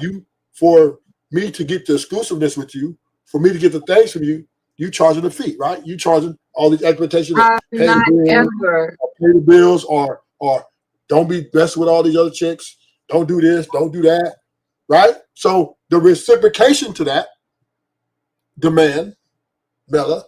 For me to get the exclusiveness with you, for me to get the things from you, you charging a fee, right? You charging all these expectations of pay the bills or don't be best with all these other chicks. Don't do this, don't do that, right? So the reciprocation to that demand, Bella,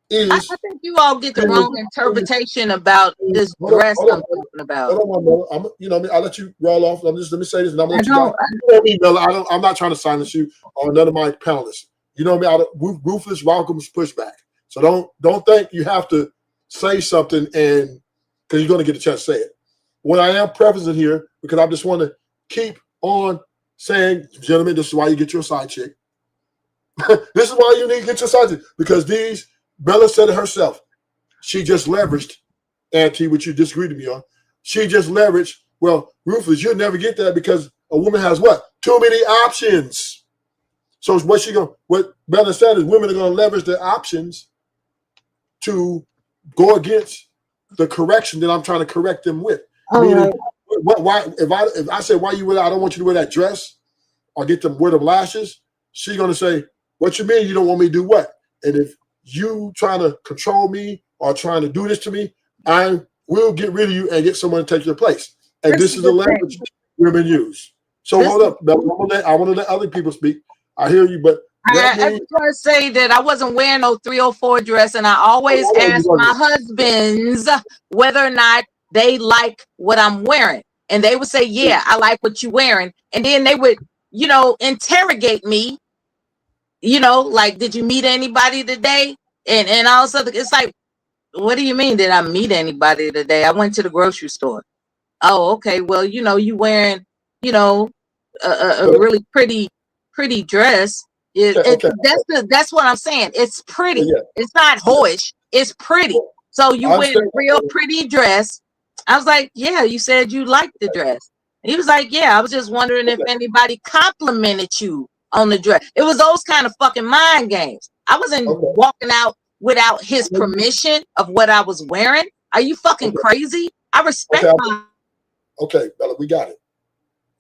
is... I think you all get the wrong interpretation about this dress I'm talking about. I'll let you roll off. Let me say this, and I'm going to let you go. Bella, I'm not trying to silence you or none of my panelists. You know what I mean? Ruthless welcomes pushback. So don't think you have to say something because you're going to get a chance to say it. What I am prefacing here, because I just want to keep on saying, gentlemen, this is why you get your side chick. This is why you need to get your side chick, because Bella said it herself. She just leveraged, Auntie, which you disagreed with me on. She just leveraged, well, Ruthless, you'll never get that because a woman has what? Too many options. So what Bella said is women are going to leverage their options to go against the correction that I'm trying to correct them with. Meaning, why? If I say why you wear that, I don't want you to wear that dress or wear them lashes. She's gonna say, What you mean you don't want me to do what? And if you trying to control me or trying to do this to me, I will get rid of you and get someone to take your place. And this is the language women use. So hold up, Bella. I want to let other people speak. I hear you, but I just want to say that I wasn't wearing no 304 dress, and I always ask my husbands whether or not they like what I'm wearing. And they would say, yeah, I like what you're wearing. And then they would, you know, interrogate me, you know, like, did you meet anybody today? And all of a sudden, it's like, what do you mean, did I meet anybody today? I went to the grocery store. Oh, okay. Well, you know, you wearing, you know, a really pretty dress. That's what I'm saying. It's pretty. It's not hoish. It's pretty. So you wear a real pretty dress. I was like, yeah, you said you liked the dress. And he was like, yeah, I was just wondering if anybody complimented you on the dress. It was those kind of fucking mind games. I wasn't walking out without his permission of what I was wearing. Are you fucking crazy? I respect my. Okay, Bella, we got it.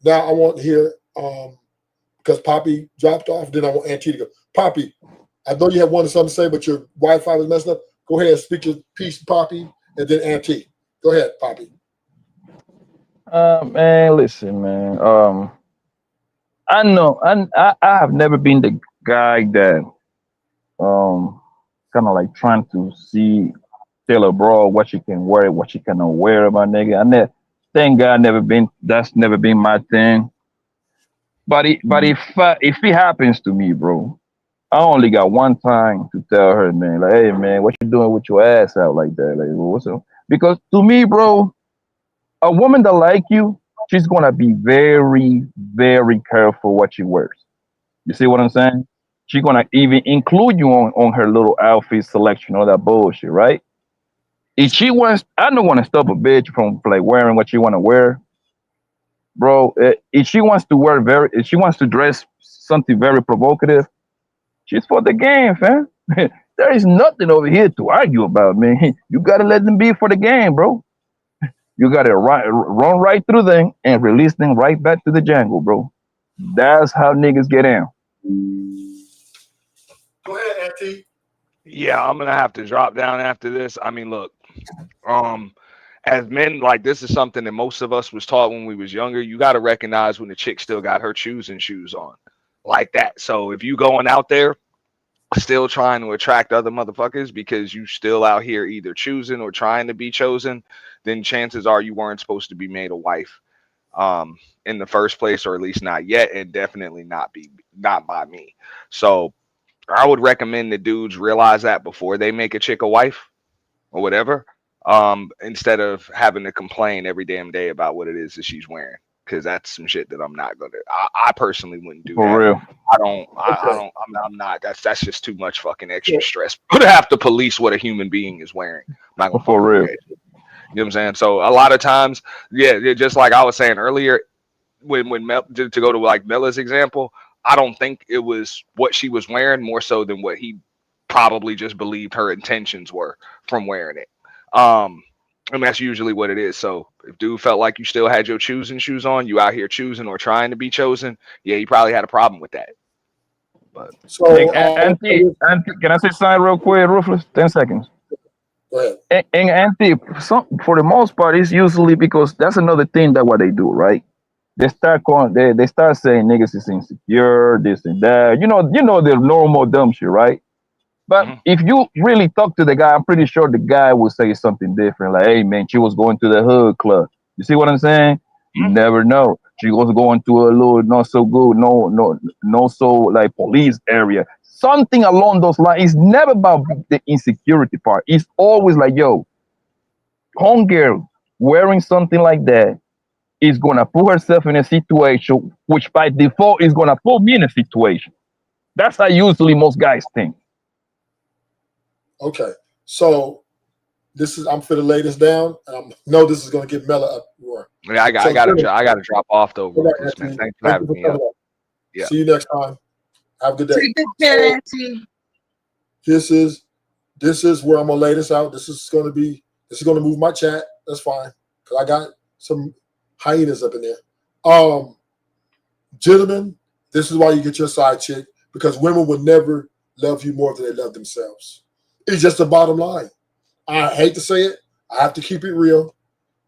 Now I want to hear because Poppy dropped off. Then I want Auntie to go. Poppy, I know you have one something to say, but your Wi-Fi was messed up. Go ahead and speak your piece, Poppy, and then Auntie. Go ahead, Poppy. Man, listen, man. I know, I have never been the guy that kind of like trying to tell a bro what she can wear, what she cannot wear, my nigga. Thank God, that's never been my thing. But if it happens to me, bro, I only got one time to tell her, man, like, hey, man, what you doing with your ass out like that? Like, what's up? Because to me, bro, a woman that like you, she's gonna be very, very careful what she wears. You see what I'm saying? She's gonna even include you on her little outfit selection, all that bullshit, right? If she wants, I don't want to stop a bitch from like wearing what she want to wear, bro. If she wants to dress something very provocative, she's for the game, fam. There is nothing over here to argue about, man. You gotta let them be for the game, bro. You gotta run right through them and release them right back to the jungle, bro. That's how niggas get in. Go ahead, Auntie. Yeah, I'm gonna have to drop down after this. I mean, look, as men, like, this is something that most of us was taught when we was younger. You got to recognize when the chick still got her choosing shoes on, like that. So if you going out there still trying to attract other motherfuckers because you still out here either choosing or trying to be chosen, then chances are you weren't supposed to be made a wife in the first place, or at least not yet, and definitely not by me. So I would recommend the dudes realize that before they make a chick a wife or whatever, instead of having to complain every damn day about what it is that she's wearing, because that's some shit that I'm not gonna. I personally wouldn't do for that. real. I'm not. That's just too much fucking extra stress. To have to police what a human being is wearing. I'm not gonna for real. You know what I'm saying? So a lot of times, yeah, just like I was saying earlier, when Mel, to go to like Mella's example, I don't think it was what she was wearing more so than what he probably just believed her intentions were from wearing it. I mean, that's usually what it is. So if dude felt like you still had your choosing shoes on, you out here choosing or trying to be chosen, yeah, he probably had a problem with that. But so, Auntie, can I say something real quick, Ruthless? 10 seconds. Go ahead. And Auntie, for the most part, it's usually because that's another thing that what they do, right? They start saying niggas is insecure, this and that. You know the normal dumb shit, right? But if you really talk to the guy, I'm pretty sure the guy will say something different. Like, hey man, she was going to the hood club. You see what I'm saying? You never know. She was going to a little not so good, no so like police area. Something along those lines. It's never about the insecurity part. It's always like, yo, homegirl wearing something like that is gonna put herself in a situation which by default is gonna put me in a situation. That's how usually most guys think. Okay, so I'm for the lay this down. No, this is gonna get Mella up more. Yeah, I gotta drop off though. Man. Thanks for having me up. Yeah. See you next time. Have a good day. Take good care, Auntie. This is where I'm gonna lay this out. This is gonna move my chat. That's fine, because I got some hyenas up in there. Gentlemen, this is why you get your side chick. because women will never love you more than they love themselves. It's just the bottom line. I hate to say it. I have to keep it real.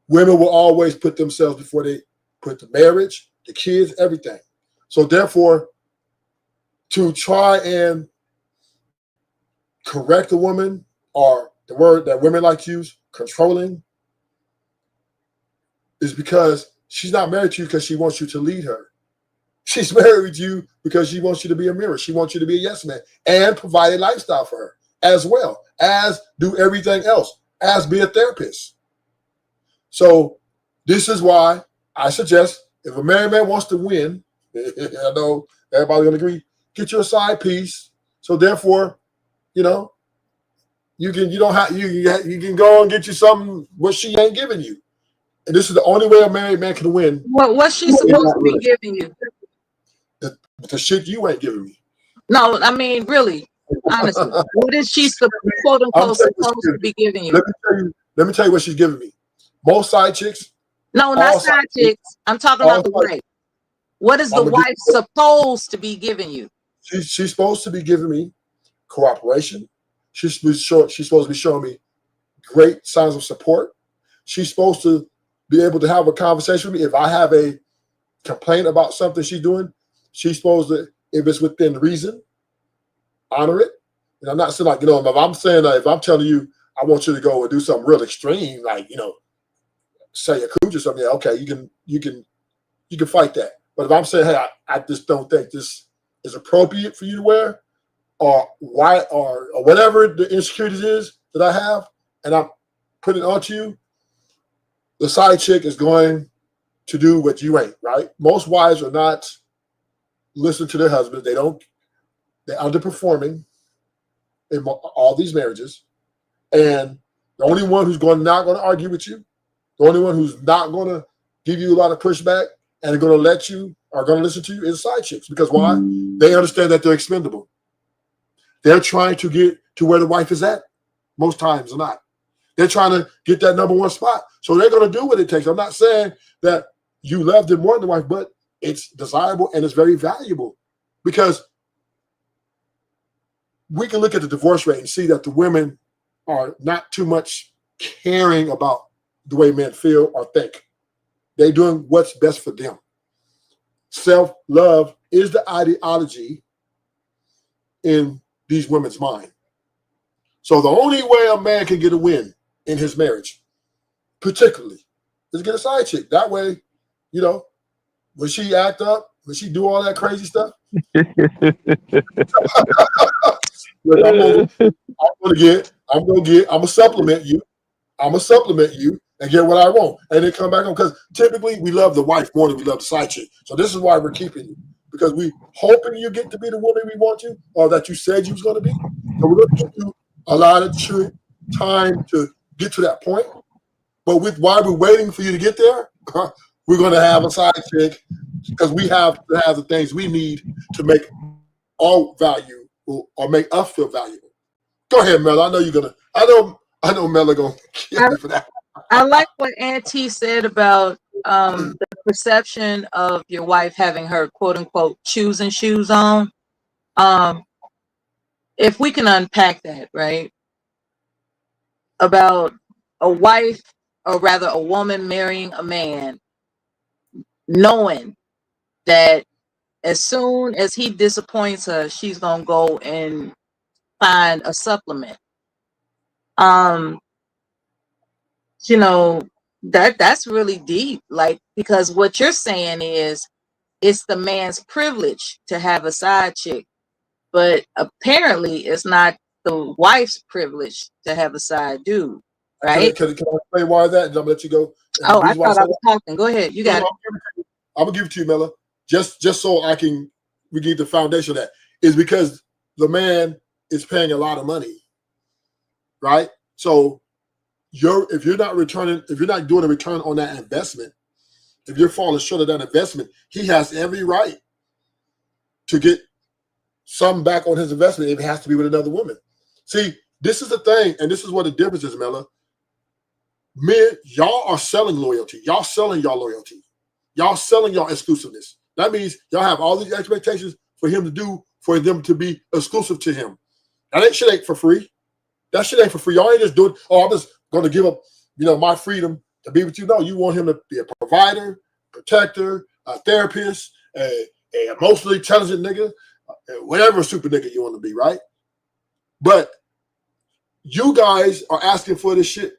Women will always put themselves before they put the marriage, the kids, everything. So therefore, to try and correct a woman, or the word that women like to use, controlling, is because she's not married to you because she wants you to lead her. She's married to you because she wants you to be a mirror. She wants you to be a yes man and provide a lifestyle for her, as well as do everything else, as be a therapist. So this is why I suggest, if a married man wants to win, I know everybody's gonna agree, get you a side piece. So therefore, you know, you can go and get you something what she ain't giving you. And this is the only way a married man can win. What's she supposed to be giving you? The shit you ain't giving me. No, I mean, really, honestly, what is she quote unquote supposed to be giving you? Let me tell you what she's giving me. Most side chicks. No, not side chicks. I'm talking about the wife. What is the wife supposed to be giving you? She's supposed to be giving me cooperation. She's supposed to be showing me great signs of support. She's supposed to be able to have a conversation with me. If I have a complaint about something she's doing, she's supposed to, if it's within reason, honor it. And I'm not saying like, if I'm saying that, if I'm telling you I want you to go and do something real extreme, like, say a cooch or something, yeah, okay, you can fight that. But if I'm saying, hey, I just don't think this is appropriate for you to wear, or why, or whatever the insecurities is that I have, and I'm putting it onto you, the side chick is going to do what you ain't, right? Most wives are not listening to their husbands. They're underperforming in all these marriages. And the only one who's not going to argue with you, the only one who's not going to give you a lot of pushback and going to let you, or going to listen to you, is side chicks. Because why? They understand that they're expendable. They're trying to get to where the wife is at. Most times or not. They're trying to get that number one spot. So they're going to do what it takes. I'm not saying that you love them more than the wife, but it's desirable and it's very valuable, because we can look at the divorce rate and see that the women are not too much caring about the way men feel or think. They're doing what's best for them. Self-love is the ideology in these women's mind. So the only way a man can get a win in his marriage, particularly, is get a side chick. That way, when she act up, when she do all that crazy stuff, I'm gonna supplement you. I'm gonna supplement you and get what I want, and then come back on. Because typically we love the wife more than we love the side chick. So this is why we're keeping you, because we hoping you get to be the woman we want you, or that you said you was going to be. So we're going to give you a lot of time to get to that point. But while we're waiting for you to get there, we're going to have a side chick, because we have to have the things we need to make all value or make us feel valuable. Go ahead, Mel. I know you're gonna. I know Mel are gonna kill me for that. I like what Auntie said about the perception of your wife having her quote unquote choosing shoes on. If we can unpack that, right? About a wife, or rather a woman marrying a man, knowing that as soon as he disappoints her, she's gonna go and find a supplement. That's really deep. Like, because what you're saying is it's the man's privilege to have a side chick, but apparently it's not the wife's privilege to have a side dude, right? Can I explain why that? And I'm gonna let you go. Oh, I thought I was talking. Go ahead. You got it. I'm gonna give it to you, Mella. Just so we give the foundation of that, is because the man is paying a lot of money, right? So if you're not doing a return on that investment, if you're falling short of that investment, he has every right to get some back on his investment if it has to be with another woman. See, this is the thing, and this is what the difference is, Mella. Men, y'all are selling loyalty. Y'all selling y'all loyalty. Y'all selling y'all exclusiveness. That means y'all have all these expectations for him to do for them to be exclusive to him. That shit ain't for free. That shit ain't for free. Y'all ain't just doing, I'm just going to give up, my freedom to be with you. No, you want him to be a provider, protector, a therapist, a emotionally intelligent nigga, whatever super nigga you want to be, right? But you guys are asking for this shit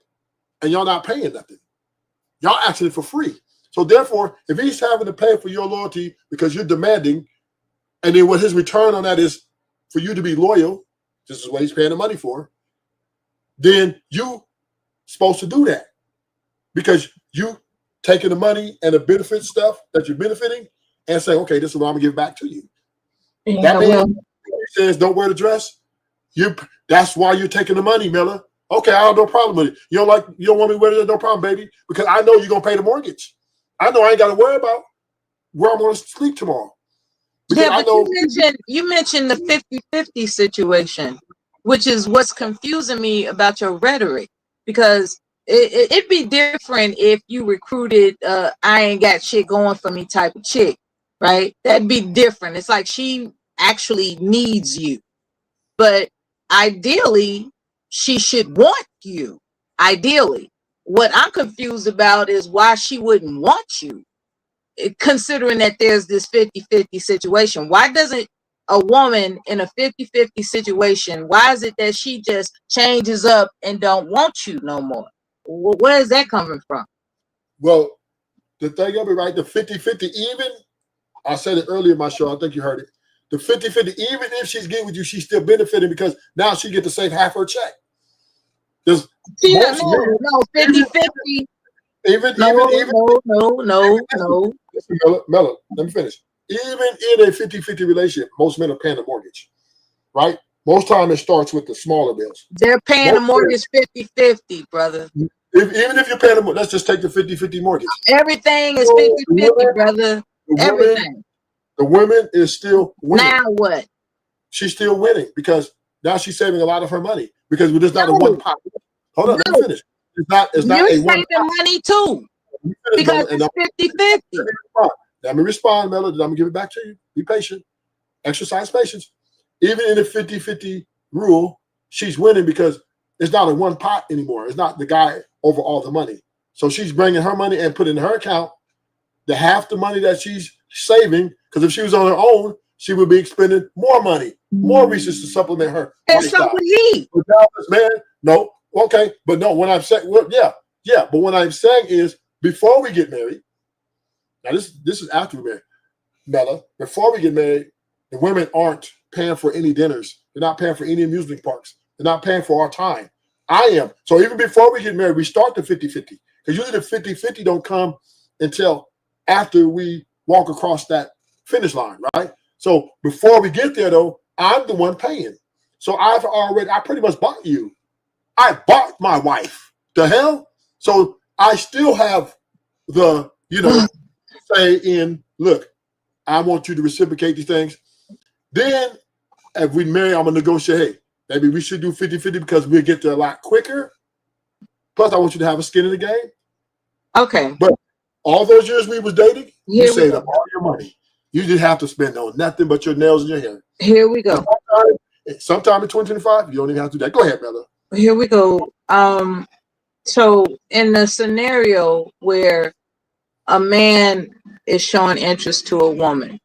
and y'all not paying nothing. Y'all asking it for free. So therefore, if he's having to pay for your loyalty because you're demanding, and then what his return on that is for you to be loyal, this is what he's paying the money for, then you supposed to do that because you taking the money and the benefit stuff that you're benefiting and saying, okay, this is what I'm gonna give back to you. That man says don't wear the dress. That's why you're taking the money, Miller. Okay, I have no problem with it. You don't want me to wear it, no problem, baby, because I know you're gonna pay the mortgage. I know I ain't gotta worry about where I'm gonna sleep tomorrow. Yeah, but you mentioned the 50-50 situation, which is what's confusing me about your rhetoric, because it'd be different if you recruited I ain't got shit going for me type of chick, right? That'd be different. It's like she actually needs you. But ideally, she should want you. Ideally. What I'm confused about is why she wouldn't want you, considering that there's this 50-50 situation. Why doesn't a woman in a 50-50 situation, why is it that she just changes up and don't want you no more? Where is that coming from? Well, the thing of it, right, the 50-50, even, I said it earlier in my show, I think you heard it, the 50-50, even if she's getting with you, she's still benefiting because now she get to save half her check. There's no, 50-50. Even. Listen, Mella, let me finish. Even in a 50-50 relationship, most men are paying the mortgage, right? Most time it starts with the smaller bills. They're paying the mortgage 50-50, brother. Even if you're paying the, let's just take the 50-50 mortgage. Everything is 50-50, brother. Everything. The woman is still winning. Now what? She's still winning because now she's saving a lot of her money because we're just not a one pot. Hold on, let me finish. It's not You're a one saving money too because it's 50-50. Let me respond, Melody. I'm gonna give it back to you. Be patient. Exercise patience. Even in the 50-50 rule, she's winning because it's not a one pot anymore. It's not the guy over all the money. So she's bringing her money and putting in her account the half the money that she's saving. Because if she was on her own, she would be expending more money, more resources to supplement her. And so would he. Man, no, okay, but no. When I'm saying, well, yeah, but what I'm saying is before we get married. Now this is after we marry, Mella. Before we get married, the women aren't paying for any dinners. They're not paying for any amusement parks. They're not paying for our time. I am. So even before we get married, we start the 50-50. Because usually the 50-50 don't come until after we walk across that finish line, right? So before we get there, though, I'm the one paying. So I pretty much bought you. I bought my wife. The hell? So I still have the, say in, look, I want you to reciprocate these things. Then if we marry, I'm going to negotiate, hey, maybe we should do 50-50 because we'll get there a lot quicker. Plus, I want you to have a skin in the game. Okay. But all those years we was dating, you saved up all your money. You didn't have to spend on nothing but your nails and your hair. Here we go. Sometime in 2025, you don't even have to do that. Go ahead, Bella. Here we go. So in the scenario where a man is showing interest to a woman.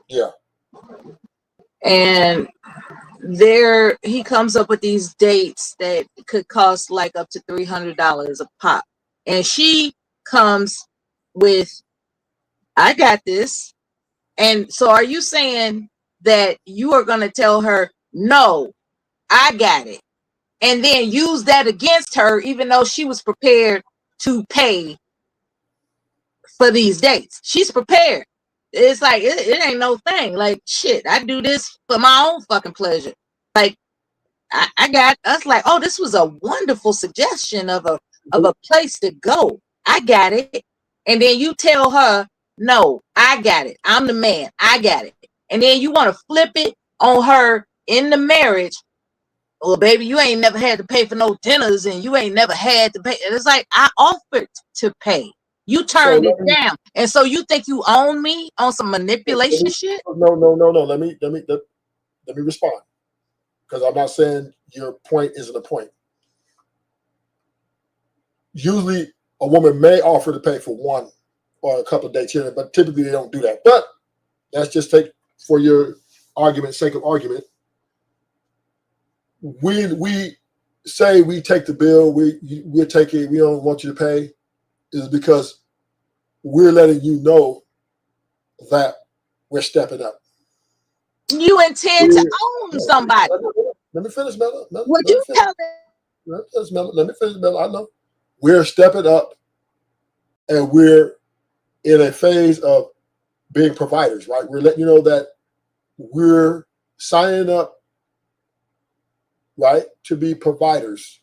Yeah. And he comes up with these dates that could cost like up to $300 a pop. And she comes with, I got this. And so are you saying that you are going to tell her, no, I got it, and then use that against her, even though she was prepared to pay for these dates? She's prepared. It's like, it ain't no thing. Like, shit, I do this for my own fucking pleasure. Like, I got us like, oh, this was a wonderful suggestion of a place to go. I got it. And then you tell her, no, I got it. I'm the man. I got it. And then you want to flip it on her in the marriage. Well, baby, you ain't never had to pay for no dinners and you ain't never had to pay. And it's like, I offered to pay. You turned it down. And so you think you own me on some manipulation shit? No. Let me respond. Because I'm not saying your point isn't a point. Usually a woman may offer to pay for one or a couple of dates here, but typically they don't do that. But let's just take, for your sake of argument, we say we take the bill, we'll take it, we don't want you to pay, is because we're letting you know that we're stepping up. You intend to own somebody. Let me finish, Mella. Would you tell them? Let me finish, Mella. I know. We're stepping up, and we're in a phase of being providers, right? We're letting you know that we're signing up, right, to be providers.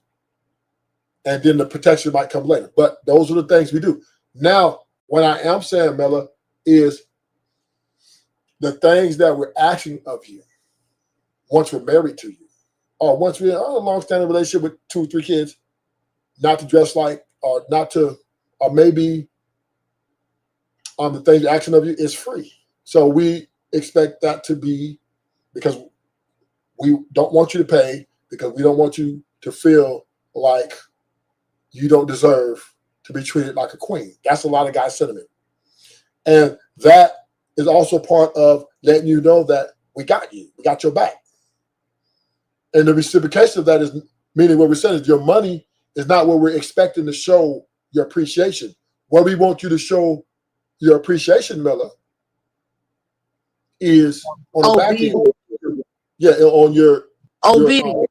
And then the protection might come later. But those are the things we do. Now, what I am saying, Mella, is the things that we're asking of you once we're married to you, or once we're in a long-standing relationship with 2 or 3 kids, not to dress like, or not to, or maybe the things we're asking of you is free. So we expect that to be, because we don't want you to pay, because we don't want you to feel like you don't deserve to be treated like a queen. That's a lot of guys' sentiment. And that is also part of letting you know that we got you. We got your back. And the reciprocation of that is, meaning what we're saying is your money is not what we're expecting to show your appreciation. What we want you to show your appreciation, Mella, is on the back end. Yeah, on your obedience.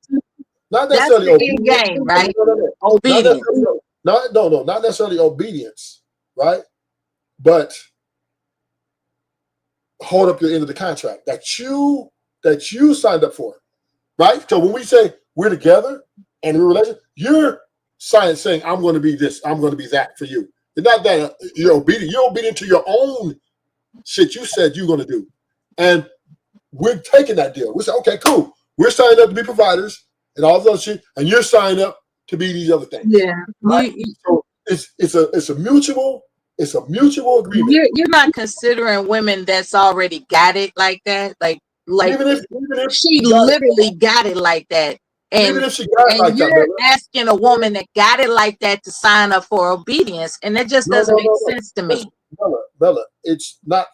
Not necessarily that's the end obedience. game, right? No. Obedience. Not necessarily obedience, right? But hold up your end of the contract that you signed up for, right? So when we say we're together and we're related, you're saying I'm going to be this, I'm going to be that for you. It's not that you're obedient. You're obedient to your own shit you said you're going to do, and we're taking that deal. We say, okay, cool. We're signing up to be providers and all those shit, and you're signing up to be these other things. Yeah. Right? So it's a mutual agreement. You're not considering women that's already got it like that, like even if she literally got it like that, and even if she got it like you're that, asking a woman that got it like that to sign up for obedience, and that just doesn't make sense to me. Bella, it's not.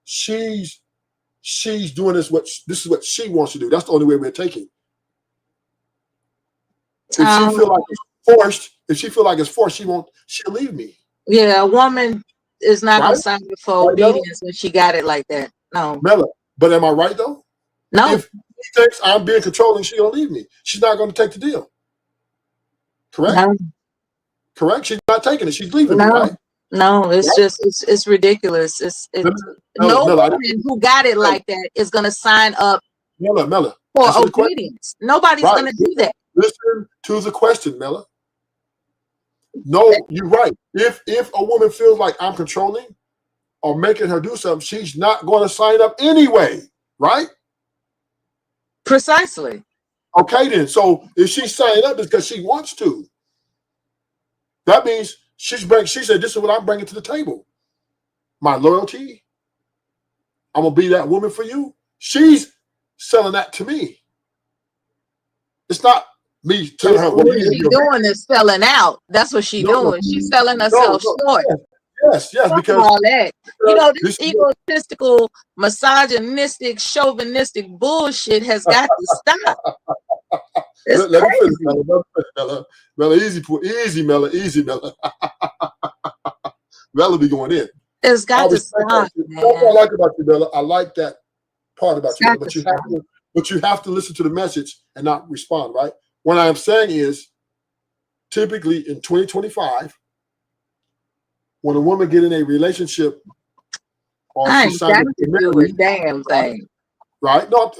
She's doing this. This is what she wants to do. That's the only way we're taking. If she feel like it's forced, she'll leave me. Yeah, a woman is not gonna Right? sign up for obedience when she got it like that. No. Mella, but am I right though? No. If she thinks I'm being controlling, she's gonna leave me. She's not gonna take the deal. Correct? No. Correct? She's not taking it. She's leaving me, No. right? No, it's just it's ridiculous. No Mella, woman who got it like that is gonna sign up Mella, for answer the question. obedience. Nobody's Right. gonna do that. Listen to the question, Mella. No, you're right. If a woman feels like I'm controlling or making her do something, she's not going to sign up anyway, right? Precisely. Okay, then. So if she's signing up, it's because she wants to. That means she said, "This is what I'm bringing to the table. My loyalty. I'm gonna be that woman for you." She's selling that to me. It's not me telling her What what she's doing is selling out. That's what she's doing. She's selling herself short. Yes, Fuck because all that. This this- egotistical, misogynistic, chauvinistic bullshit has got to stop. It's Let me crazy. finish, Mella. Mella, easy, Mella. Mella be going in. It's got I to respect stop, that. man. That's what I like about you, Mella. I like that part about It's you, got but to you have to listen to the message and not respond, right? What I'm saying is, typically in 2025, when a woman get in a relationship, or I she ain't signs got up to to do a marry, damn thing. right? No,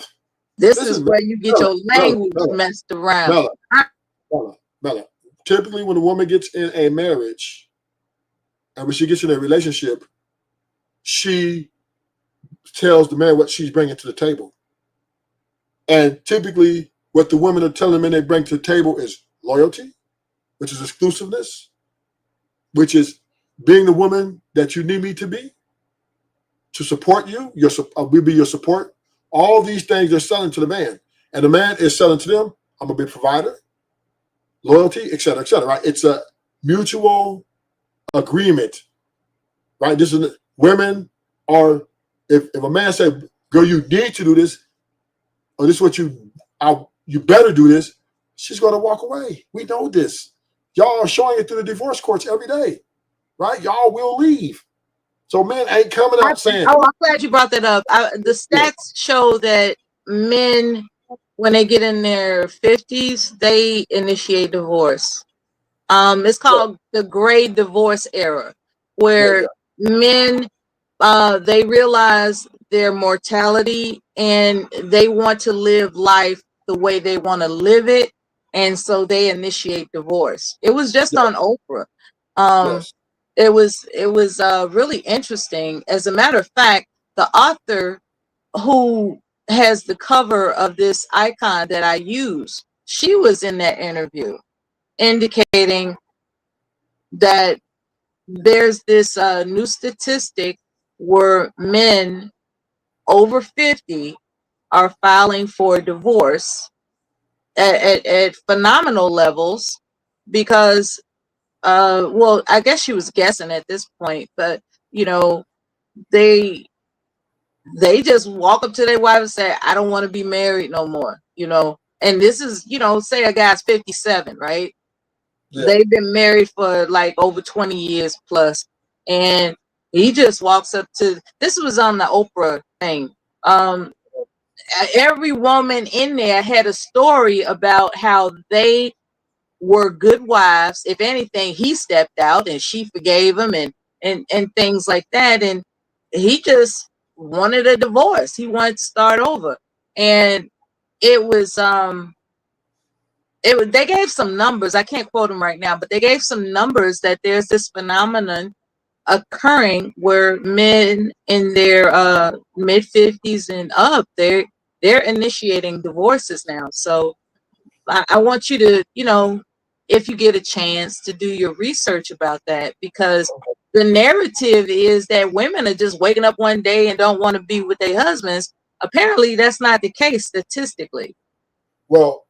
This listen, is where you get Mella, your language messed around. Mella. Typically, when a woman gets in a marriage, and when she gets in a relationship, she tells the man what she's bringing to the table. And typically, what the women are telling the men they bring to the table is loyalty, which is exclusiveness, which is being the woman that you need me to be, to support you, we'll be your support. All these things they're selling to the man. And the man is selling to them, I'm going to be a provider, loyalty, et cetera, right? It's a mutual agreement, right? This is women are, if a man said, girl, you need to do this, or this is what you better do this, she's going to walk away. We know this. Y'all are showing it through the divorce courts every day, right? Y'all will leave. So men ain't coming out saying. Oh, I'm glad you brought that up. The stats show that men, when they get in their 50s, they initiate divorce. It's called the Great Divorce Era, where men they realize their mortality and they want to live life the way they want to live it, and so they initiate divorce. It was just on Oprah. It was really interesting. As a matter of fact, the author who has the cover of this icon that I use, she was in that interview, indicating that there's this new statistic where men over 50 are filing for divorce at phenomenal levels because well, I guess she was guessing at this point, but you know, they just walk up to their wife and say, I don't want to be married no more, you know. And this is, you know, say a guy's 57, right? They've been married for like over 20 years plus, and he just walks up to, this was on the Oprah thing. Every woman in there had a story about how they were good wives. If anything, he stepped out and she forgave him and things like that. And he just wanted a divorce. He wanted to start over. And it was they gave some numbers. I can't quote them right now, but they gave some numbers that there's this phenomenon occurring where men in their mid 50s and up, they're initiating divorces now. So I want you to, you know, if you get a chance, to do your research about that, because the narrative is that women are just waking up one day and don't want to be with their husbands. Apparently that's not the case statistically. Well,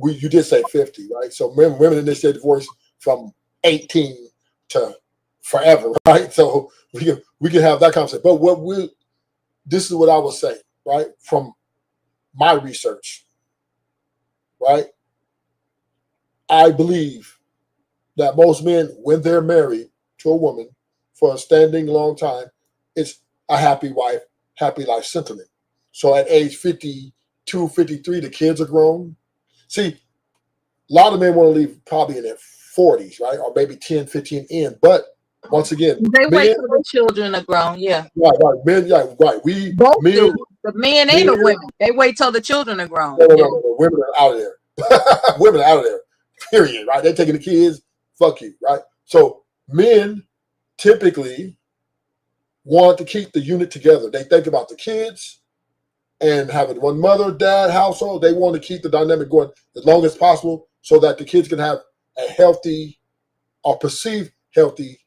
you did say 50, right? So women initiate divorce from 18 to forever, right? So we can have that conversation. But this is what I will say, right? From my research, right? I believe that most men, when they're married to a woman for a standing long time, it's a happy wife, happy life sentiment. So at age 52, 53, the kids are grown. See, a lot of men want to leave probably in their 40s, right? Or maybe 10, 15 in. But once again, they wait till the children are grown. Yeah. Right. Men, right. We both men, do. The men and the women. They wait till the children are grown. No. Women are out of there. Women are out of there. Period. Right. They're taking the kids. Fuck you. Right. So men typically want to keep the unit together. They think about the kids and having one mother, dad household. They want to keep the dynamic going as long as possible so that the kids can have a healthy or perceived healthy,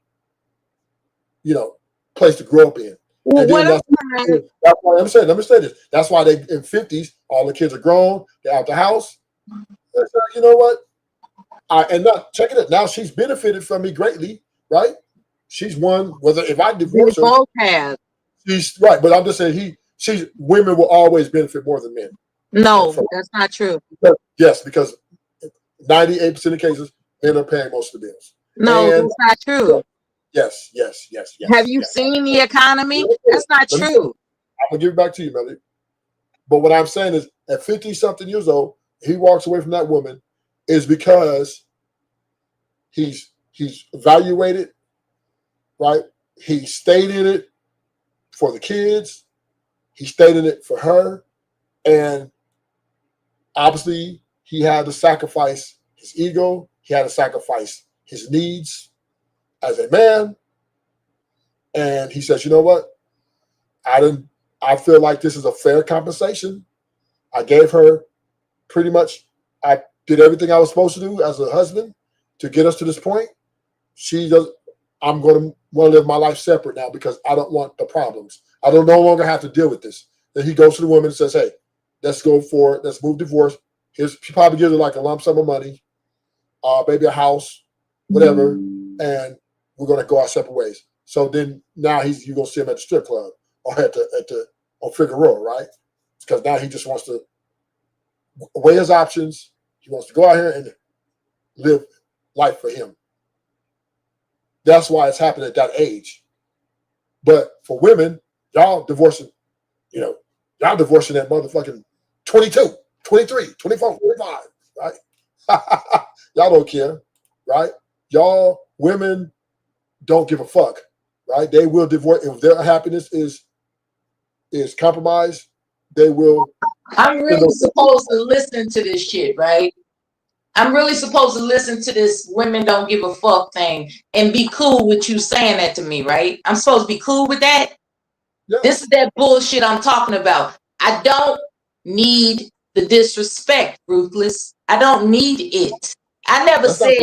you know, place to grow up in. Well, that's why I'm saying, let me say this. That's why they in 50s, all the kids are grown, they're out the house. You know what? And now check it out. Now she's benefited from me greatly, right? She's one, whether if I divorce her, both have. She's right, but I'm just saying women will always benefit more than men. No, that's not true. Yes, because 98% of cases, men are paying most of the bills. No, that's not true. Yes. Have you seen the economy? That's not true. I'm gonna give it back to you, Melody. But what I'm saying is, at 50-something years old, he walks away from that woman is because he's evaluated, right? He stayed in it for the kids. He stayed in it for her, and obviously he had to sacrifice his ego. He had to sacrifice his needs as a man. And he says, you know what? I feel like this is a fair compensation. I gave her pretty much, I did everything I was supposed to do as a husband to get us to this point. I'm going to want to live my life separate now because I don't want the problems. I don't no longer have to deal with this. Then he goes to the woman and says, hey, let's go for it. Let's move divorce. She probably gives her like a lump sum of money, maybe a house, whatever, and we're going to go our separate ways. So then now you're going to see him at the strip club or on Figueroa, right? Because now he just wants to weigh his options. He wants to go out here and live life for him. That's why it's happening at that age. But for women, y'all divorcing that motherfucking 22, 23, 24, 25, right? Y'all don't care, right? Y'all women don't give a fuck, right? They will divorce if their happiness is compromised. They will. I'm really supposed to listen to this shit, right? I'm really supposed to listen to this women don't give a fuck thing and be cool with you saying that to me, right? I'm supposed to be cool with that. Yeah. This is that bullshit I'm talking about. I don't need the disrespect, Ruthless. I don't need it. I never said,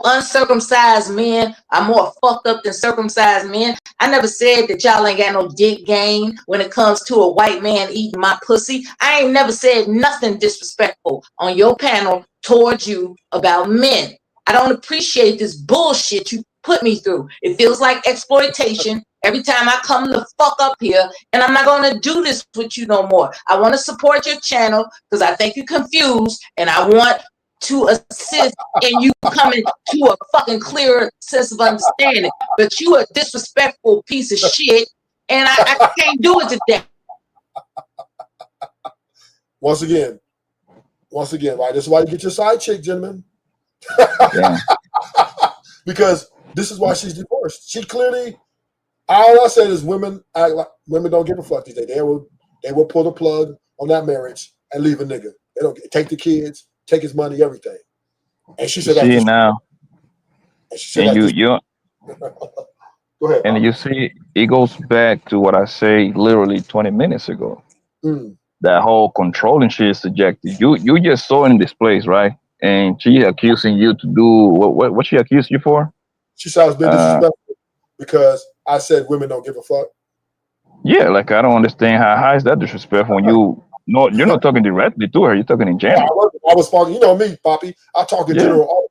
uncircumcised men are more fucked up than circumcised men. I never said that y'all ain't got no dick game when it comes to a white man eating my pussy. I ain't never said nothing disrespectful on your panel towards you about men. I don't appreciate this bullshit you put me through. It feels like exploitation every time I come the fuck up here, and I'm not going to do this with you no more. I want to support your channel because I think you're confused, and I want to assist in you coming to a fucking clearer sense of understanding. But you a disrespectful piece of shit, and I can't do it today. Once again, right? This is why you get your side chick, gentlemen. Because this is why she's divorced. She clearly, all I said is women act like women don't give a fuck these days. They will pull the plug on that marriage and leave a nigga. They don't take the kids, take his money, everything. And she said that. See now, and she said and that you go ahead. and you see, it goes back to what I say literally 20 minutes ago. That whole controlling shit is subjective. You just saw in this place, right? And she accusing you to do what she accused you for? She said I was being disrespectful because I said women don't give a fuck. Yeah, like I don't understand how is that disrespectful when you're not talking directly to her, you're talking in general. I was talking, you know me, Poppy. I talk in general all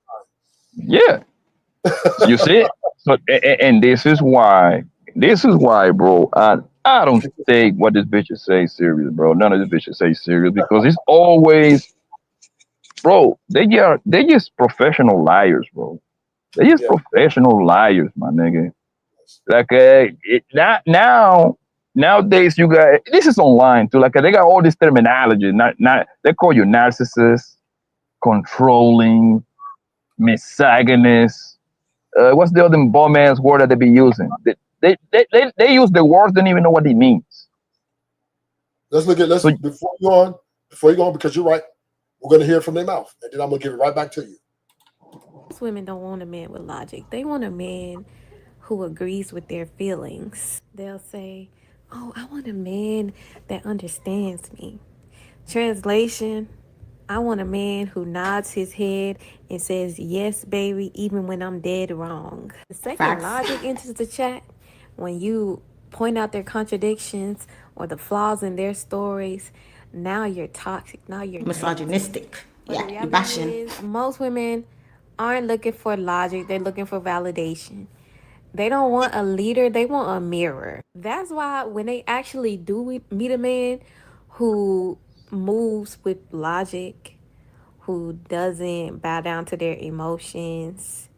the time. Yeah. You see? So and this is why, bro, I don't take what this bitch is saying serious, bro. None of this bitch is saying serious because it's always, bro, they just professional liars, bro. They just professional liars, my nigga. Like nowadays you got, this is online too. Like they got all this terminology. Not they call you narcissist, controlling, misogynist. What's the other bum ass word that they be using? They use the words, don't even know what it means. Before you go on, because you're right, we're gonna hear it from their mouth, and then I'm gonna give it right back to you. Most women don't want a man with logic. They want a man who agrees with their feelings. They'll say, oh, I want a man that understands me. Translation, I want a man who nods his head and says, yes, baby, even when I'm dead wrong. The second logic enters the chat, when you point out their contradictions or the flaws in their stories, now you're toxic. Now you're misogynistic. Yeah, you're bashing. Most women aren't looking for logic. They're looking for validation. They don't want a leader. They want a mirror. That's why when they actually do meet a man who moves with logic, who doesn't bow down to their emotions,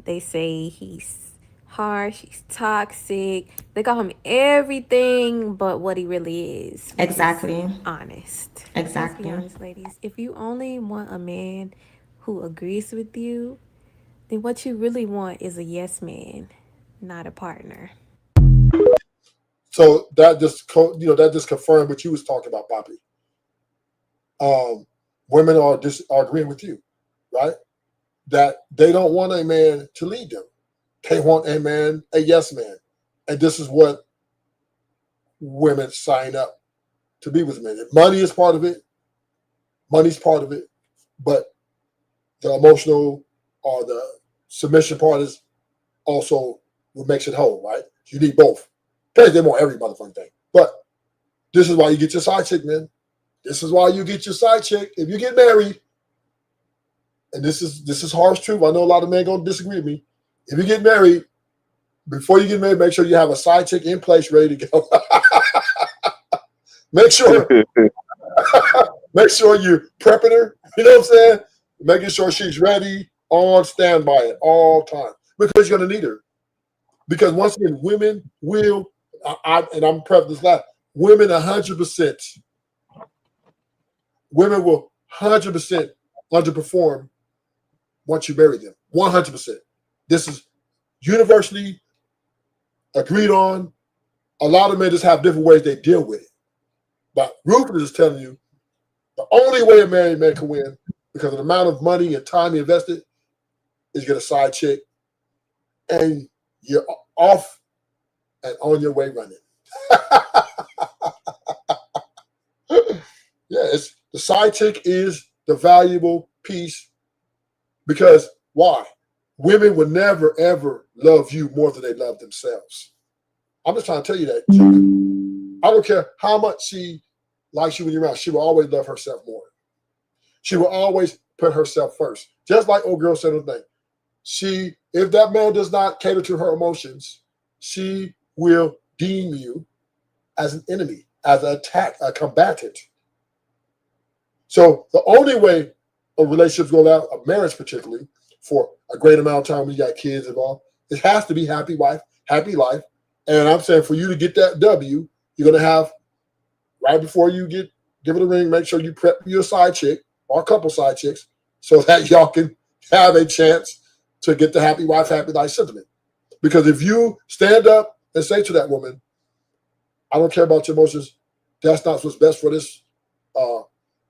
they say he's harsh, he's toxic. They call him everything but what he really is. Exactly. Honest. Exactly. Let's be honest, ladies. If you only want a man who agrees with you, then what you really want is a yes man, not a partner. So that just confirmed what you was talking about, Poppy. Women are agreeing with you, right? That they don't want a man to lead them. They want a yes man. And this is what women sign up to be with men. Money is part of it. Money's part of it. But the emotional or the submission part is also what makes it whole, right? You need both. They want every motherfucking thing. But this is why you get your side chick, man. This is why you get your side chick. If you get married, and this is harsh truth. I know a lot of men gonna disagree with me. If you get married, before you get married, make sure you have a side chick in place, ready to go. Make sure you're prepping her. You know what I'm saying? Making sure she's ready, on standby at all times, because you're gonna need her. Because once again, women will, and I'm prepping this last. Women 100%. Women will 100% underperform once you marry them. 100%. This is universally agreed on. A lot of men just have different ways they deal with it. But Rufus is telling you the only way a married man can win, because of the amount of money and time he invested, is get a side chick, and you're off and on your way running. Yeah, the side chick is the valuable piece, because why? Women would never, ever love you more than they love themselves. I'm just trying to tell you that. I don't care how much she likes you when you're around. She will always love herself more. She will always put herself first. Just like old girl said the thing. If that man does not cater to her emotions, she will deem you as an enemy, as an attack, a combatant. So the only way a relationship's going out, a marriage particularly, for a great amount of time when you got kids involved, it has to be happy wife, happy life. And I'm saying for you to get that W, you're going to have, right before you give it a ring, make sure you prep your side chick or a couple side chicks so that y'all can have a chance to get the happy wife, happy life sentiment. Because if you stand up and say to that woman, I don't care about your emotions, that's not what's best for this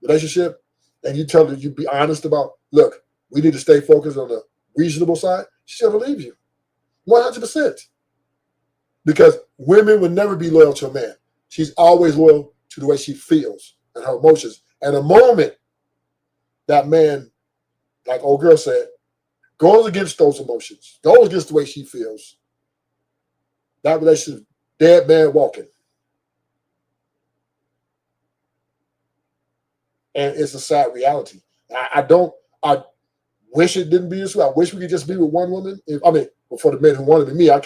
relationship, and you tell her, you be honest about, look, we need to stay focused on the reasonable side, she's going to leave you 100%. Because women would never be loyal to a man. She's always loyal to the way she feels and her emotions. And the moment that man, like old girl said, goes against those emotions, goes against the way she feels, that relationship, dead man walking. And it's a sad reality. I wish it didn't be this way. I wish we could just be with one woman. For the men who want to be me, I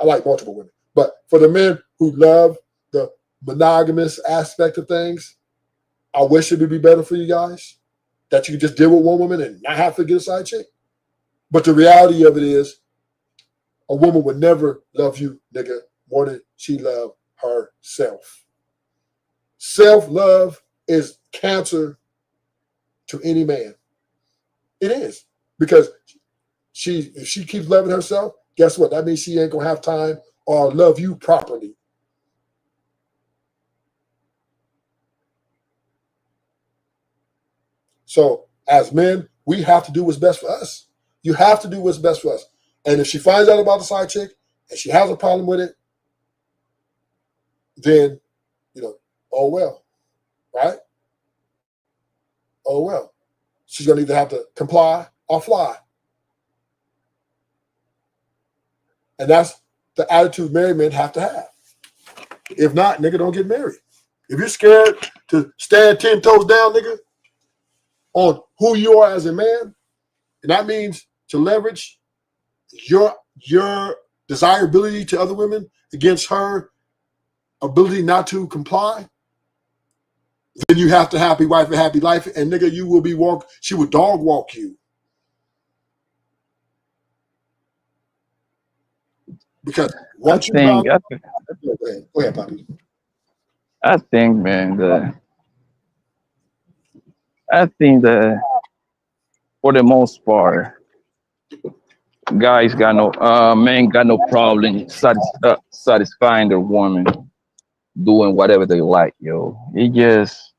like multiple women. But for the men who love the monogamous aspect of things, I wish it would be better for you guys that you could just deal with one woman and not have to get a side chick. But the reality of it is, a woman would never love you, nigga, more than she loved herself. Self-love is cancer to any man. It is. Because if she keeps loving herself, guess what? That means she ain't going to have time or love you properly. So as men, we have to do what's best for us. You have to do what's best for us. And if she finds out about the side chick and she has a problem with it, then, oh well, right? Oh well. She's going to either have to comply or fly. And that's the attitude married men have to have. If not, nigga, don't get married. If you're scared to stand 10 toes down, nigga, on who you are as a man, and that means to leverage your desirability to other women against her ability not to comply, then you have to happy wife and happy life, and nigga, you will be she will dog walk you. Because once you go ahead, Poppy. I think, man, that for the most part, guys got men got no problem satisfying the woman doing whatever they like, yo. It just,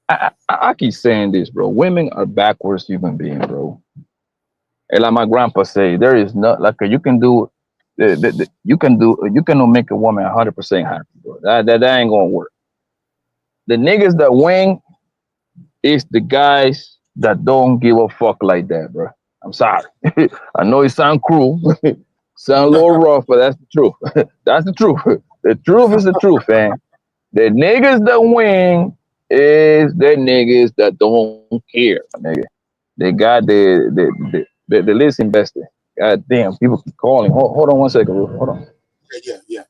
I keep saying this, bro. Women are backwards human beings, bro. And like my grandpa say, there is not like you can make a woman 100% happy, bro. That ain't gonna work. The niggas that win is the guys that don't give a fuck like that, bro. I'm sorry. I know it sound cruel, sound a little rough, but that's the truth. That's the truth. The truth is the truth, man. The niggas that win is the niggas that don't care, my nigga. They got the list invested. God damn, people keep calling. Hold on one second, Ruth. Hold on. Yeah.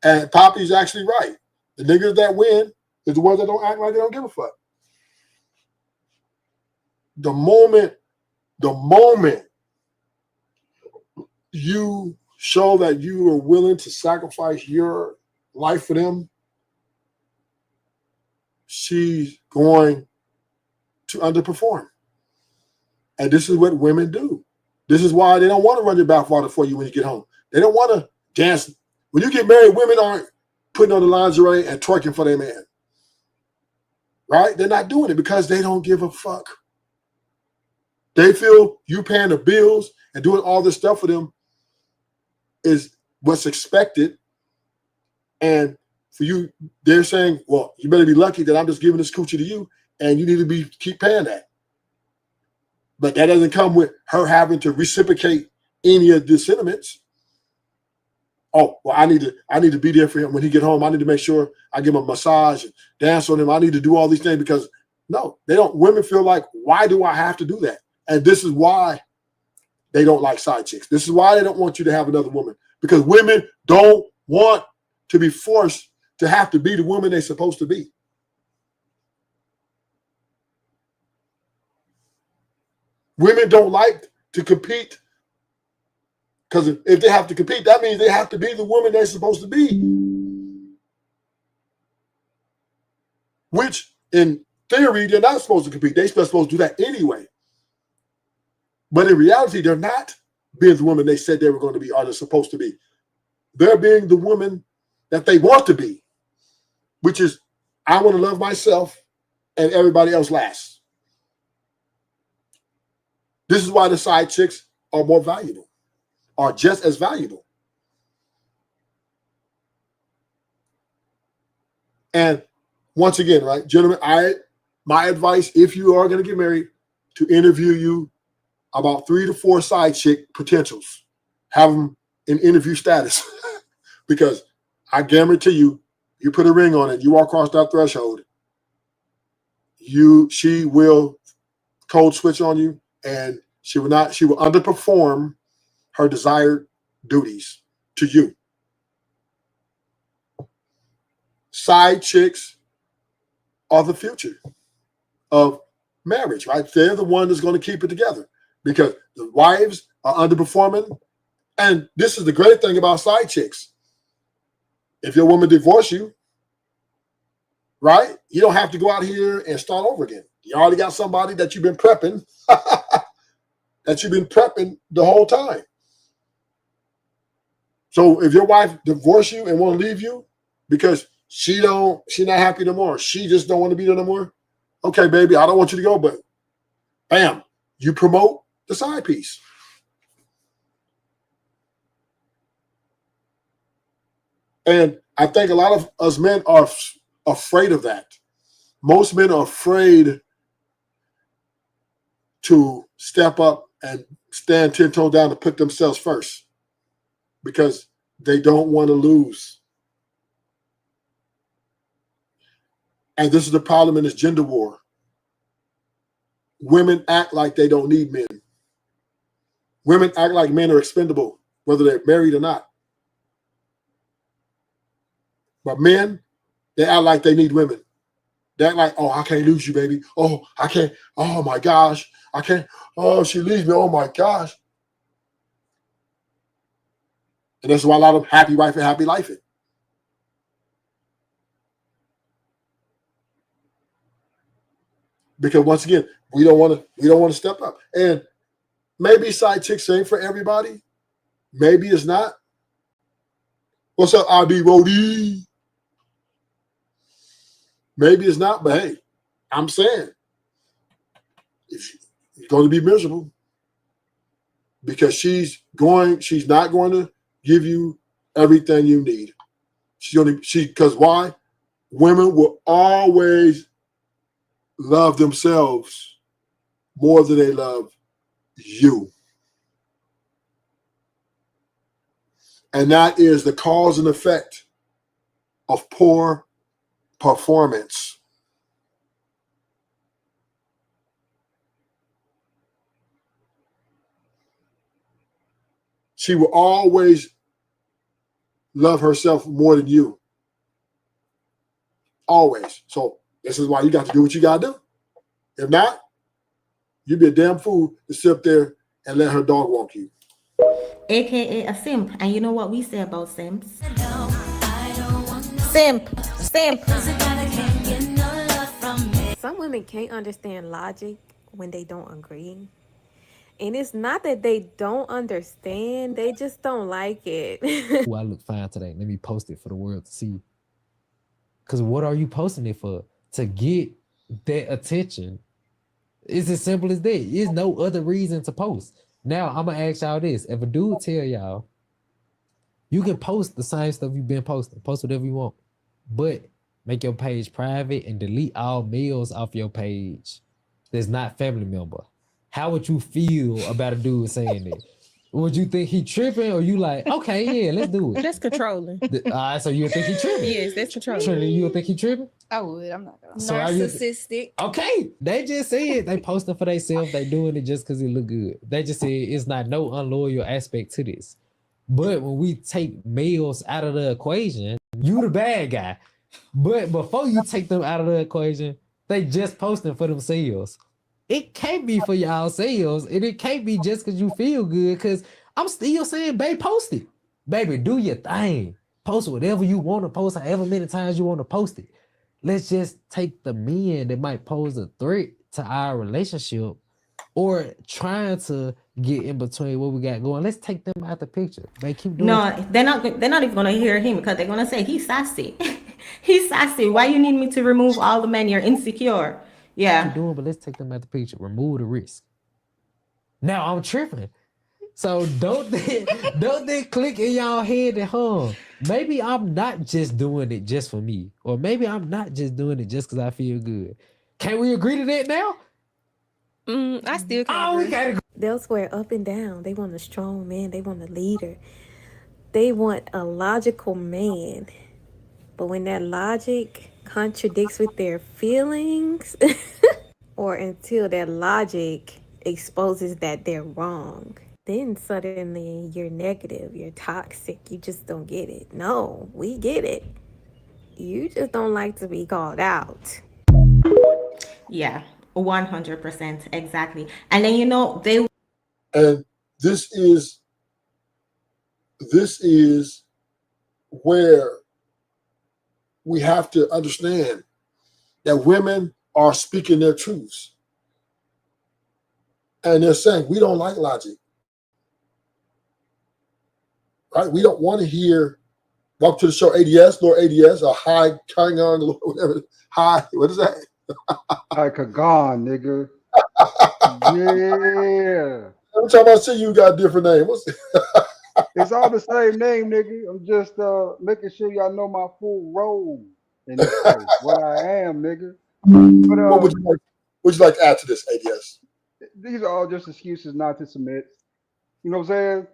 And Poppy's actually right. The niggas that win is the ones that don't act like they don't give a fuck. The moment you show that you are willing to sacrifice your life for them, she's going to underperform. And this is what women do. This is why they don't want to run your bathwater for you when you get home. They don't want to dance. When you get married, women aren't putting on the lingerie and twerking for their man. Right? They're not doing it because they don't give a fuck. They feel you paying the bills and doing all this stuff for them is what's expected. And for you, they're saying, well, you better be lucky that I'm just giving this coochie to you, and you need to keep paying that. But that doesn't come with her having to reciprocate any of the sentiments. Oh, well, I need to be there for him when he get home. I need to make sure I give him a massage and dance on him. I need to do all these things because no, they don't. Women feel like, why do I have to do that? And this is why they don't like side chicks. This is why they don't want you to have another woman, because women don't want to be forced to have to be the woman they're supposed to be. Women don't like to compete, because if they have to compete, that means they have to be the woman they're supposed to be. Which, in theory, they're not supposed to compete. They're supposed to do that anyway. But in reality, they're not being the woman they said they were going to be or they're supposed to be. They're being the woman that they want to be, which is, I want to love myself and everybody else last. This is why the side chicks are more valuable, are just as valuable. And once again, right, gentlemen, my advice, if you are going to get married, to interview you about 3 to 4 side chick potentials. Have them in interview status. Because I guarantee you, you put a ring on it, you walk across that threshold, she will code switch on you, and she will underperform her desired duties to you. Side chicks are the future of marriage, right? They're the one that's going to keep it together, because the wives are underperforming. And this is the great thing about side chicks. If your woman divorce you, right, you don't have to go out here and start over again. You already got somebody that you've been prepping, the whole time. So if your wife divorce you and won't leave you because she not happy no more, she just don't want to be there no more. Okay, baby, I don't want you to go, but bam, you promote the side piece. And I think a lot of us men are afraid of that. Most men are afraid to step up and stand 10 toes down and put themselves first, because they don't want to lose. And this is the problem in this gender war. Women act like they don't need men. Women act like men are expendable, whether they're married or not. But men, they act like they need women. They act like, oh, I can't lose you, baby. Oh, I can't. Oh, my gosh. I can't. Oh, she leaves me. Oh, my gosh. And that's why a lot of them happy wife and happy life it. Because once again, we don't want to step up. And maybe side chicks ain't for everybody. Maybe it's not. What's up, IB Rody? Maybe it's not, but hey, I'm saying you're going to be miserable, because she's not going to give you everything you need. Because why? Women will always love themselves more than they love you. And that is the cause and effect of poor performance. She will always love herself more than you. Always. So this is why you got to do what you got to do. If not, you'd be a damn fool to sit up there and let her dog walk you. AKA a simp. And you know what we say about simps? Simp. Simp. Some women can't understand logic when they don't agree. And it's not that they don't understand, they just don't like it. Ooh, I look fine today. Let me post it for the world to see. Because what are you posting it for? To get that attention. It's as simple as that. There's no other reason to post. Now, I'm going to ask y'all this. If a dude tell y'all, you can post the same stuff you've been posting. Post whatever you want. But make your page private and delete all males off your page that's not family member. How would you feel about a dude saying that? Would you think he tripping or you like, okay, yeah, let's do it? That's controlling. So you would think he tripping? Yes, that's controlling. Trinity, you would think he tripping? I would. I'm not gonna. So are you- Narcissistic. Okay, they just said they posting for themselves. They doing it just because it look good. They just said it's not no unloyal aspect to this. But when we take males out of the equation, you the bad guy. But before you take them out of the equation, they just posting for themselves. It can't be for y'all sales, and it can't be just because you feel good. Because I'm still saying, babe, post it. Baby, do your thing. Post whatever you want to post, however many times you want to post it. Let's just take the men that might pose a threat to our relationship or trying to get in between what we got going. Let's take them out the picture. They keep doing No, they're not even gonna hear him because they're gonna say he's sassy. He's sassy. Why you need me to remove all the men? You're insecure. Yeah. Keep doing, but let's take them out the picture. Remove the risk. Now I'm tripping. So don't they click in y'all head that maybe I'm not just doing it just for me, or maybe I'm not just doing it just because I feel good. Can we agree to that now? I still can't. We gotta. They'll swear up and down. They want a strong man. They want a leader. They want a logical man. But when that logic contradicts with their feelings, or until that logic exposes that they're wrong, then suddenly you're negative, you're toxic, you just don't get it. No, we get it. You just don't like to be called out. Yeah, 100%. Exactly. And then, And this is where we have to understand that women are speaking their truths. And they're saying, we don't like logic. Right? We don't want to hear, welcome to the show, ADS, Lord ADS, or Hi Kangon, whatever. Hi, what is that? Hi Kagan, nigga. Yeah. Every time I see you, got a different name. What's It's all the same name, nigga. I'm just making sure y'all know my full role in this place, what I am, nigga. But, what would you like to add to this, ADS? These are all just excuses not to submit. You know what I'm saying?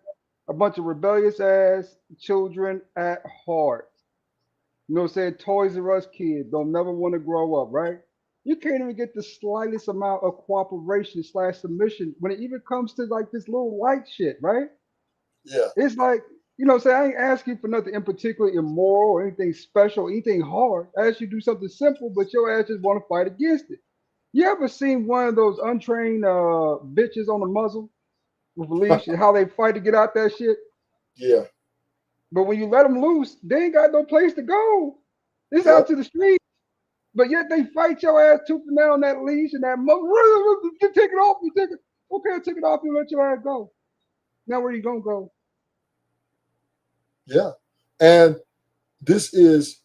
A bunch of rebellious ass children at heart. You know what I'm saying? Toys R Us kids don't never want to grow up, right? You can't even get the slightest amount of cooperation / submission when it even comes to like this little light shit, right? Yeah. It's like, you know what I'm saying? I ain't asking for nothing in particular immoral or anything special, anything hard. I ask you to do something simple, but your ass just want to fight against it. You ever seen one of those untrained bitches on the muzzle with a leash and how they fight to get out that shit? Yeah. But when you let them loose, they ain't got no place to go. It's out to the street. But yet they fight your ass tooth and nail on that leash and that muzzle. You take it off, you take it. Okay, I'll take it off and let your ass go. Now where you gonna go? Yeah. And this is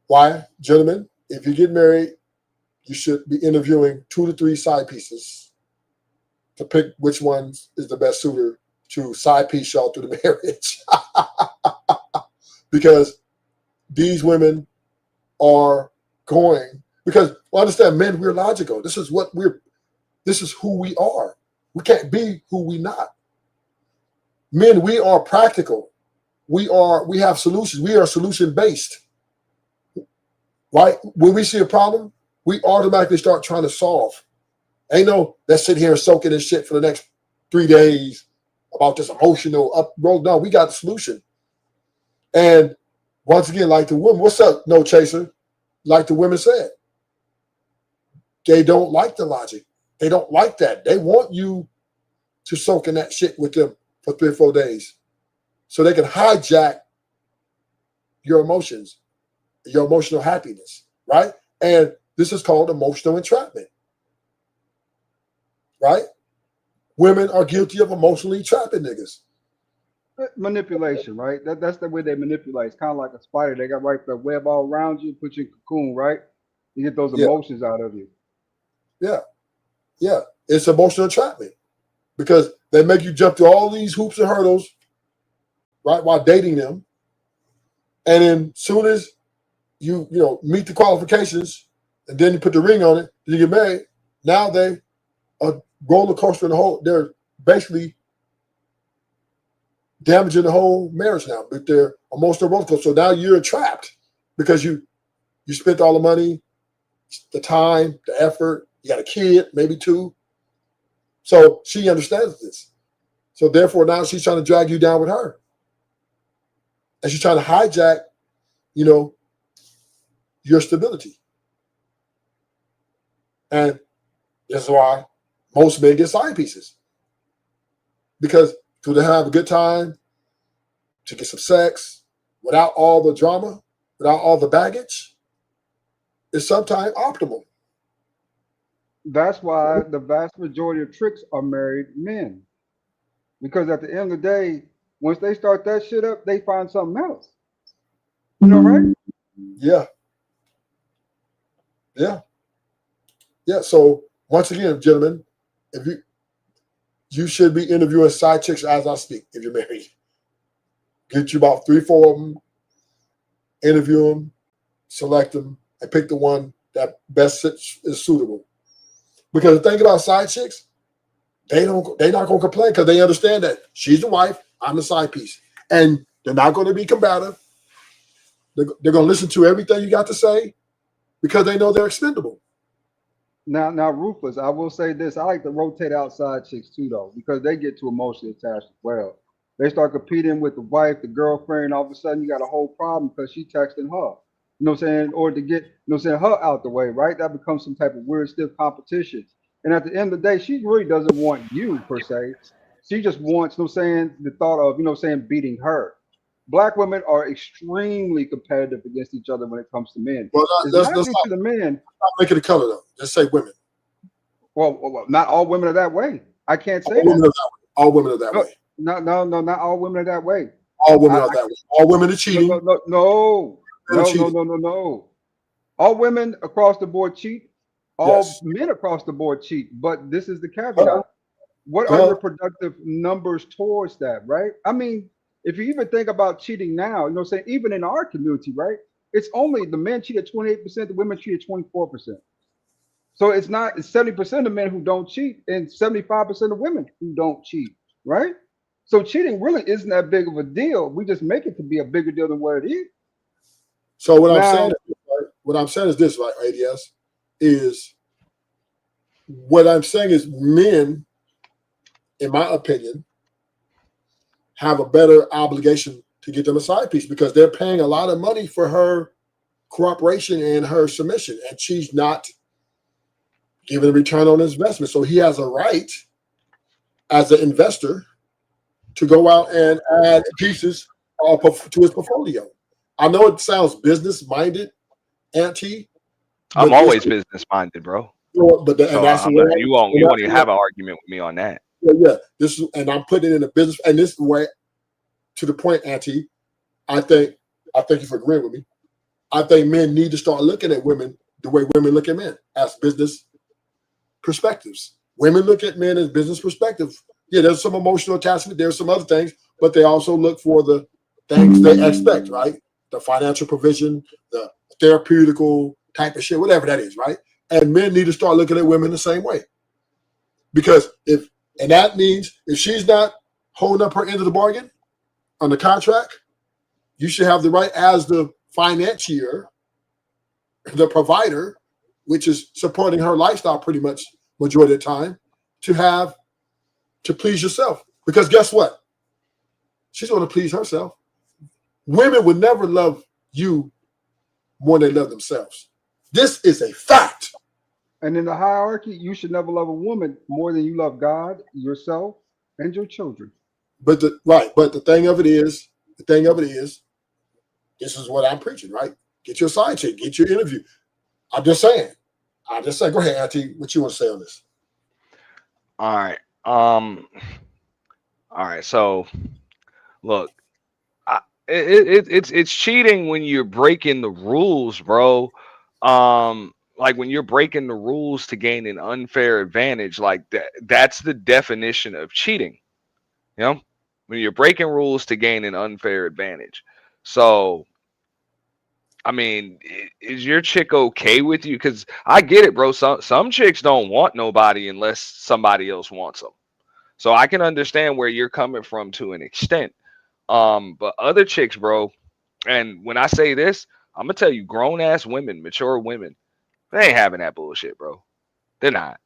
why, gentlemen, if you get married, you should be interviewing 2 to 3 side pieces to pick which one is the best suitor to side piece y'all through the marriage. Because these women are going, because well, understand, men, we're logical. This is who we are. We can't be who we not. Men, we are practical. We have solutions. We are solution based. Right? When we see a problem, we automatically start trying to solve. Ain't no, let's sit here and soak in this shit for the next 3 days about this emotional up road. No, we got the solution. And once again, like the women, what's up, No Chaser? Like the women said, they don't like the logic. They don't like that. They want you to soak in that shit with them for 3 or 4 days so they can hijack your emotions, your emotional happiness, right? And this is called emotional entrapment, right? Women are guilty of emotionally trapping niggas. Manipulation, right? That's the way they manipulate. It's kind of like a spider. They got the web all around you, put you in a cocoon, right? You get those emotions out of you. Yeah. Yeah. It's emotional entrapment because they make you jump through all these hoops and hurdles, right, while dating them. And then soon as you meet the qualifications and then you put the ring on it, then you get married, now they are roller coaster in the whole, they're basically damaging the whole marriage now with their emotional roller coaster. So now you're trapped because you spent all the money, the time, the effort, you got a kid, maybe 2. So she understands this. So therefore now she's trying to drag you down with her. And she's trying to hijack, your stability. And that's why most men get side pieces. Because to have a good time, to get some sex, without all the drama, without all the baggage, is sometimes optimal. That's why the vast majority of tricks are married men. Because at the end of the day, once they start that shit up, they find something else. You know, right? Yeah. Yeah. Yeah. So once again, gentlemen, if you should be interviewing side chicks as I speak if you're married. Get you about 3, 4 of them, interview them, select them, and pick the one that best is suitable. Because the thing about side chicks, they're not going to complain because they understand that she's the wife, I'm the side piece. And they're not going to be combative. They're going to listen to everything you got to say because they know they're expendable. Now, Ruthless, I will say this. I like to rotate outside chicks too, though, because they get too emotionally attached as well. They start competing with the wife, the girlfriend, and all of a sudden you got a whole problem because she texting her. You know what I'm saying? Or to get, her out the way, right? That becomes some type of weird, stiff competition. And at the end of the day, she really doesn't want you per se. She just wants, the thought of, beating her. Black women are extremely competitive against each other when it comes to men. Well, It's not due to the men. Not make it a color though. Just say women. Well, not all women are that way. I can't say all women are that way. All women are that way. No, not all women are that way. All women are that way. All women are cheating. No. All women across the board cheat. All men across the board cheat. But this is the caveat. What are your productive numbers towards that, right? I mean, if you even think about cheating now, even in our community, right? It's only the men cheat at 28%, the women cheat at 24%. So it's 70% of men who don't cheat and 75% of women who don't cheat, right? So cheating really isn't that big of a deal. We just make it to be a bigger deal than what it is. So what I'm saying is this, right, ADS, is what I'm saying is men, in my opinion, have a better obligation to get them a side piece because they're paying a lot of money for her cooperation and her submission, and she's not giving a return on his investment. So he has a right as an investor to go out and add pieces to his portfolio. I know it sounds business-minded, Auntie. I'm always business-minded, bro. But that's you won't even have an argument with me on that. Yeah. And I'm putting it in a business, and this is the way, to the point, Auntie. I thank you for agreeing with me. I think men need to start looking at women the way women look at men, as business perspectives. Women look at men as business perspective. Yeah, there's some emotional attachment, there's some other things, but they also look for the things they expect, right? The financial provision, the therapeutical type of shit, whatever that is, right? And men need to start looking at women the same way. Because if And that means if she's not holding up her end of the bargain on the contract, you should have the right as the financier, the provider, which is supporting her lifestyle pretty much majority of the time, to please yourself. Because guess what? She's going to please herself. Women would never love you more than they love themselves. This is a fact. And in the hierarchy, you should never love a woman more than you love God, yourself, and your children. But the thing of it is, this is what I'm preaching, right? Get your side chick, get your interview. I'm just saying. Go ahead, Auntie. What you want to say on this? All right. All right. So, look, it's cheating when you're breaking the rules, bro. Like when you're breaking the rules to gain an unfair advantage, like that's the definition of cheating. You know, when you're breaking rules to gain an unfair advantage. So, I mean, is your chick okay with you? Because I get it, bro. Some chicks don't want nobody unless somebody else wants them. So I can understand where you're coming from to an extent. But other chicks, bro, and when I say this, I'm gonna tell you, grown ass women, mature women, they ain't having that bullshit, bro. They're not.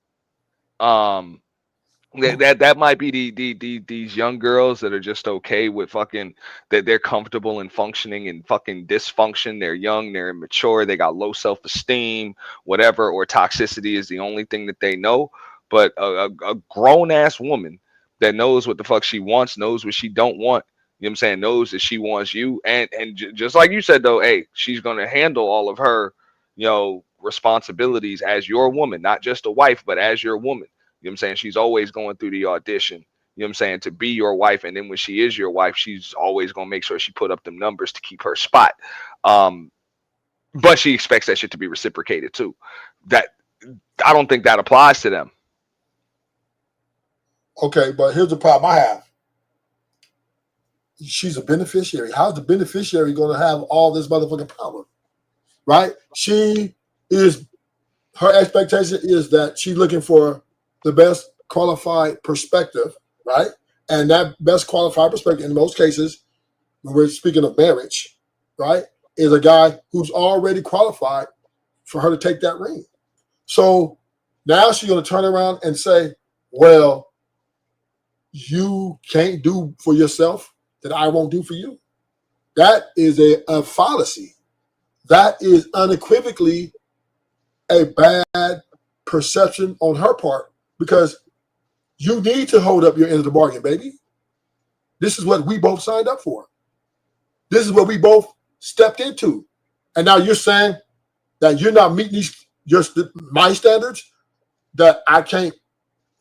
That might be these young girls that are just okay with fucking that they're comfortable in functioning in fucking dysfunction. They're young, they're immature, they got low self-esteem, whatever, or toxicity is the only thing that they know. But a grown ass woman that knows what the fuck she wants, knows what she don't want, you know what I'm saying, knows that she wants you, and just like you said though, hey, she's gonna handle all of her, responsibilities as your woman, not just a wife, but as your woman. You know what I'm saying? She's always going through the audition, you know what I'm saying, to be your wife. And then when she is your wife, she's always going to make sure she put up them numbers to keep her spot. But she expects that shit to be reciprocated too. That I don't think that applies to them. Okay, but here's the problem I have. She's a beneficiary. How's the beneficiary going to have all this motherfucking power? Right? Her expectation is that she's looking for the best qualified perspective, right? And that best qualified perspective, in most cases, when we're speaking of marriage, right, is a guy who's already qualified for her to take that ring. So now she's going to turn around and say, well, you can't do for yourself that I won't do for you. That is a fallacy. That is unequivocally a bad perception on her part, because you need to hold up your end of the bargain, baby. This is what we both signed up for. This is what we both stepped into. And now you're saying that you're not meeting my standards, that I can't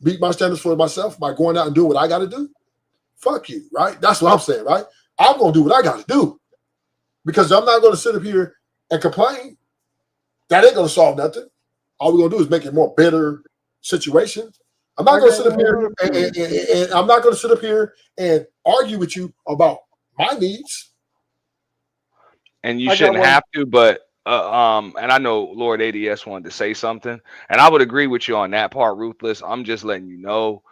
meet my standards for myself by going out and doing what I got to do? Fuck you, right? That's what I'm saying, right? I'm going to do what I got to do, because I'm not going to sit up here and complain. That ain't going to solve nothing. All we're going to do is make it more bitter situation. I'm not going to sit up here and I'm not going to sit up here and argue with you about my needs. And you shouldn't have to, but and I know Lord ADS wanted to say something, and I would agree with you on that part, Ruthless. I'm just letting you know,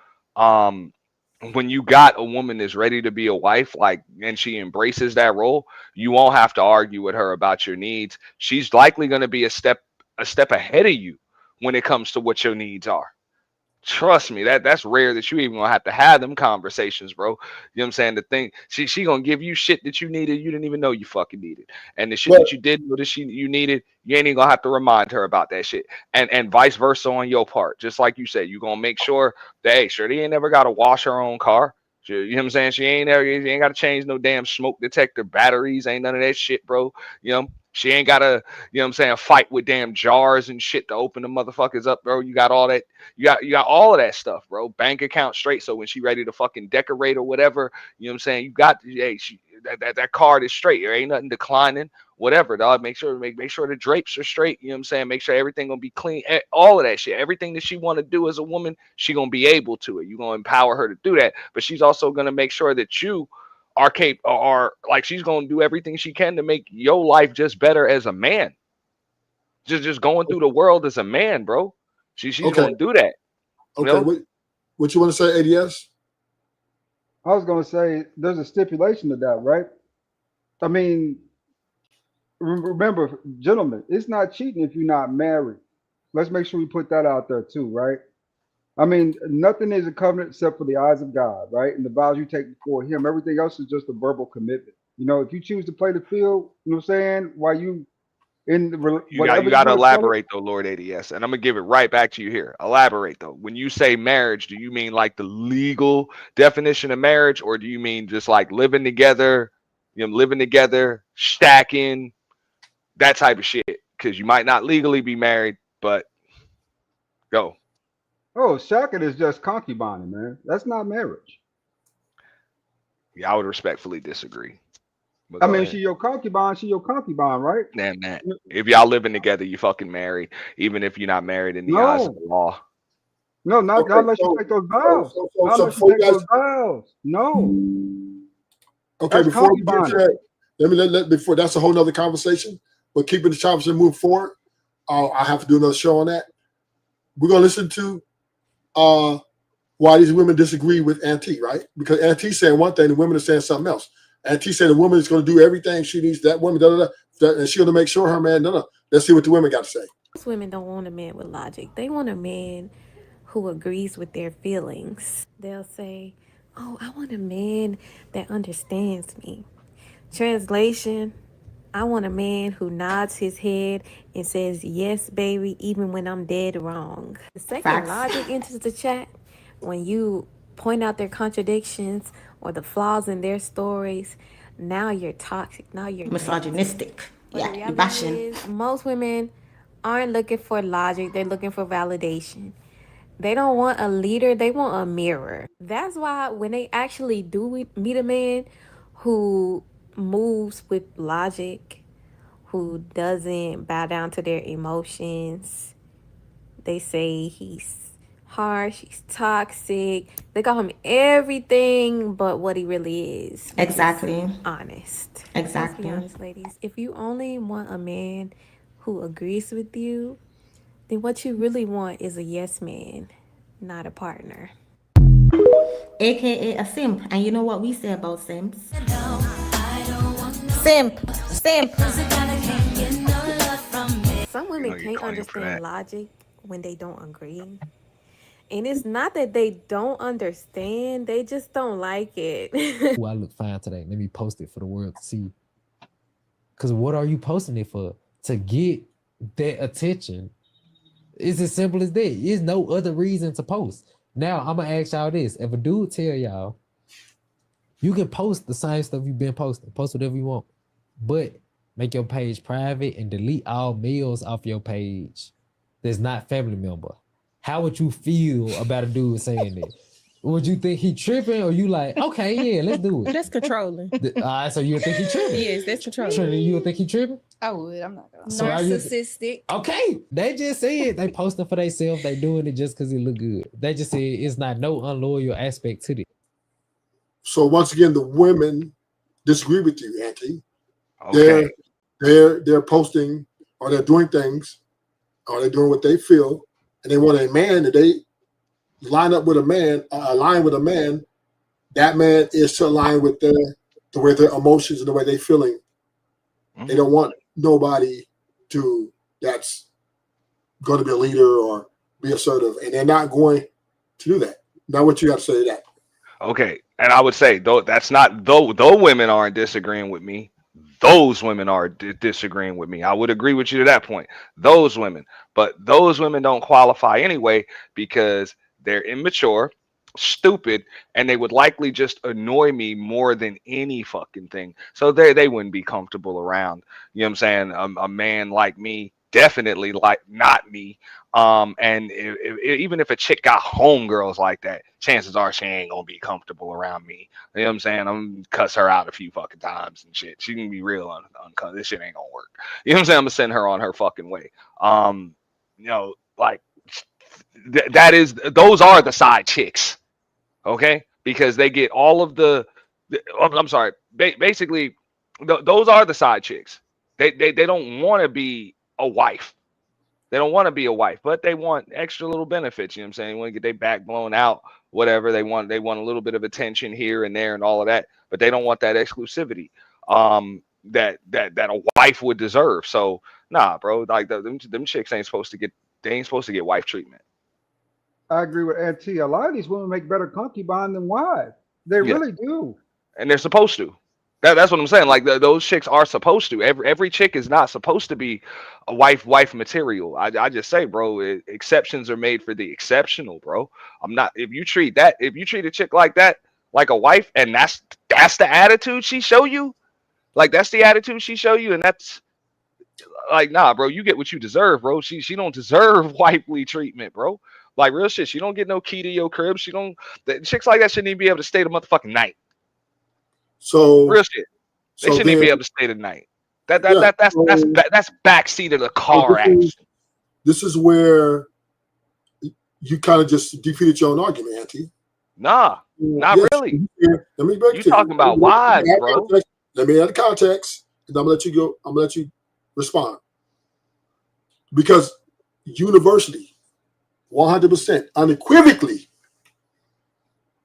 when you got a woman that's ready to be a wife, and she embraces that role, you won't have to argue with her about your needs. She's likely going to be a step ahead of you when it comes to what your needs are. Trust me, that's rare that you even gonna have to have them conversations, bro. You know what I'm saying? The thing, she gonna give you shit that you needed, you didn't even know you fucking needed, and the shit that you did know that you needed, you ain't even gonna have to remind her about that shit, and vice versa on your part. Just like you said, you gonna make sure that, hey, Shirley ain't never gotta wash her own car. You know what I'm saying? She ain't got to change no damn smoke detector batteries. Ain't none of that shit, bro. You know, she ain't got to, you know what I'm saying, fight with damn jars and shit to open the motherfuckers up, bro. You got all that. You got all of that stuff, bro. Bank account straight. So when she ready to fucking decorate or whatever, you know what I'm saying, you got, hey, that card is straight. There ain't nothing declining. Whatever, dog. Make sure the drapes are straight. You know what I'm saying? Make sure everything gonna be clean. All of that shit. Everything that she want to do as a woman, she gonna be able to it. You gonna empower her to do that. But she's also gonna make sure that you are like, she's gonna do everything she can to make your life just better as a man. Just going through the world as a man, bro. She's gonna do that. Okay, What you want to say, ADS? I was gonna say there's a stipulation to that, right? I mean, remember, gentlemen, it's not cheating if you're not married. Let's make sure we put that out there too, right? I mean, nothing is a covenant except for the eyes of God, right? And the vows you take before Him. Everything else is just a verbal commitment. You know, if you choose to play the field, you know what I'm saying, while you in the, You got to elaborate though, Lord ADS, and I'm gonna give it right back to you here. Elaborate though. When you say marriage, do you mean like the legal definition of marriage, or do you mean just like living together, living together, stacking, that type of shit? Because you might not legally be married, but go. Oh, shacking is just concubining, man. That's not marriage. Yeah, I would respectfully disagree. I mean, she your concubine, right? Man, if y'all living together, you fucking married, even if you're not married in the eyes of the law. No, not unless you take those vows. Not unless you take those vows. No. Okay, That's before we get to concubining. that, let before that's a whole nother conversation. But keeping the conversation moving forward, I have to do another show on that. We're gonna listen to why these women disagree with Auntie, right? Because Auntie's saying one thing, the women are saying something else. Auntie said the woman is going to do everything she needs. That woman, and she's going to make sure her man. No. Let's see what the women got to say. Most women don't want a man with logic. They want a man who agrees with their feelings. They'll say, "Oh, I want a man that understands me." Translation: I want a man who nods his head and says, "Yes, baby," even when I'm dead wrong. The second Facts. logic enters the chat, when you point out their contradictions or the flaws in their stories, now you're toxic. Now you're Misogynistic. But Yeah, the you're reality bashing. is, most women aren't looking for logic. They're looking for validation. They don't want a leader. They want a mirror. That's why when they actually do meet a man who moves with logic, who doesn't bow down to their emotions, they say he's harsh, he's toxic. They call him everything but what he really is. which is Exactly. honest. Exactly. Let's be honest, ladies. If you only want a man who agrees with you, then what you really want is a yes man, not a partner. AKA a simp. And you know what we say about simps? Simp. Simp. Some women can't understand logic when they don't agree. And it's not that they don't understand, they just don't like it. Ooh, I look fine today. Let me post it for the world to see. Because what are you posting it for? To get that attention. It's as simple as that. There's no other reason to post. Now, I'm going to ask y'all this. If a dude tell y'all, you can post the same stuff you've been posting. Post whatever you want. But make your page private and delete all males off your page that's not family member. How would you feel about a dude saying that? Would you think he tripping, or you like, okay, yeah, let's do it? That's controlling. So you would think he tripping? Yes, that's controlling. Trinity, you would think he tripping? I would. I'm not gonna. So are you- Narcissistic. Okay, they just said they posting for themselves. They doing it just because it look good. They just said it's not no unloyal aspect to this. So once again, the women disagree with you, Auntie. Okay. They're posting, or they're doing things, or they're doing what they feel, and they want a man that they line up with a man, align with a man. That man is to align with the way their emotions and the way they're feeling. They don't want nobody that's going to be a leader or be assertive, and they're not going to do that. Now, what you got to say to that? Okay, and I would say though that's not though women aren't disagreeing with me. Those women are disagreeing with me. I would agree with you to that point. Those women, but those women don't qualify anyway because they're immature, stupid, and they would likely just annoy me more than any fucking thing. So they wouldn't be comfortable around. You know what I'm saying? A man like me, definitely like not me. And even if a chick got homegirls like that, chances are she ain't gonna be comfortable around me. You know what I'm saying? I'm gonna cuss her out a few fucking times and shit. She can be real uncut. This shit ain't gonna work. You know what I'm saying? I'm gonna send her on her fucking way. You know, like those are the side chicks, okay? Because they get all of I'm sorry. Basically, those are the side chicks. They don't want to be a wife. They don't want to be a wife, but they want extra little benefits. You know what I'm saying? They want to get their back blown out whatever. They want a little bit of attention here and there and all of that, but they don't want that exclusivity that a wife would deserve. So nah, bro, like them chicks ain't supposed to get wife treatment. I agree with Auntie. A lot of these women make better concubine than wives. They Yeah. really do. And they're supposed to. That's what I'm saying. Like those chicks are supposed to. Every chick is not supposed to be a wife material. I just say, bro, exceptions are made for the exceptional, bro. I'm not. If you treat a chick like that, like a wife, and that's the attitude she show you, like that's the attitude she show you, and that's like, nah, bro, you get what you deserve, bro. She don't deserve wifely treatment, bro. Like real shit. She don't get no key to your crib. Chicks like that shouldn't even be able to stay the motherfucking night. So real shit. They shouldn't even be able to stay the night. That's backseat of the car act. This is where you kind of just defeated your own argument, Auntie. Nah, not Yes, really. Let me break You it to talking about wives, bro. Let me add the context, and I'm gonna let you go. I'm gonna let you respond. Because universally, 100%, unequivocally,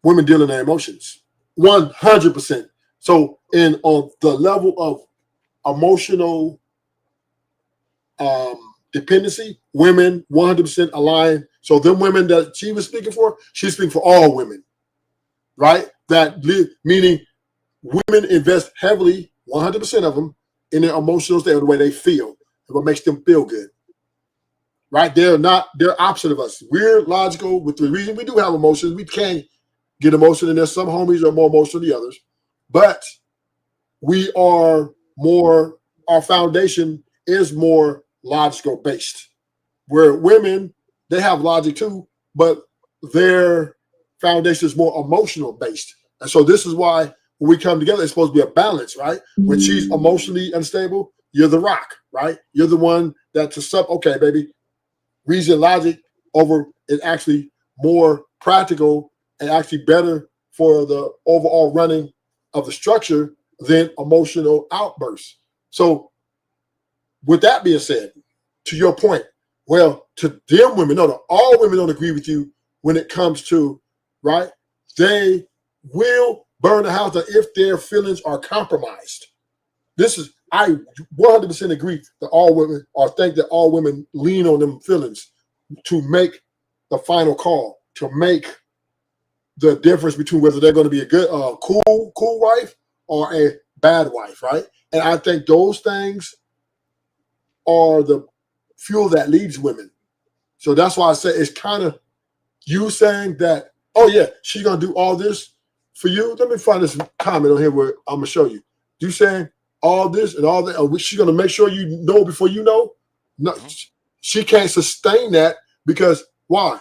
women deal in their emotions. 100%. So, on the level of emotional dependency, women 100% align. So, them women that she was speaking for, she's speaking for all women, right? Meaning women invest heavily, 100% of them, in their emotional state, of the way they feel, and what makes them feel good. Right? They're opposite of us. We're logical. With the reason we do have emotions, we can get emotional, and there's some homies are more emotional than the others. But we are more, our foundation is more logical based. Where women, they have logic too, but their foundation is more emotional based. And so this is why when we come together, it's supposed to be a balance, right? When she's emotionally unstable, you're the rock, right? You're the one that okay, baby, reason, logic over is actually more practical and actually better for the overall running of the structure than emotional outbursts. So with that being said, to your point, well, to them women, no, all women don't agree with you when it comes to, right? They will burn the house down if their feelings are compromised. I 100% agree that all women, or think that all women lean on them feelings to make the final call, to make the difference between whether they're going to be a good, cool wife or a bad wife, right? And I think those things are the fuel that leads women. So that's why I say it's kind of you saying that, oh yeah, she's going to do all this for you. Let me find this comment on here where I'm going to show you. You saying all this and all that, she's going to make sure you know before you know? No, she can't sustain that because why?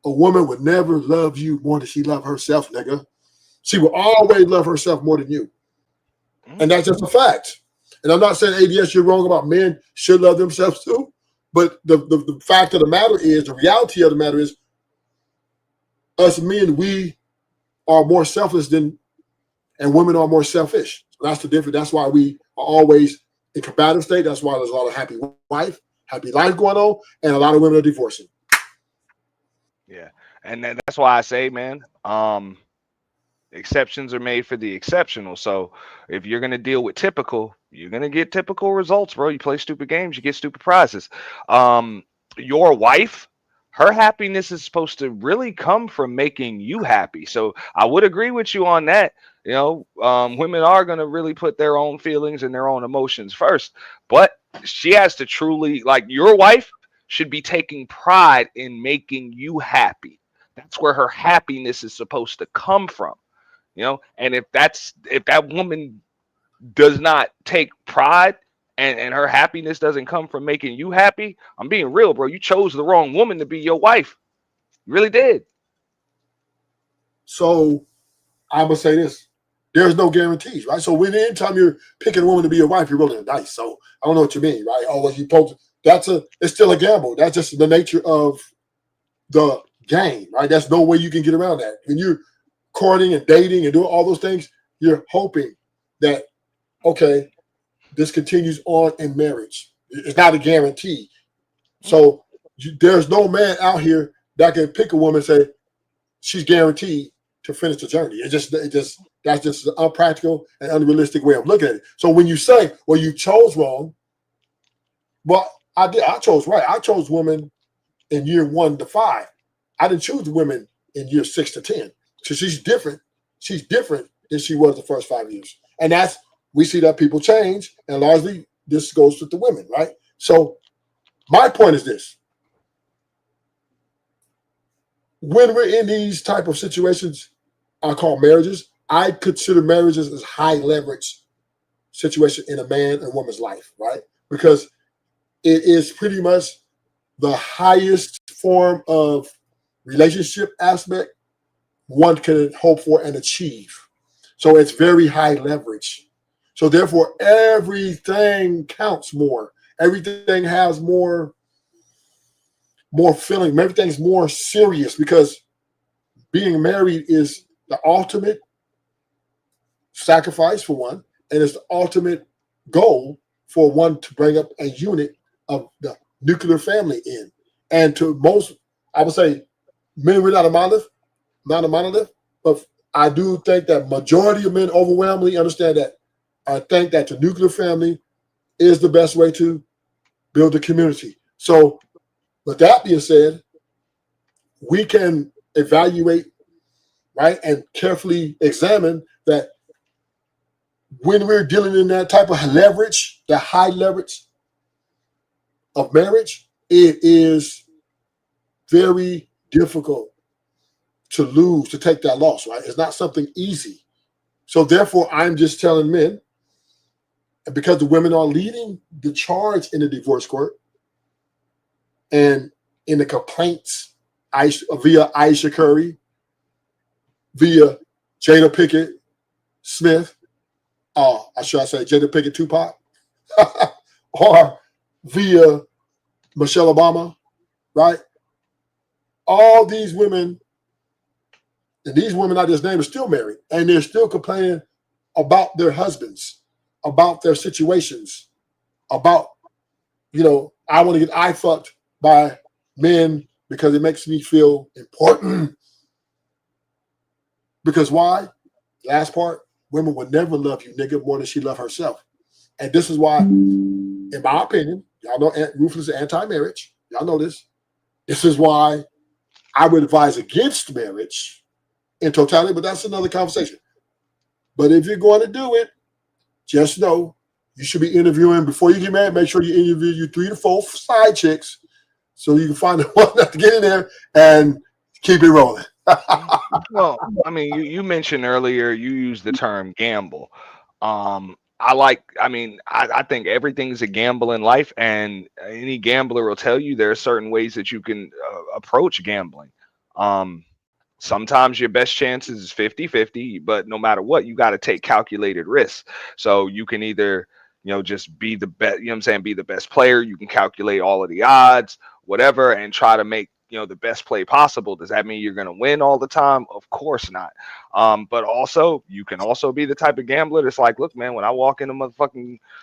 A woman would never love you more than she love herself, nigga. She will always love herself more than you. And that's just a fact. And I'm not saying, ADS, you're wrong about men should love themselves too. But the fact of the matter is, the reality of the matter is, us men, we are more selfless and women are more selfish. So that's the difference. That's why we are always in combative state. That's why there's a lot of happy life going on, and a lot of women are divorcing. Yeah, and that's why I say, man, exceptions are made for the exceptional. So if you're gonna deal with typical, you're gonna get typical results, bro. You play stupid games, you get stupid prizes. Your wife, her happiness is supposed to really come from making you happy. So I would agree with you on that. You know, women are gonna really put their own feelings and their own emotions first, but she has to truly, like, your wife should be taking pride in making you happy. That's where her happiness is supposed to come from, you know. And if that woman does not take pride and her happiness doesn't come from making you happy, I'm being real, bro. You chose the wrong woman to be your wife. You really did. So I'm gonna say this: there's no guarantees, right? So when anytime you're picking a woman to be your wife, you're rolling the dice. So I don't know what you mean, right? Oh, well, you post. It's still a gamble. That's just the nature of the game, right? There's no way you can get around that. When you're courting and dating and doing all those things, you're hoping that, okay, this continues on in marriage. It's not a guarantee. So there's no man out here that can pick a woman and say, she's guaranteed to finish the journey. That's just an unpractical and unrealistic way of looking at it. So when you say, well, you chose wrong, well, I did. I chose right. I chose women in year 1 to 5. I didn't choose women in year 6 to 10. So she's different. She's different than she was the first 5 years. And we see that people change, and largely this goes with the women, right? So my point is this. When we're in these type of situations, I call marriages, I consider marriages as high leverage situation in a man and woman's life, right? Because it is pretty much the highest form of relationship aspect one can hope for and achieve. So it's very high leverage. So therefore, everything counts more. Everything has more feeling. Everything's more serious because being married is the ultimate sacrifice for one, and it's the ultimate goal for one to bring up a unit of the nuclear family in. And to most, I would say, men are not a monolith, but I do think that majority of men overwhelmingly understand that. I think that the nuclear family is the best way to build a community. So with that being said, we can evaluate, right, and carefully examine that when we're dealing in that type of leverage, the high leverage of marriage, it is very difficult to lose, to take that loss, right? It's not something easy. So therefore, I'm just telling men, and because the women are leading the charge in the divorce court and in the complaints via Aisha Curry, via Jada Pinkett Smith, should I say Jada Pinkett Tupac, or via Michelle Obama, right? All these women, and these women I just named are still married, and they're still complaining about their husbands, about their situations, about, I want to get eye fucked by men because it makes me feel important. Because why? Last part, women would never love you, nigga, more than she loved herself. And this is why, in my opinion, y'all know Ruthless is anti-marriage. Y'all know this. This is why I would advise against marriage in totality, but that's another conversation. But if you're going to do it, just know you should be interviewing before you get married. Make sure you interview your 3 to 4 side chicks so you can find the one that to get in there and keep it rolling. Well, I mean, you mentioned earlier, you used the term gamble. I think everything's a gamble in life, and any gambler will tell you there are certain ways that you can approach gambling. Sometimes your best chances is 50-50, but no matter what, you got to take calculated risks. So you can either, just be the best, be the best player. You can calculate all of the odds, whatever, and try to make, the best play possible. Does that mean you're going to win all the time? Of course not. But also, you can also be the type of gambler that's like, look, man, when I walk into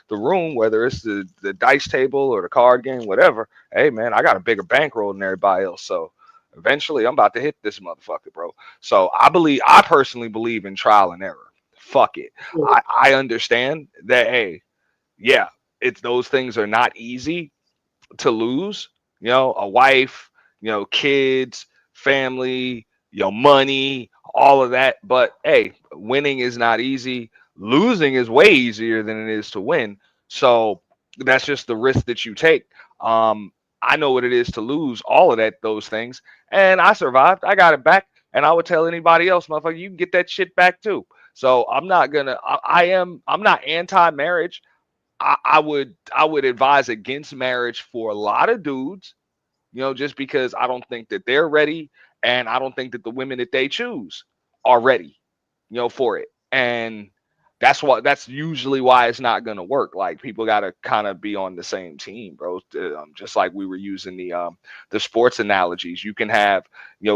the room, whether it's the dice table or the card game, whatever, hey, man, I got a bigger bankroll than everybody else. So eventually I'm about to hit this motherfucker, bro. So I personally believe in trial and error. Fuck it. I understand that, hey, yeah, those things are not easy to lose, a wife, kids, family, money, all of that. But hey, winning is not easy. Losing is way easier than it is to win. So that's just the risk that you take. I know what it is to lose all of those things. And I survived. I got it back. And I would tell anybody else, motherfucker, you can get that shit back too. So I'm not anti-marriage. I would advise against marriage for a lot of dudes, just because I don't think that they're ready, and I don't think that the women that they choose are ready, for it. And that's usually why it's not going to work. Like, people got to kind of be on the same team, bro. Just like we were using the sports analogies. You can have,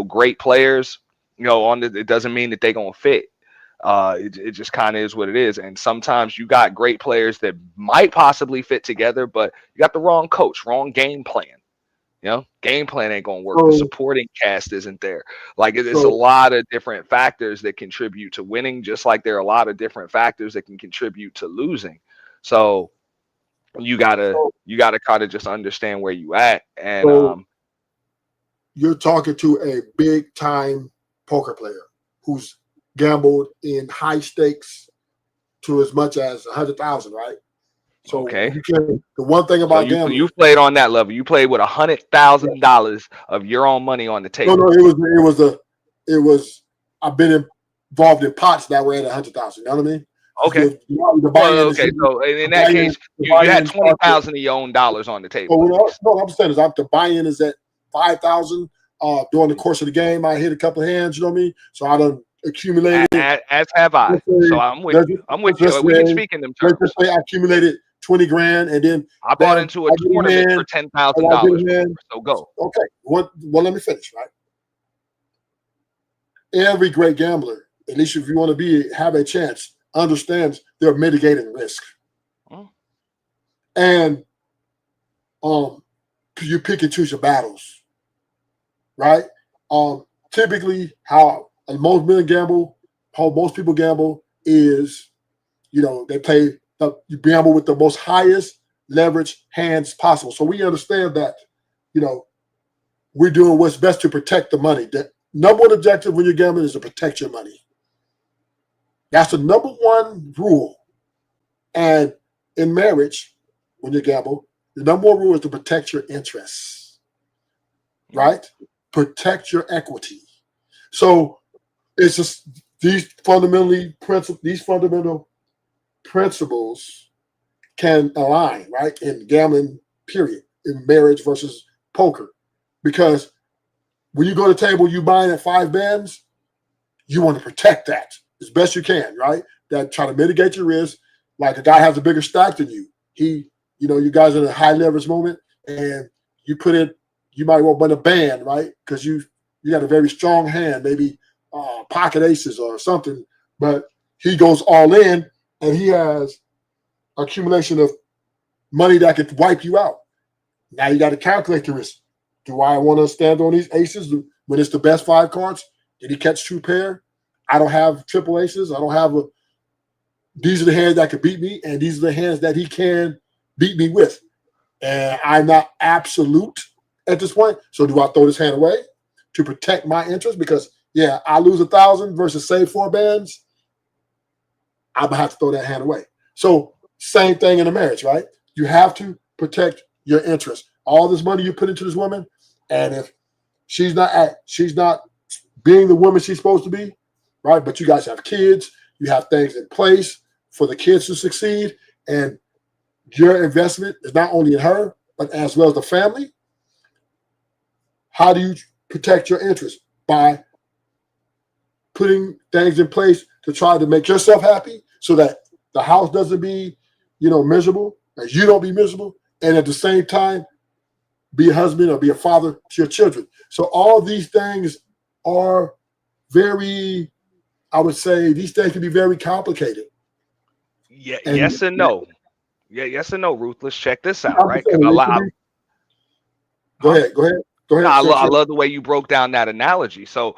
great players, it doesn't mean that they're going to fit. It just kind of is what it is. And sometimes you got great players that might possibly fit together, but you got the wrong coach, wrong game plan. You know, game plan ain't gonna work. The So, supporting cast isn't there. Like it's a so lot of different factors that contribute to winning, just like there are a lot of different factors that can contribute to losing. So you gotta kind of just understand where you at. And so you're talking to a big time poker player who's gambled in high stakes to as much as 100,000, right? So okay. you can. The one thing So about gambling, you played on that level. You played with $100,000 of your own money on the table. no, it was. I've been involved in pots that were at 100,000. You know what I mean? Okay. The buy-in is- Okay. So in the that buy-in- case, the you had buy-in starts at- 20,000 of your own dollars on the table. So no, I'm saying is the buy-in is at 5,000. During the course of the game, I hit a couple of hands. You know what I mean? So I done accumulated. As have I. So I'm with you. I'm with you. We can speak in them terms. Let's just say I accumulated 20 grand, and then I bought into a tournament for $10,000. So go. Okay. Well, let me finish. Right. Every great gambler, at least if you want to have a chance, understands they're mitigating risk. And you pick and choose your battles. Right. Typically, how most people gamble is, they play. You gamble with the most highest leverage hands possible. So we understand that, we're doing what's best to protect the money. The number one objective when you're gambling is to protect your money. That's the number one rule. And in marriage, when you gamble, the number one rule is to protect your interests. Right? Protect your equity. So it's just these fundamental principles can align, right? In gambling, period, in marriage versus poker. Because when you go to the table, you buying at 5 bands, you want to protect that as best you can, right? That try to mitigate your risk. Like a guy has a bigger stack than you. You guys are in a high leverage moment, and you might want to win a band, right? Because you got a very strong hand, maybe pocket aces or something, but he goes all in, and he has accumulation of money that could wipe you out. Now you got to calculate the risk. Do I want to stand on these aces when it's the best 5 cards? Did he catch 2 pair? I don't have triple aces. I don't have these are the hands that could beat me, and these are the hands that he can beat me with. And I'm not absolute at this point. So do I throw this hand away to protect my interest? Because I lose 1,000 versus save 4 bands. I'm gonna have to throw that hand away. So same thing in a marriage, right? You have to protect your interest. All this money you put into this woman, and if she's not being the woman she's supposed to be, right? But you guys have kids, you have things in place for the kids to succeed, and your investment is not only in her, but as well as the family. How do you protect your interest? By putting things in place to try to make yourself happy so that the house doesn't be, miserable, and you don't be miserable, and at the same time, be a husband or be a father to your children. So all these things are very, I would say, these things can be very complicated. Yeah, yes and no. Yeah, yes and no, Ruthless. Check this out, right? Go ahead. I love the way you broke down that analogy. So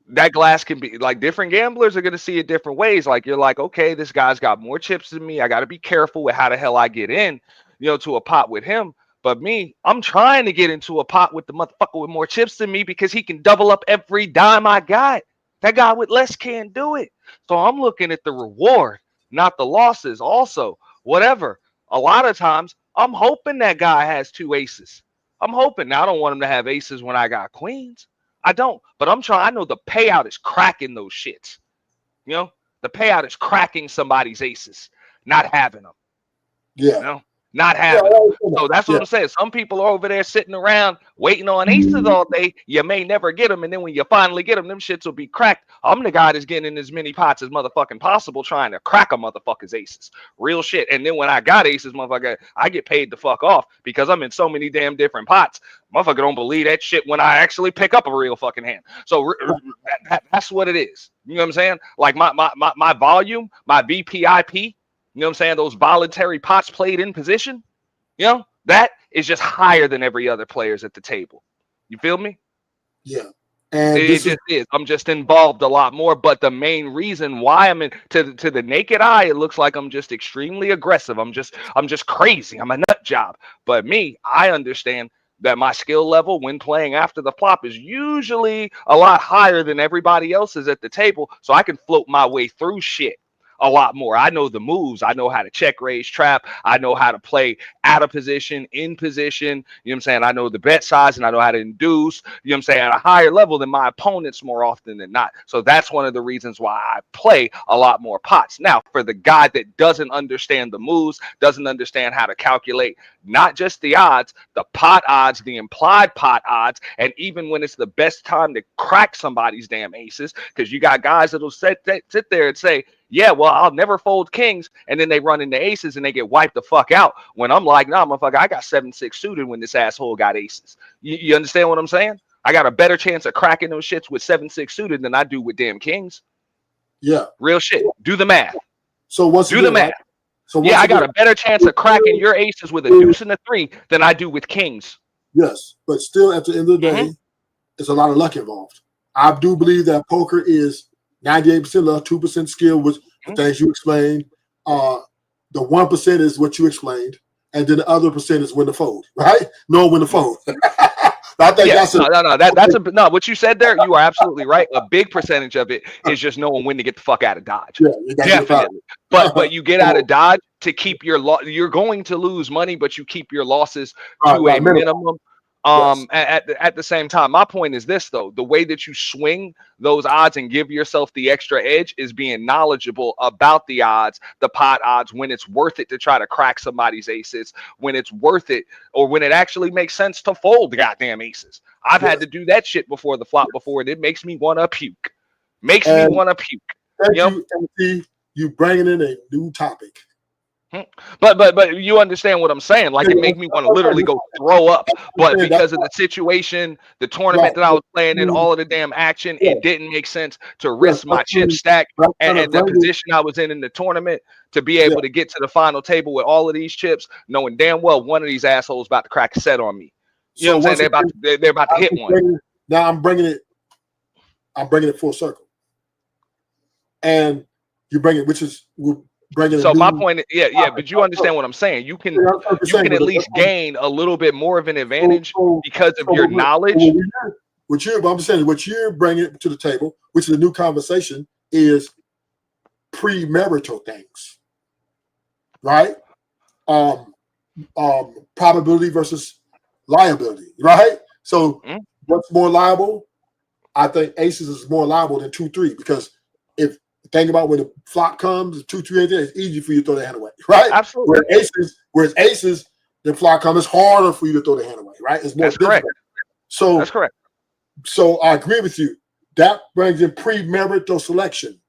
that glass can be like different gamblers are going to see it different ways. Like you're like, okay, this guy's got more chips than me. I got to be careful with how the hell I get in, to a pot with him. But me, I'm trying to get into a pot with the motherfucker with more chips than me because he can double up every dime I got. That guy with less can't do it. So I'm looking at the reward, not the losses. Also, whatever. A lot of times, I'm hoping that guy has 2 aces. I'm hoping. Now, I don't want him to have aces when I got queens. I don't. But I'm trying. I know the payout is cracking those shits. The payout is cracking somebody's aces, not having them. Yeah. Not having them. So that's what I'm saying. Some people are over there sitting around waiting on aces all day. You may never get them. And then when you finally get them shits will be cracked. I'm the guy that's getting in as many pots as motherfucking possible trying to crack a motherfucker's aces. Real shit. And then when I got aces, motherfucker, I get paid the fuck off because I'm in so many damn different pots. Motherfucker don't believe that shit when I actually pick up a real fucking hand. So that's what it is. You know what I'm saying? Like my volume, my VPIP, you know what I'm saying? Those voluntary pots played in position, That is just higher than every other players at the table. You feel me? Yeah. And It this just is. I'm just involved a lot more. But the main reason why I'm in to the naked eye, it looks like I'm just extremely aggressive. I'm just crazy. I'm a nut job. But me, I understand that my skill level when playing after the flop is usually a lot higher than everybody else's at the table. So I can float my way through shit a lot more. I know the moves. I know how to check, raise, trap. I know how to play out of position, in position. You know what I'm saying? I know the bet size and I know how to induce, you know what I'm saying, at a higher level than my opponents more often than not. So that's one of the reasons why I play a lot more pots. Now, for the guy that doesn't understand the moves, doesn't understand how to calculate not just the odds, the pot odds, the implied pot odds, and even when it's the best time to crack somebody's damn aces, because you got guys that'll sit there and say, yeah, well, I'll never fold kings, and then they run into aces and they get wiped the fuck out. When I'm like, nah, motherfucker, I got 7-6 suited when this asshole got aces. You understand what I'm saying? I got a better chance of cracking those shits with 7-6 suited than I do with damn kings. Yeah. Real shit. Do the math. So once do the math. Right? So yeah, I got a better chance of cracking your aces with a deuce and a 3 than I do with kings. Yes, but still, at the end of the day, there's a lot of luck involved. I do believe that poker is 98% luck, 2% skill, which the things you explained. The 1% is what you explained, and then the other percent is when to fold, right? Know when to fold. I think that's no. What you said there, you are absolutely right. A big percentage of it is just knowing when to get the fuck out of Dodge. Yeah, definitely. But you get out of Dodge to keep your you're going to lose money, but you keep your losses to a minimum. At the same time, my point is this though: the way that you swing those odds and give yourself the extra edge is being knowledgeable about the odds, the pot odds, when it's worth it to try to crack somebody's aces, when it's worth it, or when it actually makes sense to fold the goddamn aces. I've had to do that shit before the flop before, and it makes me want to puke. Makes me want to puke. Thank you, MC. You bringing in a new topic. But you understand what I'm saying? Like it made me want to literally go throw up. But because of the situation, the tournament that I was playing in, all of the damn action, it didn't make sense to risk my chip stack and the position I was in the tournament to be able to get to the final table with all of these chips, knowing damn well one of these assholes about to crack a set on me. You know what I'm saying? They're about to hit one. Now I'm bringing it full circle, and you bring it, which is so my point is, but you understand what I'm saying. You can at least gain a little bit more of an advantage because of your knowledge. I'm saying what you're bringing to the table, which is a new conversation, is premarital things, right? Probability versus liability, right? So what's more liable? I think aces is more liable than 2-3 because if think about when the flop comes, 2-3 it's easy for you to throw the hand away, right? Absolutely. Whereas aces, the flop comes, it's harder for you to throw the hand away, right? It's more difficult. Correct. So that's correct. So I agree with you. That brings in premarital selection.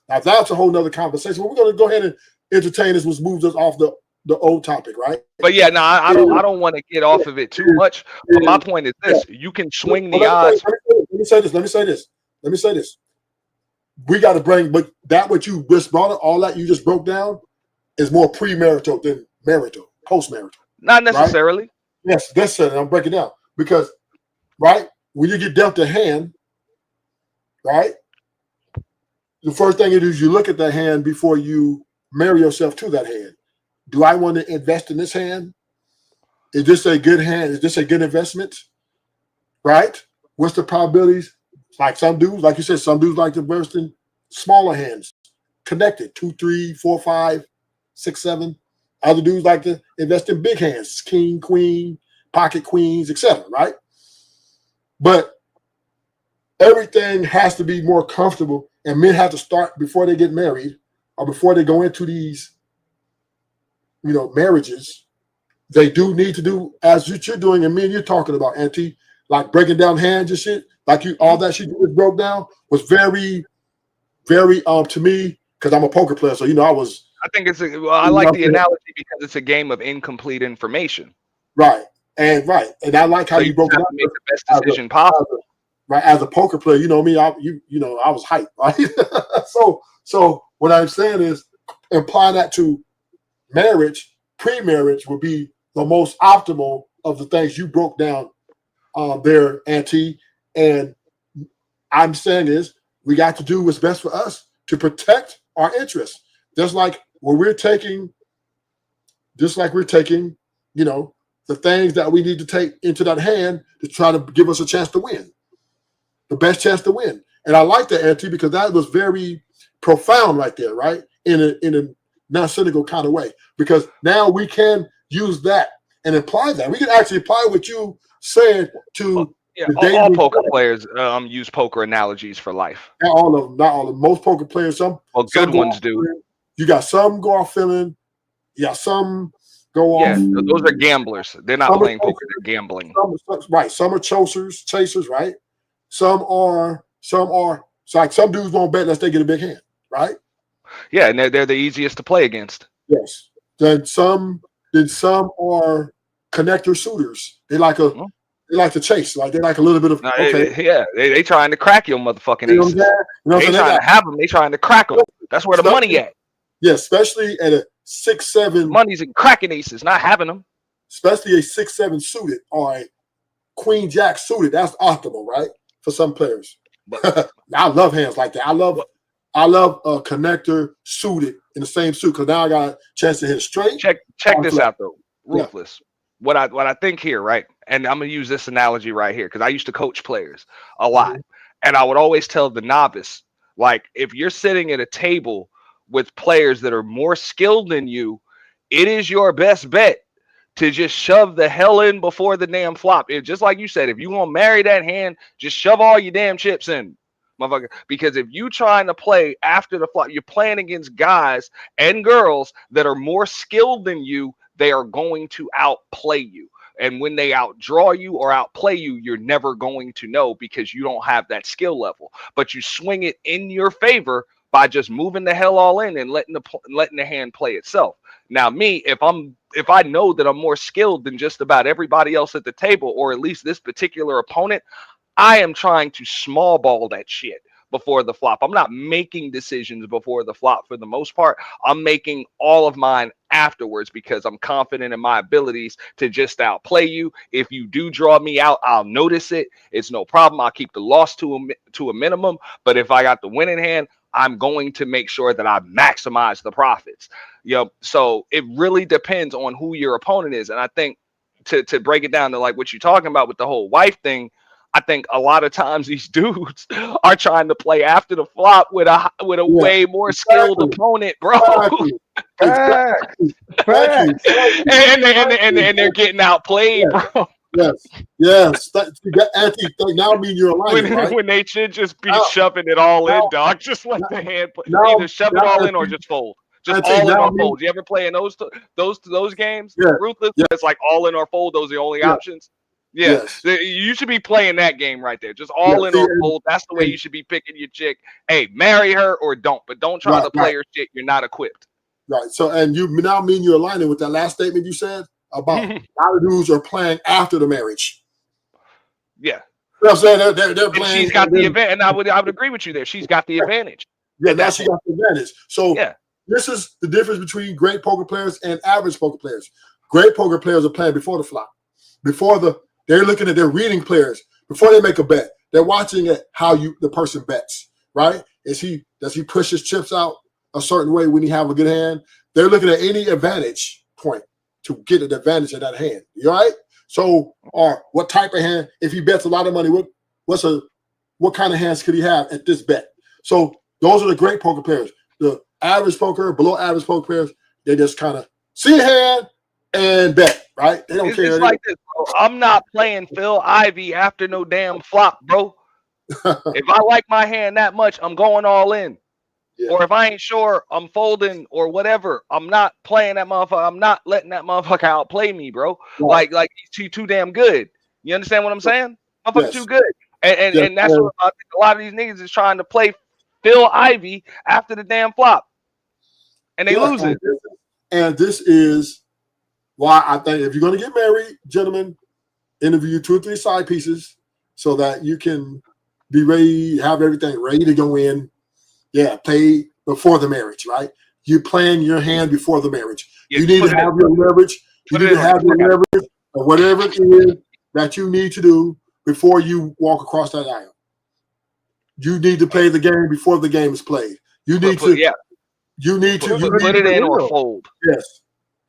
Now that's a whole nother conversation. But we're going to go ahead and entertain this, which moves us off the old topic, right? But yeah, no, I don't want to get off of it too much. But my point is this: you can swing the odds. Let me say this. We got to bring, but that what you just brought up, all that you just broke down, is more premarital than marital, postmarital. Not necessarily. Right? Yes, that's it. I'm breaking down because, right, when you get dealt a hand, right, the first thing you do is you look at that hand before you marry yourself to that hand. Do I want to invest in this hand? Is this a good hand? Is this a good investment? Right? What's the probabilities? Like some dudes, like you said, some dudes like to invest in smaller hands, connected 2, 3, 4, 5, 6, 7. Other dudes like to invest in big hands, king, queen, pocket queens, etc. Right? But everything has to be more comfortable, and men have to start before they get married or before they go into these, marriages. They do need to do as you're doing, and men you're talking about, Auntie, like breaking down hands and shit. Like all that shit you just broke down was very, very to me, because I'm a poker player, so I think I like the analogy because it's a game of incomplete information. Right, and I like how you broke it down. Make the best decision possible. Right, as a poker player, you know me, I was hyped, right? So what I'm saying is, apply that to marriage. Pre-marriage would be the most optimal of the things you broke down there, Auntie. And I'm saying is we got to do what's best for us to protect our interests. Just like we're taking, you know, the things that we need to take into that hand to try to give us a chance to win, the best chance to win. And I like that, Auntie, because that was very profound right there, right? In a non-cynical kind of way, because now we can use that and apply that. We can actually apply what you said to all poker players use poker analogies for life. Not all of them. Not all of them. Most poker players, good ones do. You got some go off feeling. You got some go off. Yeah, those are gamblers. They're not playing poker. They're gambling. Right. Some are chasers. Right. Some are. It's like some dudes won't bet unless they get a big hand. Right. Yeah, and they're the easiest to play against. Yes. Then some are connector suitors. They like to chase. Like they like a little bit of They trying to crack your motherfucking aces. They trying to have them. They trying to crack them. That's where the money at. Yeah, especially at a 6-7. Money's in cracking aces, not having them. Especially a 6-7 suited or a queen jack suited. That's optimal, right? For some players. I love hands like that. I love a connector suited in the same suit because now I got a chance to hit straight. Check this out though, Ruthless. Yeah. What I think here, right? And I'm gonna use this analogy right here because I used to coach players a lot, and I would always tell the novice, like, if you're sitting at a table with players that are more skilled than you, it is your best bet to just shove the hell in before the damn flop. Just like you said, if you want to marry that hand, just shove all your damn chips in. Motherfucker, because if you trying to play after the flop, you're playing against guys and girls that are more skilled than you. They are going to outplay you, and when they outdraw you or outplay you, you're never going to know because you don't have that skill level. But you swing it in your favor by just moving the hell all in and letting the hand play itself. Now, me, if I know that I'm more skilled than just about everybody else at the table, or at least this particular opponent, I am trying to small ball that shit before the flop. I'm not making decisions before the flop for the most part. I'm making all of mine afterwards because I'm confident in my abilities to just outplay you. If you do draw me out, I'll notice it. It's no problem. I'll keep the loss to a minimum. But if I got the winning hand, I'm going to make sure that I maximize the profits. So it really depends on who your opponent is. And I think to break it down to like what you're talking about with the whole wife thing, I think a lot of times these dudes are trying to play after the flop with a way more skilled opponent, bro. Exactly. and they're getting outplayed, bro. Yes. Now I mean you're aligned, right? When they should just be shoving it all in, dog. Just let the hand play. Either shove it all in or just fold. Just all in or fold. You ever play in those games? Yeah. Ruthless. Yeah. It's like all in or fold. Those are the only options. Yeah, yes. You should be playing that game right there. Just all in or fold. That's the way you should be picking your chick. Hey, marry her or don't, but don't try to play her shit. You're not equipped. Right. So, and you now mean you're aligning with that last statement you said about a lot of dudes are playing after the marriage. Yeah. You know what I'm saying? They're playing. And she's got the advantage, and I would agree with you there. She's got the advantage. Yeah, now she got the advantage. So this is the difference between great poker players and average poker players. Great poker players are playing before the flop, they're looking at their reading players before they make a bet. They're watching at how the person bets, right? Does he push his chips out a certain way when he have a good hand? They're looking at any advantage point to get an advantage of that hand. You all right? So, or what type of hand? If he bets a lot of money, what kind of hands could he have at this bet? So those are the great poker players. The average poker, below average poker players, they just kind of see a hand and bet. Right? They don't care. It's like this, bro. I'm not playing Phil Ivey after no damn flop, bro. If I like my hand that much, I'm going all in. Yeah. Or if I ain't sure, I'm folding or whatever. I'm not playing that motherfucker. I'm not letting that motherfucker outplay me, bro. Right. Like he's too damn good. You understand what I'm saying? Motherfucker too good. And that's what I think a lot of these niggas is trying to play Phil Ivey after the damn flop. And they lose it. And this is why I think if you're going to get married, gentlemen, interview 2 or 3 side pieces so that you can be ready, have everything ready to go in. Yeah, play before the marriage, right? You plan your hand before the marriage. You need to have your leverage. You need to have the leverage or whatever it is that you need to do before you walk across that aisle. You need to play the game before the game is played. You need to. Yeah. You need to. You Put need it to in or real. fold. Yes.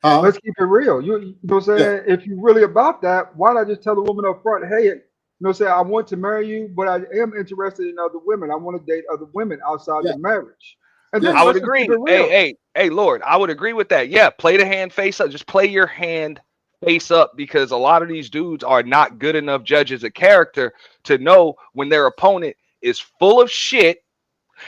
Let's keep it real. You know what I'm saying? If you're really about that, why not just tell the woman up front, hey, you know what I'm saying, I want to marry you, but I am interested in other women. I want to date other women outside the marriage. And then I would let's just agree. keep it real. Hey, Lord, I would agree with that. Yeah, play the hand face up. Just play your hand face up, because a lot of these dudes are not good enough judges of character to know when their opponent is full of shit.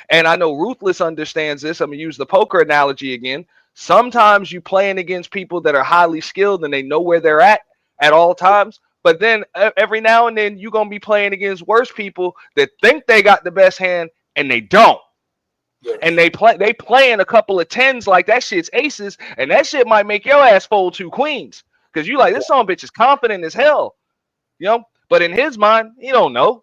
And I know Ruthless understands this. I'm gonna use the poker analogy again. Sometimes you playing against people that are highly skilled and they know where they're at all times. But then every now and then you're gonna be playing against worse people that think they got the best hand and they don't. And they playing a couple of tens like that shit's aces, and that shit might make your ass fold 2 queens. Because you like, this son of a bitch is confident as hell. You know? But in his mind, he don't know.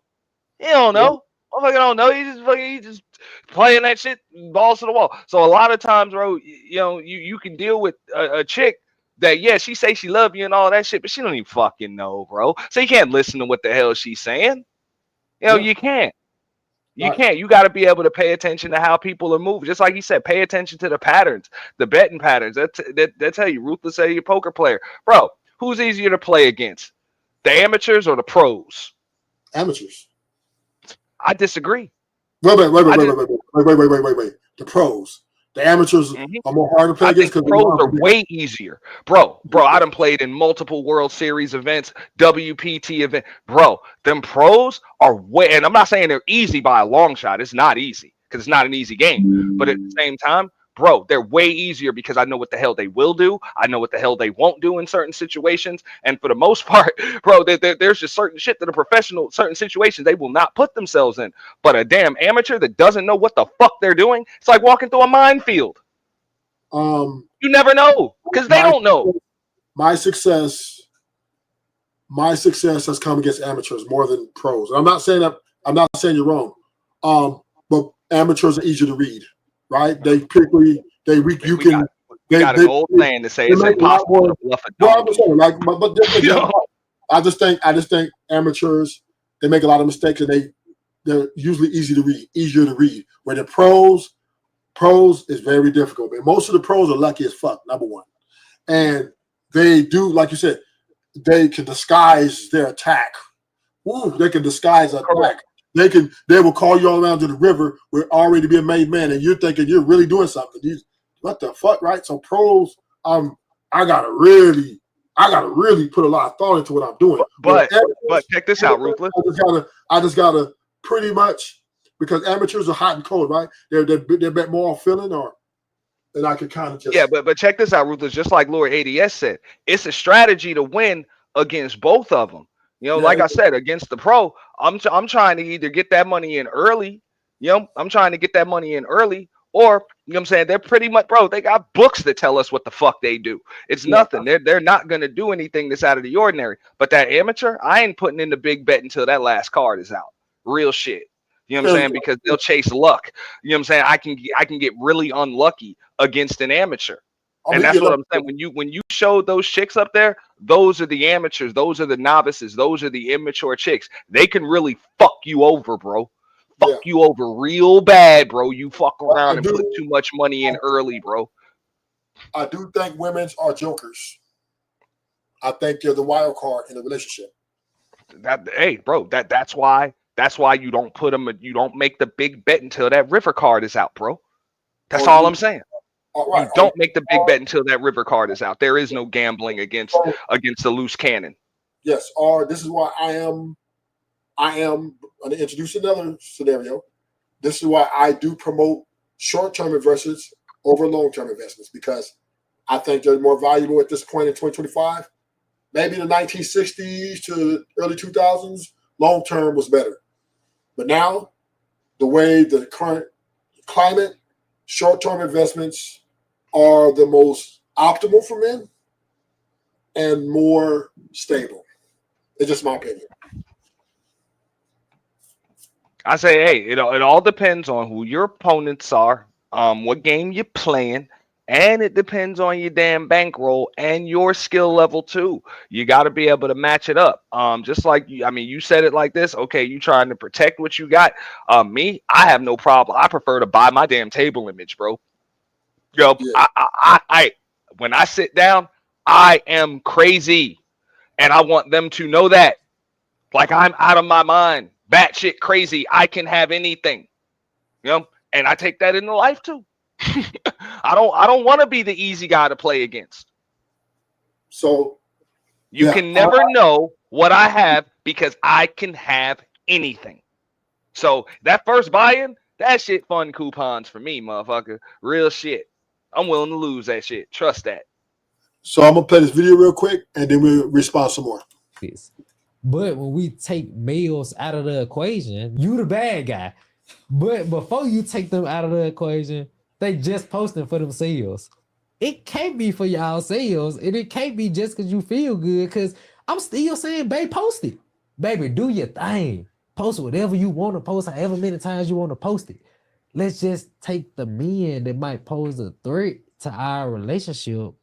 He don't know. Motherfucker don't know. He just playing that shit, balls to the wall. So a lot of times, bro, you know, you can deal with a chick that, yeah, she say she love you and all that shit, but she don't even fucking know, bro. So you can't listen to what the hell she's saying. You know, you can't. You can't. You got to be able to pay attention to how people are moving. Just like he said, pay attention to the patterns, the betting patterns. That tell you, Ruthless say you're a poker player. Bro, who's easier to play against? The amateurs or the pros? Amateurs. I disagree. Wait. The pros. The amateurs are more hard to play against because pros are way easier. Bro, I done played in multiple World Series events, WPT event. Bro, them pros are way, and I'm not saying they're easy by a long shot. It's not easy because it's not an easy game. But at the same time, bro, they're way easier because I know what the hell they will do. I know what the hell they won't do in certain situations. And for the most part, bro, there's just certain shit that a professional, certain situations they will not put themselves in. But a damn amateur that doesn't know what the fuck they're doing, it's like walking through a minefield. You never know because they don't know. My success has come against amateurs more than pros. And I'm not saying you're wrong. But amateurs are easier to read. Right? They typically you can. We got an old saying to say it's impossible to bluff a dog. I just think amateurs, they make a lot of mistakes and they're usually easier to read. Where the pros is very difficult. And most of the pros are lucky as fuck. Number one, and they do, like you said, they can disguise their attack. Ooh, they can disguise an attack. They will call you all around to the river where already be a made man, and you're thinking you're really doing something. What the fuck, right? So pros, I gotta really put a lot of thought into what I'm doing. But check this out, Ruthless. I just gotta pretty much, because amateurs are hot and cold, right? They're bet more on feeling, and I could kind of just But check this out, Ruthless. Just like Lord ADS said, it's a strategy to win against both of them. You know, like I said, against the pro, I'm trying to either get that money in early, you know, I'm trying to get that money in early, or, you know what I'm saying, they're pretty much, bro, they got books that tell us what the fuck they do. It's nothing. They're not going to do anything that's out of the ordinary. But that amateur, I ain't putting in the big bet until that last card is out. Real shit. You know what I'm saying? Because they'll chase luck. You know what I'm saying? I can get really unlucky against an amateur. And that's what I'm saying. When you show those chicks up there, those are the amateurs, those are the novices, those are the immature chicks. They can really fuck you over, bro. Fuck you over real bad, bro. You fuck around and put too much money in early, bro. I do think women are jokers. I think they're the wild card in a relationship. That's why you don't put them. You don't make the big bet until that river card is out, bro. That's all I'm saying. You don't make the big bet until that river card is out. There is no gambling against the loose cannon. Yes, or this is why I am going to introduce another scenario. This is why I do promote short-term investments over long-term investments, because I think they're more valuable at this point in 2025. Maybe the 1960s to early 2000s, long-term was better. But now, the way the current climate, short-term investments are the most optimal for men and more stable. It's just my opinion. I say, hey, it all depends on who your opponents are, what game you're playing, And it depends on your damn bankroll and your skill level too. You got to be able to match it up. Just like you, I mean, you said it like this. Okay, you trying to protect what you got. Me, I have no problem. I prefer to buy my damn table image, bro. Yo, I when I sit down, I am crazy, and I want them to know that. Like, I'm out of my mind, batshit crazy. I can have anything, you know, and I take that into life too. I don't want to be the easy guy to play against. So you can never know what I have because I can have anything. So that first buy-in, that shit fun coupons for me, motherfucker. Real shit. I'm willing to lose that shit. Trust that. So I'm gonna play this video real quick, and then we'll respond some more. But when we take males out of the equation, you the bad guy. But before you take them out of the equation, they just posting for themselves. It can't be for y'all sales, and it can't be just because you feel good. Because I'm still saying, babe, post it. Baby, do your thing. Post whatever you want to post, however many times you want to post it. Let's just take the men that might pose a threat to our relationship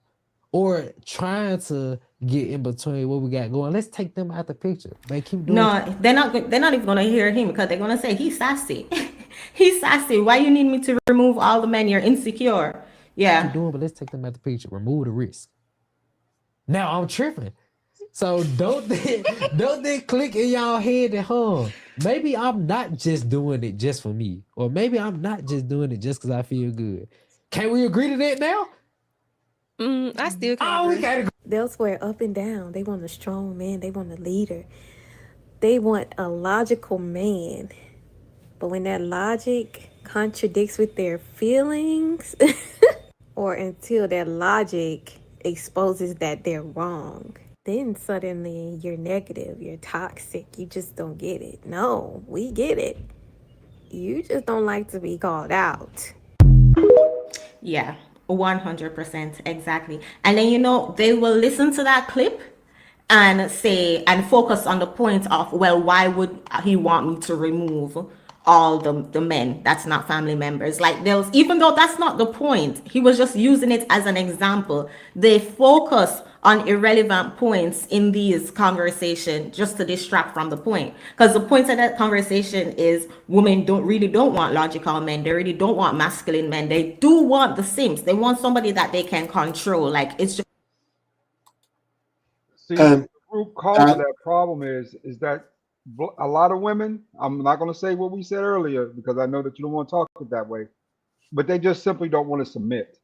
or trying to get in between what we got going. Let's take them out the picture. They keep doing No, they're not even gonna hear him because they're gonna say he's sassy. He's sassy. Why you need me to remove all the men? You're insecure. Yeah. Keep doing, but let's take them out the picture. Remove the risk. Now I'm tripping. So don't they click in y'all head that maybe I'm not just doing it just for me, or maybe I'm not just doing it just because I feel good. Can we agree to that now? I still can't. We gotta. They'll swear up and down. They want a strong man. They want a leader. They want a logical man. But when that logic contradicts with their feelings, or until that logic exposes that they're wrong, then suddenly you're negative, you're toxic, you just don't get it. No, we get it. You just don't like to be called out. Yeah, 100%, exactly. And then, they will listen to that clip and say, and focus on the point of, well, why would he want me to remove all the men that's not family members? Like, even though that's not the point, he was just using it as an example. They focus on irrelevant points in these conversations just to distract from the point, because the point of that conversation is women don't want logical men. They really don't want masculine men. They do want the simps. They want somebody that they can control. Like, it's just the root cause of that problem is that a lot of women, I'm not going to say what we said earlier because I know that you don't want to talk it that way, but they just simply don't want to submit.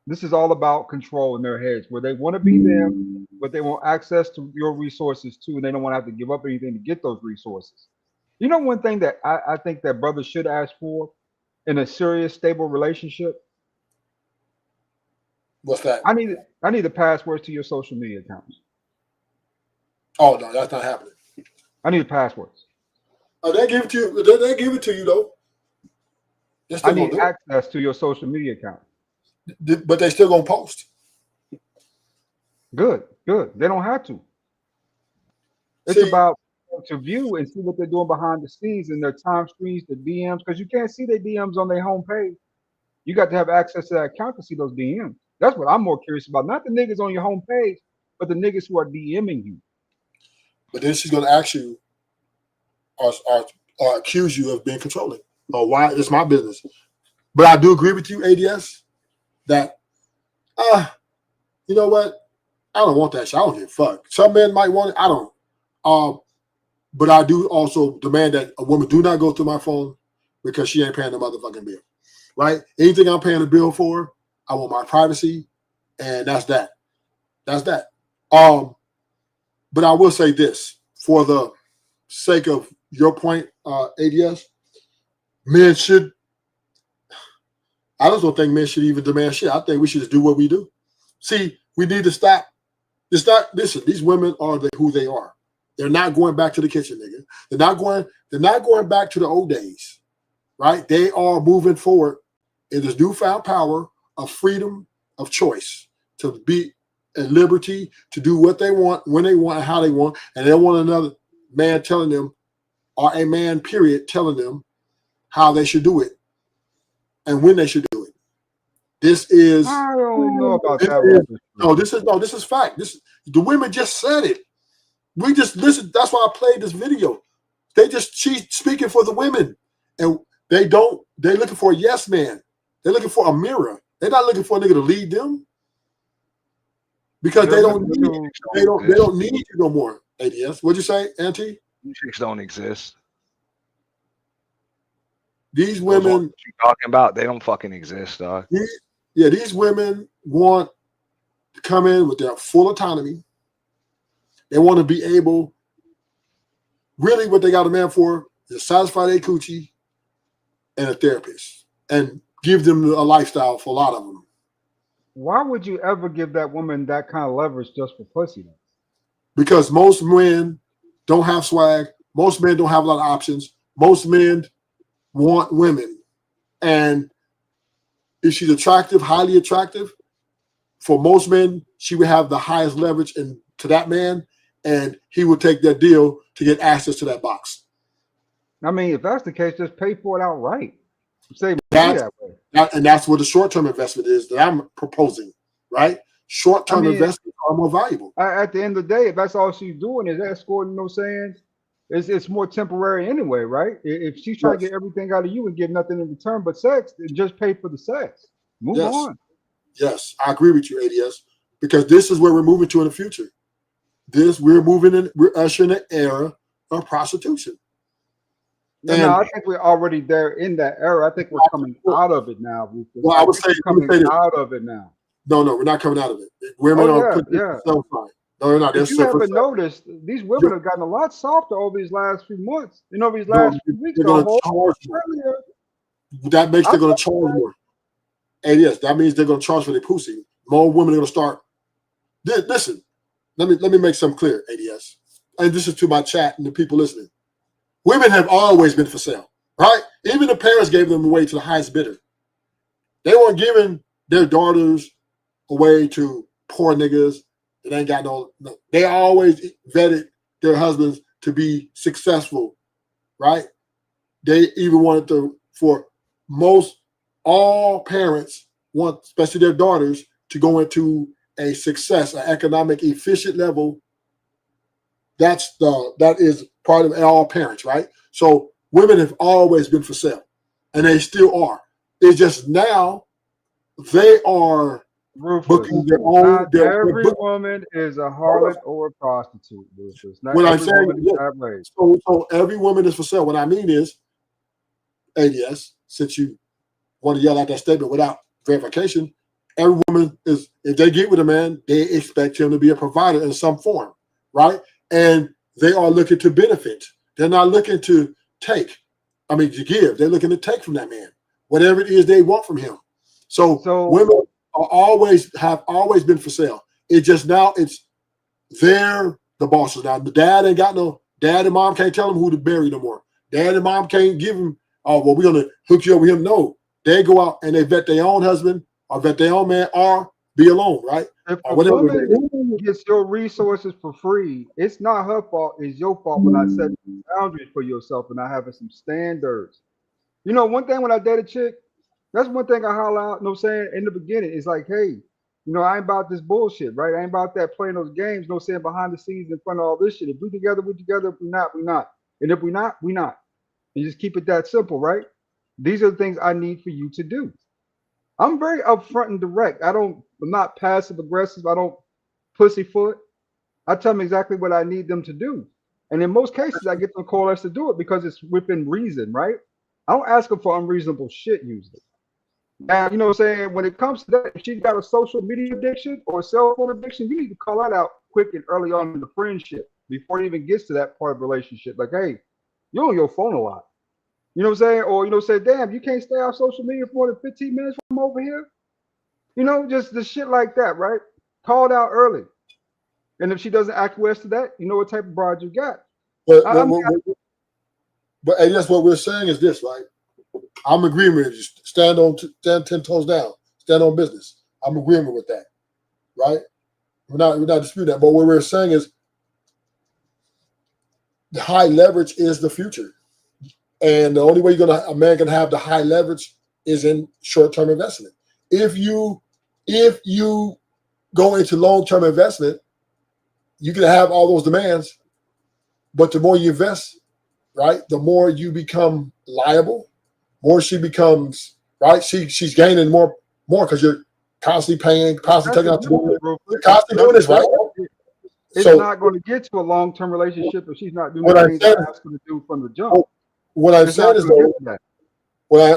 This is all about control in their heads, where they want to be them, but they want access to your resources too, and they don't want to have to give up anything to get those resources. You know, one thing that I think that brothers should ask for in a serious, stable relationship? What's that? I need the passwords to your social media accounts. Oh no, that's not happening. I need the passwords. Oh, they give it to you. They give it to you though. I need access to your social media account. But they still gonna post. Good. They don't have to. It's about to view and see what they're doing behind the scenes in their time screens, the DMs, because you can't see their DMs on their homepage. You got to have access to that account to see those DMs. That's what I'm more curious about. Not the niggas on your homepage, but the niggas who are DMing you. But then she's gonna ask you or accuse you of being controlling. Or why it's my business. But I do agree with you, ADS, that you know what? I don't want that shit. I don't give a fuck. Some men might want it. I don't. But I do also demand that a woman do not go through my phone because she ain't paying the motherfucking bill. Right? Anything I'm paying a bill for, I want my privacy, and that's that. That's that. But I will say this, for the sake of your point, ADS, men should. I just don't think men should even demand shit. I think we should just do what we do. See, we need to stop. It's not. Listen, these women are who they are. They're not going back to the kitchen, nigga. They're not going back to the old days, right? They are moving forward in this newfound power of freedom of choice to be at liberty to do what they want, when they want, and how they want, and they don't want another man telling them, or a man, period, telling them how they should do it and when they should do it. This is I don't know about that. This is fact. The women just said it. We just listen. That's why I played this video. She's speaking for the women, and they're looking for a yes man. They're looking for a mirror. They're not looking for a nigga to lead them because they don't need you no more. ADS, what'd you say, Auntie? These chicks don't exist. These women you talking about, they don't fucking exist, dog. These women want to come in with their full autonomy. They want to be able, really what they got a man for is to satisfy their coochie and a therapist and give them a lifestyle for a lot of them. Why would you ever give that woman that kind of leverage just for pussy? Then? Because most men don't have swag. Most men don't have a lot of options. Most men want women. And if she's attractive, highly attractive, for most men, she would have the highest leverage to that man, and he would take that deal to get access to that box. I mean, if that's the case, just pay for it outright. Say that way. And that's what the short-term investment is that I'm proposing, right? Short-term investments are more valuable. At the end of the day, if that's all she's doing is escorting, you know what I'm saying? It's more temporary anyway, right? If she's trying to get everything out of you and get nothing in return but sex, then just pay for the sex. Move on. Yes, I agree with you, ADS, because this is where we're moving to in the future. We're ushering an era of prostitution. No, I think we're already there in that era. I think we're coming out of it now. Well, I would say coming out of it now. No, we're not coming out of it. Women are putting themselves on. No, they're not. If you haven't noticed, these women have gotten a lot softer over these last few months. You know, these last few weeks. They're going to charge more. That makes they're going to charge more. And yes, that means they're going to charge for their pussy. More women are going to start. Listen, let me make something clear, ADS. And this is to my chat and the people listening. Women have always been for sale, right? Even the parents gave them away to the highest bidder. They weren't giving their daughters away to poor niggas that ain't got no. They always vetted their husbands to be successful, right? They even wanted for all parents want, especially their daughters, to go into a success, an economic efficient level. That is part of all parents, right? So women have always been for sale, and they still are. It's just now they are booking their own. Every woman is a harlot or a prostitute. What I'm saying, so every woman is for sale. What I mean is, ADS, since you want to yell out that statement without verification, every woman is, if they get with a man, they expect him to be a provider in some form, right? And they are looking to benefit. They're not looking to take. To give. They're looking to take from that man, whatever it is they want from him. So women have always been for sale. It just now they're the bosses. Now the dad ain't got no dad and mom can't tell them who to marry no more. Dad and mom can't give them, oh, well, we're gonna hook you up with him. No, they go out and they vet their own husband or vet their own man or be alone, right? If a woman gets your resources for free, it's not her fault. It's your fault when I set boundaries for yourself and not having some standards. You know, one thing when I date a chick, that's one thing I holler out, you know what I'm saying, in the beginning. It's like, hey, you know, I ain't about this bullshit, right? I ain't about that playing those games, you know what I'm saying, behind the scenes in front of all this shit. If we together, we together. If we not, we not. And if we not, we not. And just keep it that simple, right? These are the things I need for you to do. I'm very upfront and direct. I'm not passive aggressive. I don't pussyfoot. I tell them exactly what I need them to do. And in most cases, I get them to call us to do it because it's within reason, right? I don't ask them for unreasonable shit usually. Now, you know what I'm saying? When it comes to that, if she's got a social media addiction or a cell phone addiction, you need to call that out quick and early on in the friendship before it even gets to that part of the relationship. Like, hey, you're on your phone a lot. You know what I'm saying? Or, you know, say, damn, you can't stay off social media for more than 15 minutes from over here. You know, just the shit like that, right? Call it out early. And if she doesn't acquiesce to that, you know what type of broad you got. But and that's what we're saying is this, right? I'm agreeing with you. Stand 10 toes down. Stand on business. I'm agreeing with that, right? We're not disputing that. But what we're saying is the high leverage is the future. And the only way a man can have the high leverage is in short-term investment. if you go into long-term investment, you can have all those demands, but the more you invest, right, the more you become liable, more she becomes, right? She's gaining more because you're constantly paying, constantly taking out the you're constantly doing this, right? It's So not going to get to a long-term relationship if she's not doing what the I'm things saying, I asked her to do from the jump. what I'm It's not saying is gonna though, get to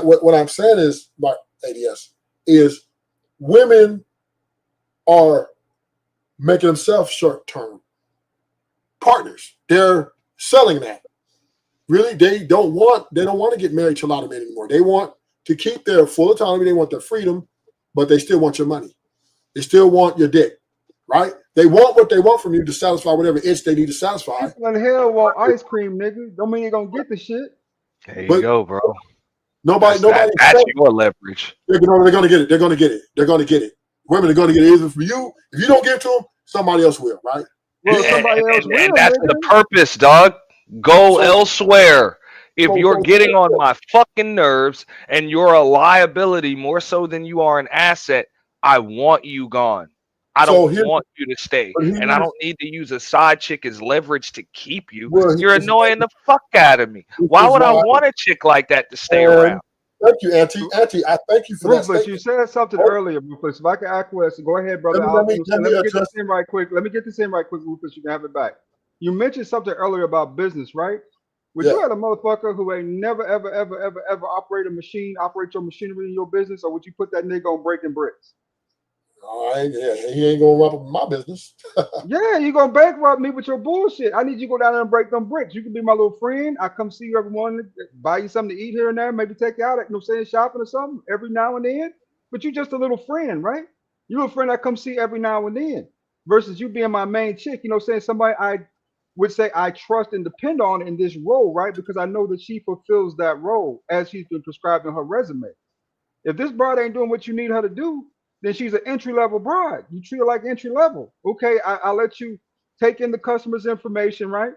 that. what I'm saying is, my ADS is women are making themselves short-term partners. They're selling that. Really, they don't want to get married to a lot of men anymore. They want to keep their full autonomy. They want their freedom, but they still want your money. They still want your dick, right? They want what they want from you to satisfy whatever itch they need to satisfy. People in hell want ice cream, nigga. Don't mean you're gonna get the shit. There you But go, bro. nobody That's your leverage. they're going to get it. They're going to get it. They're going to get it. Women are going to get it either from you. If you don't give it to them, somebody else will, right? Well, somebody else will, And that's the nigga. purpose, dog. Go So- elsewhere. If so- you're so- getting on my fucking nerves and you're a liability more so than you are an asset, I want you gone. I So don't here's- want you to stay. but And I don't need to use a side chick as leverage to keep you. Well, You're annoying the fuck out of me. Why would I want a chick like that to stay around? Thank you, Auntie. Auntie, I thank you for that Ruthless, you statement. said something earlier, Ruthless. If I can acquiesce, go ahead, brother. Let me Let me get address- this in right quick. Let me get this in right quick, Ruthless. You can have it back. You mentioned something earlier about business, right? Would you Yeah. had a motherfucker who ain't never, ever, ever, ever, ever operate your machinery in your business, or would you put that nigga on breaking bricks? He ain't gonna run up my business. Yeah, you gonna bankrupt me with your bullshit. I need you to go down there and break them bricks. You can be my little friend. I come see you every morning, buy you something to eat here and there, maybe take you out at, shopping or something every now and then. But you just a little friend, right? You a friend I come see every now and then. Versus you being my main chick, somebody I would say I trust and depend on in this role, right? Because I know that she fulfills that role as she's been prescribed in her resume. If this bride ain't doing what you need her to do, then she's an entry-level bride. You treat her like entry-level. Okay, I'll let you take in the customer's information, right?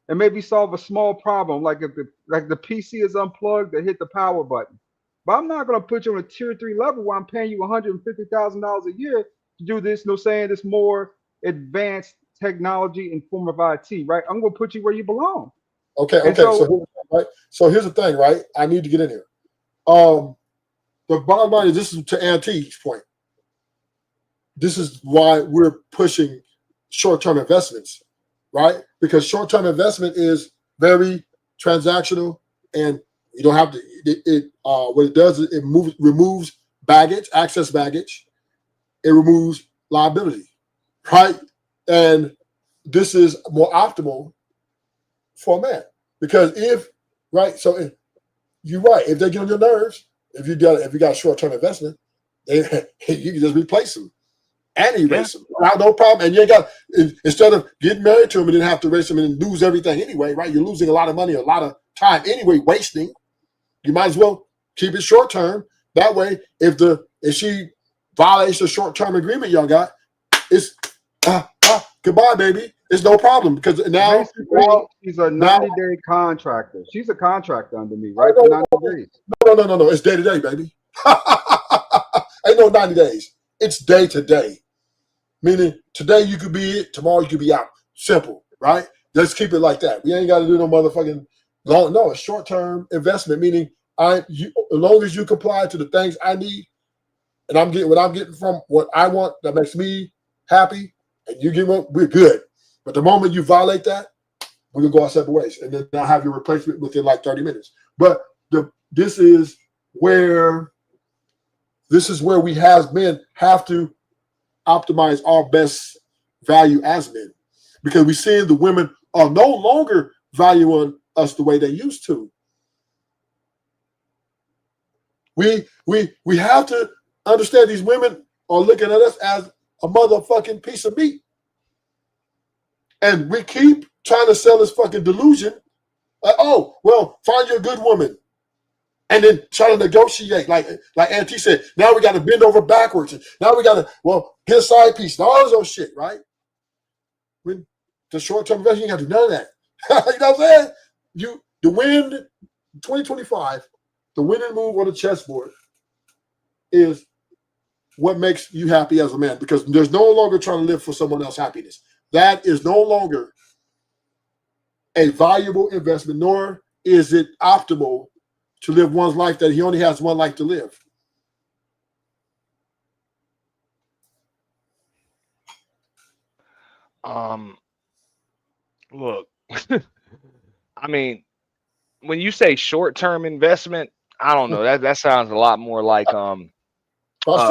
And maybe solve a small problem, like if the PC is unplugged, they hit the power button. But I'm not gonna put you on a tier 3 level where I'm paying you $150,000 a year to do this, this more advanced technology in form of IT, right? I'm gonna put you where you belong. Okay. And So here's the thing, right? I need to get in here. The bottom line is, this is to Auntie's point. This is why we're pushing short-term investments, right? Because short-term investment is very transactional, and you don't have to. What it does is it removes baggage, access baggage. It removes liability, right? And this is more optimal for a man, because you're right. If they get on your nerves, if you got short-term investment, you can just replace them and erase them. No problem. And you ain't got, instead of getting married to them and then have to erase them and lose everything anyway, right? You're losing a lot of money, a lot of time anyway, wasting. You might as well keep it short-term. That way, if she violates the short-term agreement y'all got, it's goodbye, baby. It's no problem, because now basically she's a 90-day contractor. She's a contractor under me, right? For 90 days. No. It's day to day, baby. Ain't no 90 days. It's day to day. Meaning today you could be it, tomorrow you could be out. Simple, right? Let's keep it like that. We ain't got to do no motherfucking long. No, it's short-term investment. Meaning, as long as you comply to the things I need, and I'm getting what I'm getting from what I want that makes me happy, and you give up, we're good. But the moment you violate that, we're gonna go our separate ways, and then I'll have your replacement within like 30 minutes. But this is where we have men have to optimize our best value as men, because we're seeing the women are no longer valuing us the way they used to. We have to understand these women are looking at us as a motherfucking piece of meat. And we keep trying to sell this fucking delusion. Like, oh, well, find you a good woman. And then try to negotiate. Like Auntie said, now we got to bend over backwards. And now we got to, get a side piece and all this old shit, right? When the short-term investment, you got to do none of that. You know what I'm saying? The win, 2025, the winning move on the chessboard is what makes you happy as a man, because there's no longer trying to live for someone else's happiness. That is no longer a valuable investment, nor is it optimal to live one's life that he only has one life to live. Look, I mean, when you say short-term investment, I don't know. That sounds a lot more like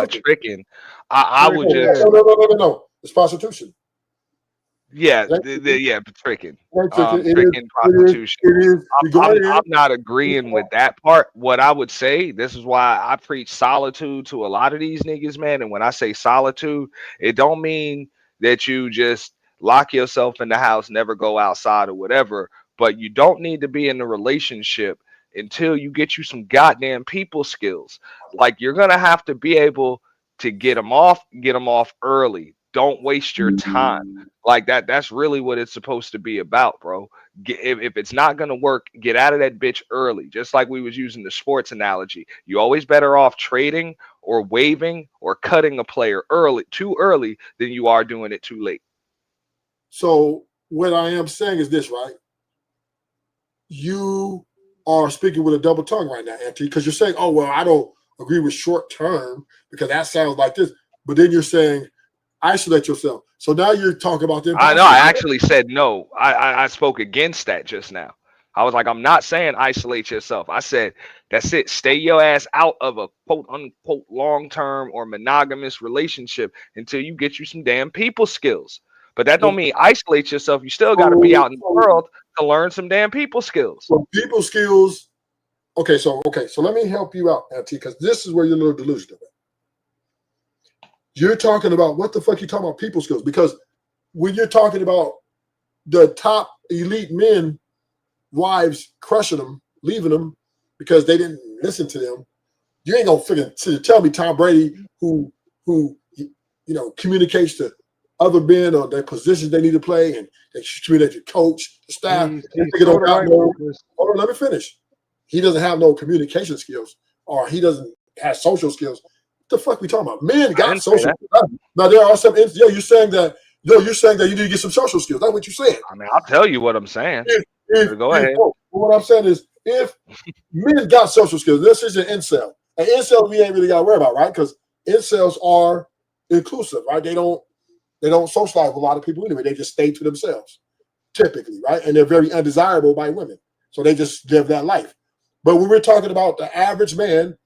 tricking. I would just No. It's prostitution. yeah, tricking. Tricking, prostitution. I'm not agreeing with that part. What I would say, this is why I preach solitude to a lot of these niggas, man. And when I say solitude, it don't mean that you just lock yourself in the house, never go outside or whatever. But you don't need to be in a relationship until you get you some goddamn people skills. Like, you're gonna have to be able to get them off early. Don't waste your time. Like that's really what it's supposed to be about, bro. If it's not gonna work, get out of that bitch early. Just like we was using the sports analogy. You always better off trading or waiving or cutting a player too early than you are doing it too late. So what I am saying is this, right? You are speaking with a double tongue right now, Auntie, because you're saying, oh, well, I don't agree with short term because that sounds like this. But then you're saying isolate yourself. So now you're talking about the I know. I actually said no. I spoke against that just now. I was like, I'm not saying isolate yourself. I said, that's it. Stay your ass out of a quote unquote long-term or monogamous relationship until you get you some damn people skills. But that don't mean isolate yourself. You still got to be out in the world to learn some damn people skills. So people skills. Okay, so let me help you out, Auntie, because this is where you're a little delusional. You're talking about what the fuck you talking about people skills? Because when you're talking about the top elite men, wives crushing them, leaving them because they didn't listen to them, you ain't gonna tell me Tom Brady, who communicates to other men on their positions they need to play, and they communicate to coach, the staff. Hold on, let me finish. He doesn't have no communication skills, or he doesn't have social skills. What the fuck we talking about? Men got social skills. Now there are some. You're saying that you need to get some social skills. That's what you're saying. I mean, I'll tell you what I'm saying. Go ahead. What I'm saying is, if men got social skills, this is an incel. An incel we ain't really got to worry about, right? Because incels are inclusive, right? They don't socialize with a lot of people anyway. They just stay to themselves, typically, right? And they're very undesirable by women, so they just live that life. But when we're talking about the average man,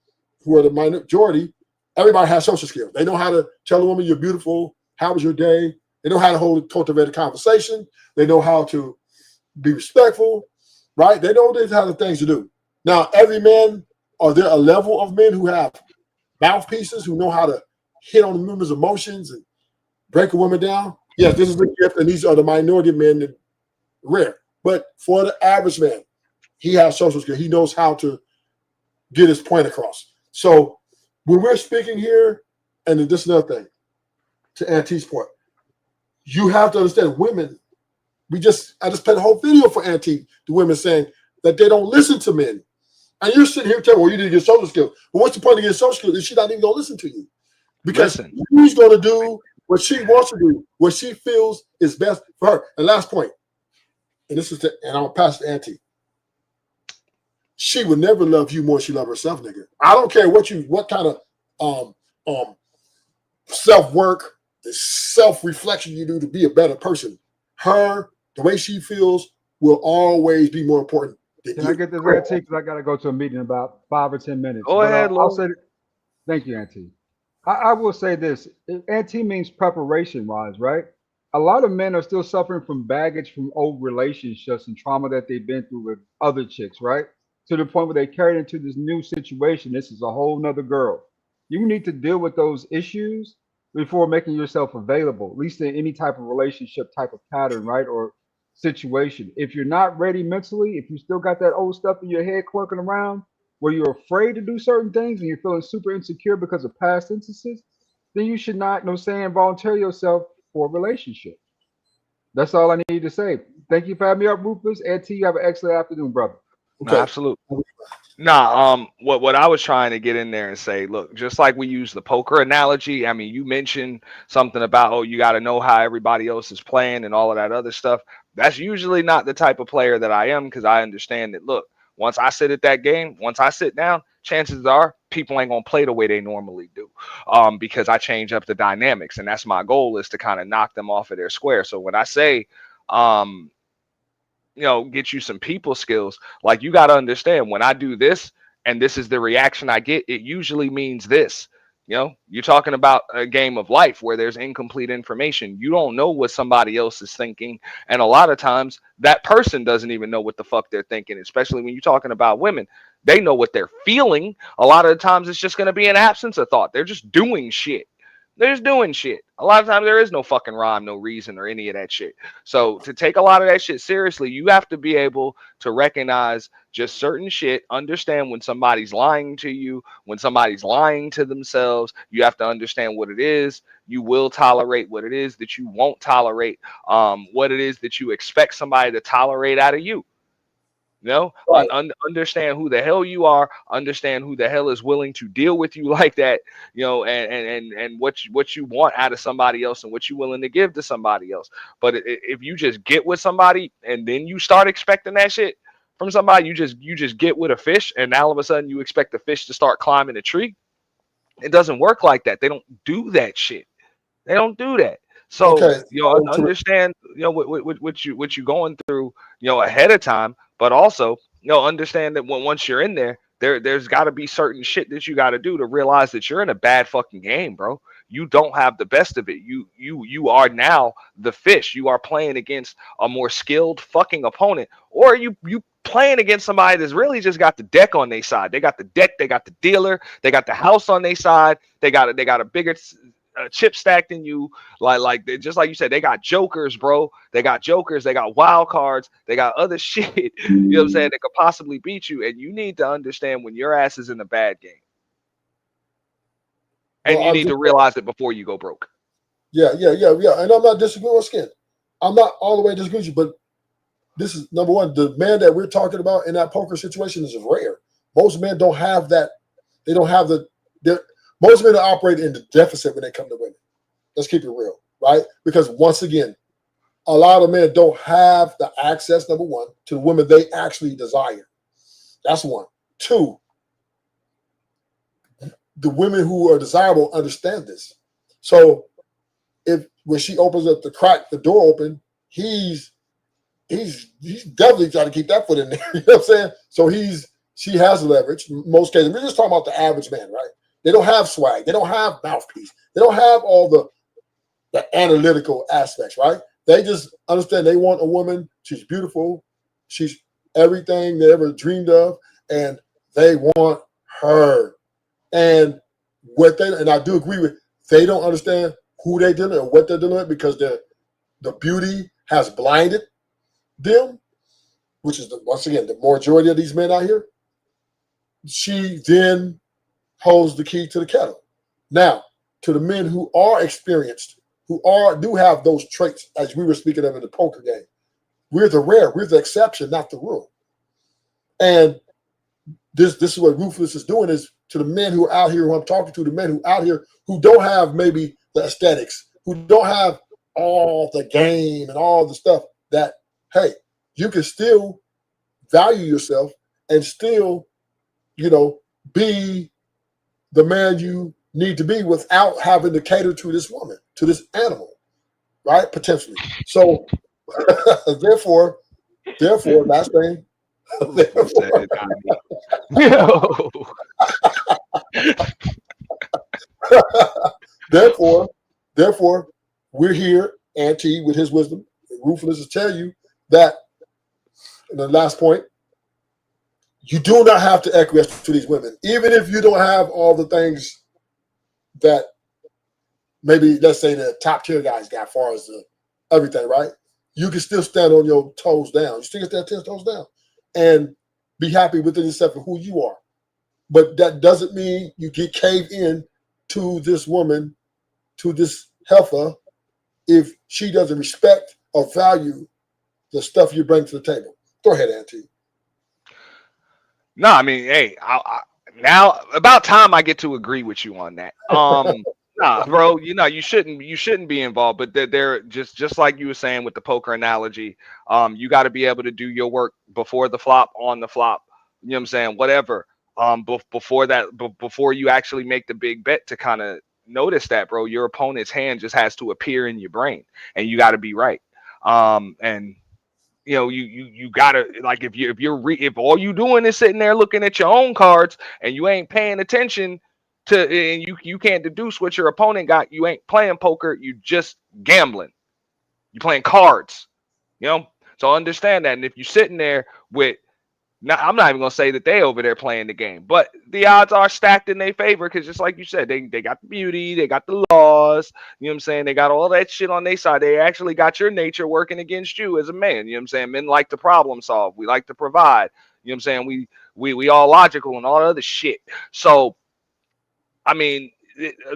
who are the majority, everybody has social skills. They know how to tell a woman you're beautiful. How was your day? They know how to cultivate a conversation. They know how to be respectful, right? They know these kind of things to do. Now, every man, are there a level of men who have mouthpieces, who know how to hit on the woman's emotions and break a woman down? Yes, this is the gift, and these are the minority men that rare. But for the average man, he has social skills. He knows how to get his point across. So when we're speaking here, and this is another thing, to Auntie's point, you have to understand women. I just played a whole video for Auntie, the women saying that they don't listen to men. And you're sitting here telling, well, you need to get social skills. But what's the point of getting social skills if she's not even going to listen to you? Because she's going to do what she wants to do, what she feels is best for her. And last point, and I'll pass it to Auntie. She would never love you more than she loves herself, nigga. I don't care what kind of self-work, self-reflection you do to be a better person. Her, the way she feels, will always be more important than you. Can I get this, Auntie? Because I got to go to a meeting in about 5 or 10 minutes. Go ahead, I'll say, thank you, Auntie. I will say this. Auntie means preparation-wise, right? A lot of men are still suffering from baggage from old relationships and trauma that they've been through with other chicks, right? To the point where they carried into this new situation. This is a whole nother girl. You need to deal with those issues before making yourself available, at least in any type of relationship type of pattern, right? Or situation. If you're not ready mentally, if you still got that old stuff in your head clunking around where you're afraid to do certain things and you're feeling super insecure because of past instances, then you should not, volunteer yourself for a relationship. That's all I need to say. Thank you for having me up, Rufus. Auntie, you have an excellent afternoon, brother. No, absolutely. Nah, what I was trying to get in there and say, look, just like we use the poker analogy, I mean, you mentioned something about, oh, you got to know how everybody else is playing and all of that other stuff. That's usually not the type of player that I am, because I understand that, look, once I sit at that game, once I sit down, chances are people ain't gonna play the way they normally do, because I change up the dynamics, and that's my goal, is to kind of knock them off of their square. So when I say, get you some people skills, like, you got to understand, when I do this and this is the reaction I get, it usually means this. You're talking about a game of life where there's incomplete information. You don't know what somebody else is thinking, and a lot of times that person doesn't even know what the fuck they're thinking, especially when you're talking about women. They know what they're feeling. A lot of the times it's just going to be an absence of thought. They're just doing shit. They're just doing shit. A lot of times there is no fucking rhyme, no reason, or any of that shit. So to take a lot of that shit seriously, you have to be able to recognize just certain shit, understand when somebody's lying to you, when somebody's lying to themselves. You have to understand what it is. You will tolerate what it is that you won't tolerate, what it is that you expect somebody to tolerate out of you. Right. Understand who the hell you are, understand who the hell is willing to deal with you like that, and what you want out of somebody else and what you're willing to give to somebody else. But if you just get with somebody and then you start expecting that shit from somebody, you just get with a fish and all of a sudden you expect the fish to start climbing a tree. It doesn't work like that. They don't do that shit. They don't do that. So Okay. understand what you going through ahead of time, but also understand that once you're in there's got to be certain shit that you got to do to realize that you're in a bad fucking game, bro. You don't have the best of it. You are now the fish. You are playing against a more skilled fucking opponent, or you playing against somebody that's really just got the deck on their side. They got the deck, they got the dealer, they got the house on their side. They got a bigger chip stack than you. Just like you said, they got jokers, bro. They got jokers, they got wild cards, they got other shit, you know what I'm saying, that could possibly beat you. And you need to understand when your ass is in a bad game. And you need to realize it before you go broke. Yeah. And I'm not disagreeing with Skin. I'm not all the way disagreeing with you, but this is number one. The man that we're talking about in that poker situation is rare. Most men don't have that. They don't have most men operate in the deficit when they come to women. Let's keep it real, right? Because once again, a lot of men don't have the access, number one, to the women they actually desire. That's one. Two, the women who are desirable understand this. So when she opens up the door open, he's definitely trying to keep that foot in there. You know what I'm saying? So she has leverage in most cases. We're just talking about the average man, right? They don't have swag. They don't have mouthpiece. They don't have all the analytical aspects, right? They just understand they want a woman. She's beautiful. She's everything they ever dreamed of, and they want her. And I do agree with, they don't understand who they're dealing with or what they're dealing with, because the beauty has blinded them, which is once again the majority of these men out here. She then holds the key to the kettle. Now, to the men who are experienced, who do have those traits, as we were speaking of in the poker game, we're the exception, not the rule. And this is what Ruthless is doing, is to the men who are out here, who I'm talking to, the men who are out here who don't have maybe the aesthetics, who don't have all the game and all the stuff, that, hey, you can still value yourself and still, be the man you need to be without having to cater to this woman, to this animal, right? Potentially. So therefore, last thing. Therefore, we're here, Auntie, with his wisdom, Ruthless, to tell you that, in the last point, you do not have to acquiesce to these women, even if you don't have all the things that maybe, let's say, the top tier guys got, as far as everything, right? You can still stand on your toes down. You still stand 10 toes down and be happy within yourself and who you are. But that doesn't mean you get caved in to this woman, to this heifer, if she doesn't respect or value the stuff you bring to the table. Go ahead, Auntie. No, I mean, hey, now about time I get to agree with you on that. Nah, bro, you shouldn't be involved. But they're just like you were saying with the poker analogy. You got to be able to do your work before the flop, on the flop. You know what I'm saying? Whatever. Before you actually make the big bet to kind of notice that, bro, your opponent's hand just has to appear in your brain, and you got to be right. And you gotta, like, if all you doing is sitting there looking at your own cards and you ain't paying attention to, and you can't deduce what your opponent got, you ain't playing poker, you just gambling. You playing cards, So understand that. And if you're sitting there with, now I'm not even gonna say that they over there playing the game, but the odds are stacked in their favor because, just like you said, they got the beauty, they got the laws, you know what I'm saying? They got all that shit on their side. They actually got your nature working against you as a man. You know what I'm saying? Men like to problem solve. We like to provide. You know what I'm saying? We all logical and all other shit. So, I mean,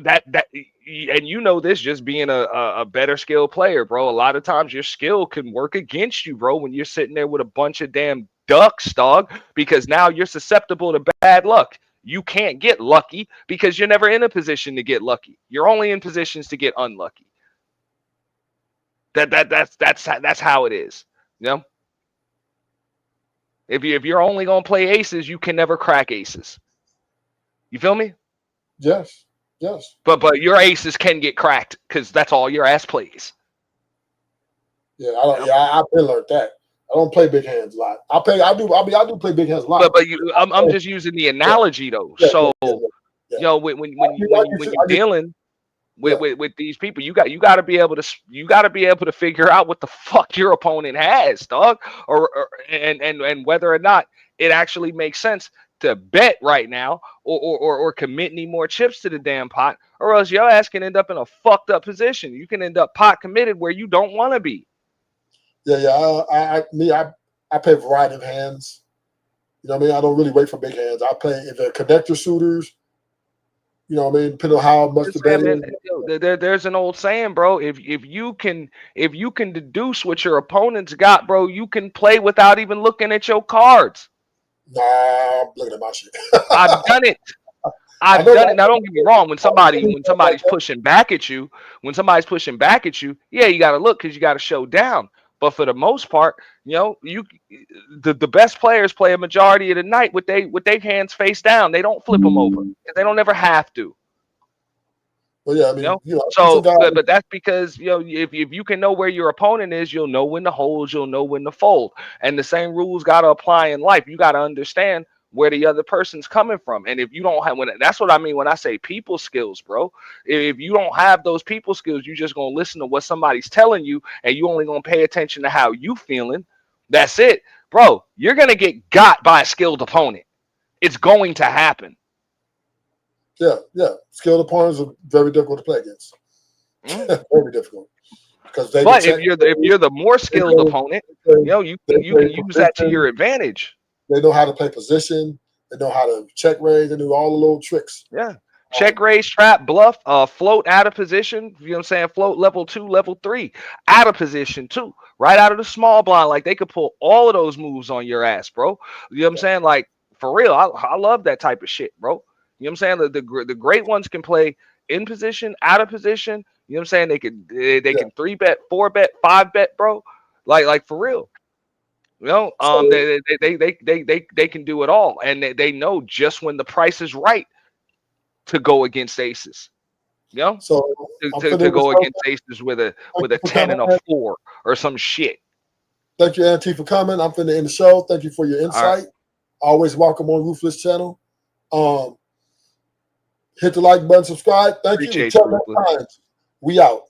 that and this just being a better skill player, bro. A lot of times your skill can work against you, bro, when you're sitting there with a bunch of damn ducks, dog, because now you're susceptible to bad luck. You can't get lucky because you're never in a position to get lucky. You're only in positions to get unlucky. That's how it is. If you're only gonna play aces, you can never crack aces. You feel me? Yes. But your aces can get cracked because that's all your ass plays. Yeah, I've been learned that. I don't play big hands a lot. I do play big hands a lot. But I'm just using the analogy though. So when you're dealing with these people, you got to be able to figure out what the fuck your opponent has, dog, and whether or not it actually makes sense to bet right now or commit any more chips to the damn pot, or else your ass can end up in a fucked up position. You can end up pot committed where you don't want to be. I play a variety of hands. You know what I mean? I don't really wait for big hands. I play if they're connector suitors. You know what I mean? Depending on how much the bet is. There's an old saying, bro. If you can deduce what your opponent's got, bro, you can play without even looking at your cards. Nah, I'm looking at my shit. I've done it. I've done it. Now, don't get me wrong. When somebody's pushing back at you, yeah, you got to look because you got to show down. But for the most part, the best players play a majority of the night with their hands face down. They don't flip them over. They don't ever have to. Well, yeah, I mean, so, but that's because if you can know where your opponent is, you'll know when to hold, you'll know when to fold, and the same rules got to apply in life. You got to understand where the other person's coming from, and if you don't have, that's what I mean when I say people skills, bro. If you don't have those people skills, you're just gonna listen to what somebody's telling you, and you only gonna pay attention to how you feeling. That's it, bro. You're gonna get got by a skilled opponent. It's going to happen. Yeah. Skilled opponents are very difficult to play against. Very difficult. But if you're the more skilled opponent, you can use that to your advantage. They know how to play position. They know how to check raise. They do all the little tricks. Yeah. Check raise, trap, bluff, float out of position. You know what I'm saying? Float level 2, level 3, out of position too. Right out of the small blind. Like they could pull all of those moves on your ass, bro. You know what I'm saying? Like for real, I love that type of shit, bro. You know what I'm saying? The great ones can play in position, out of position. You know what I'm saying? They can 3-bet, 4-bet, 5-bet, bro. Like for real. They can do it all, and they know just when the price is right to go against aces. So to go against aces with a 10 and a 4 or some shit. Thank you, Auntie, for coming. I'm finna end the show. Thank you for your insight. Always welcome on Ruthless channel. Hit the like button, subscribe. Thank you. Until next time, we out.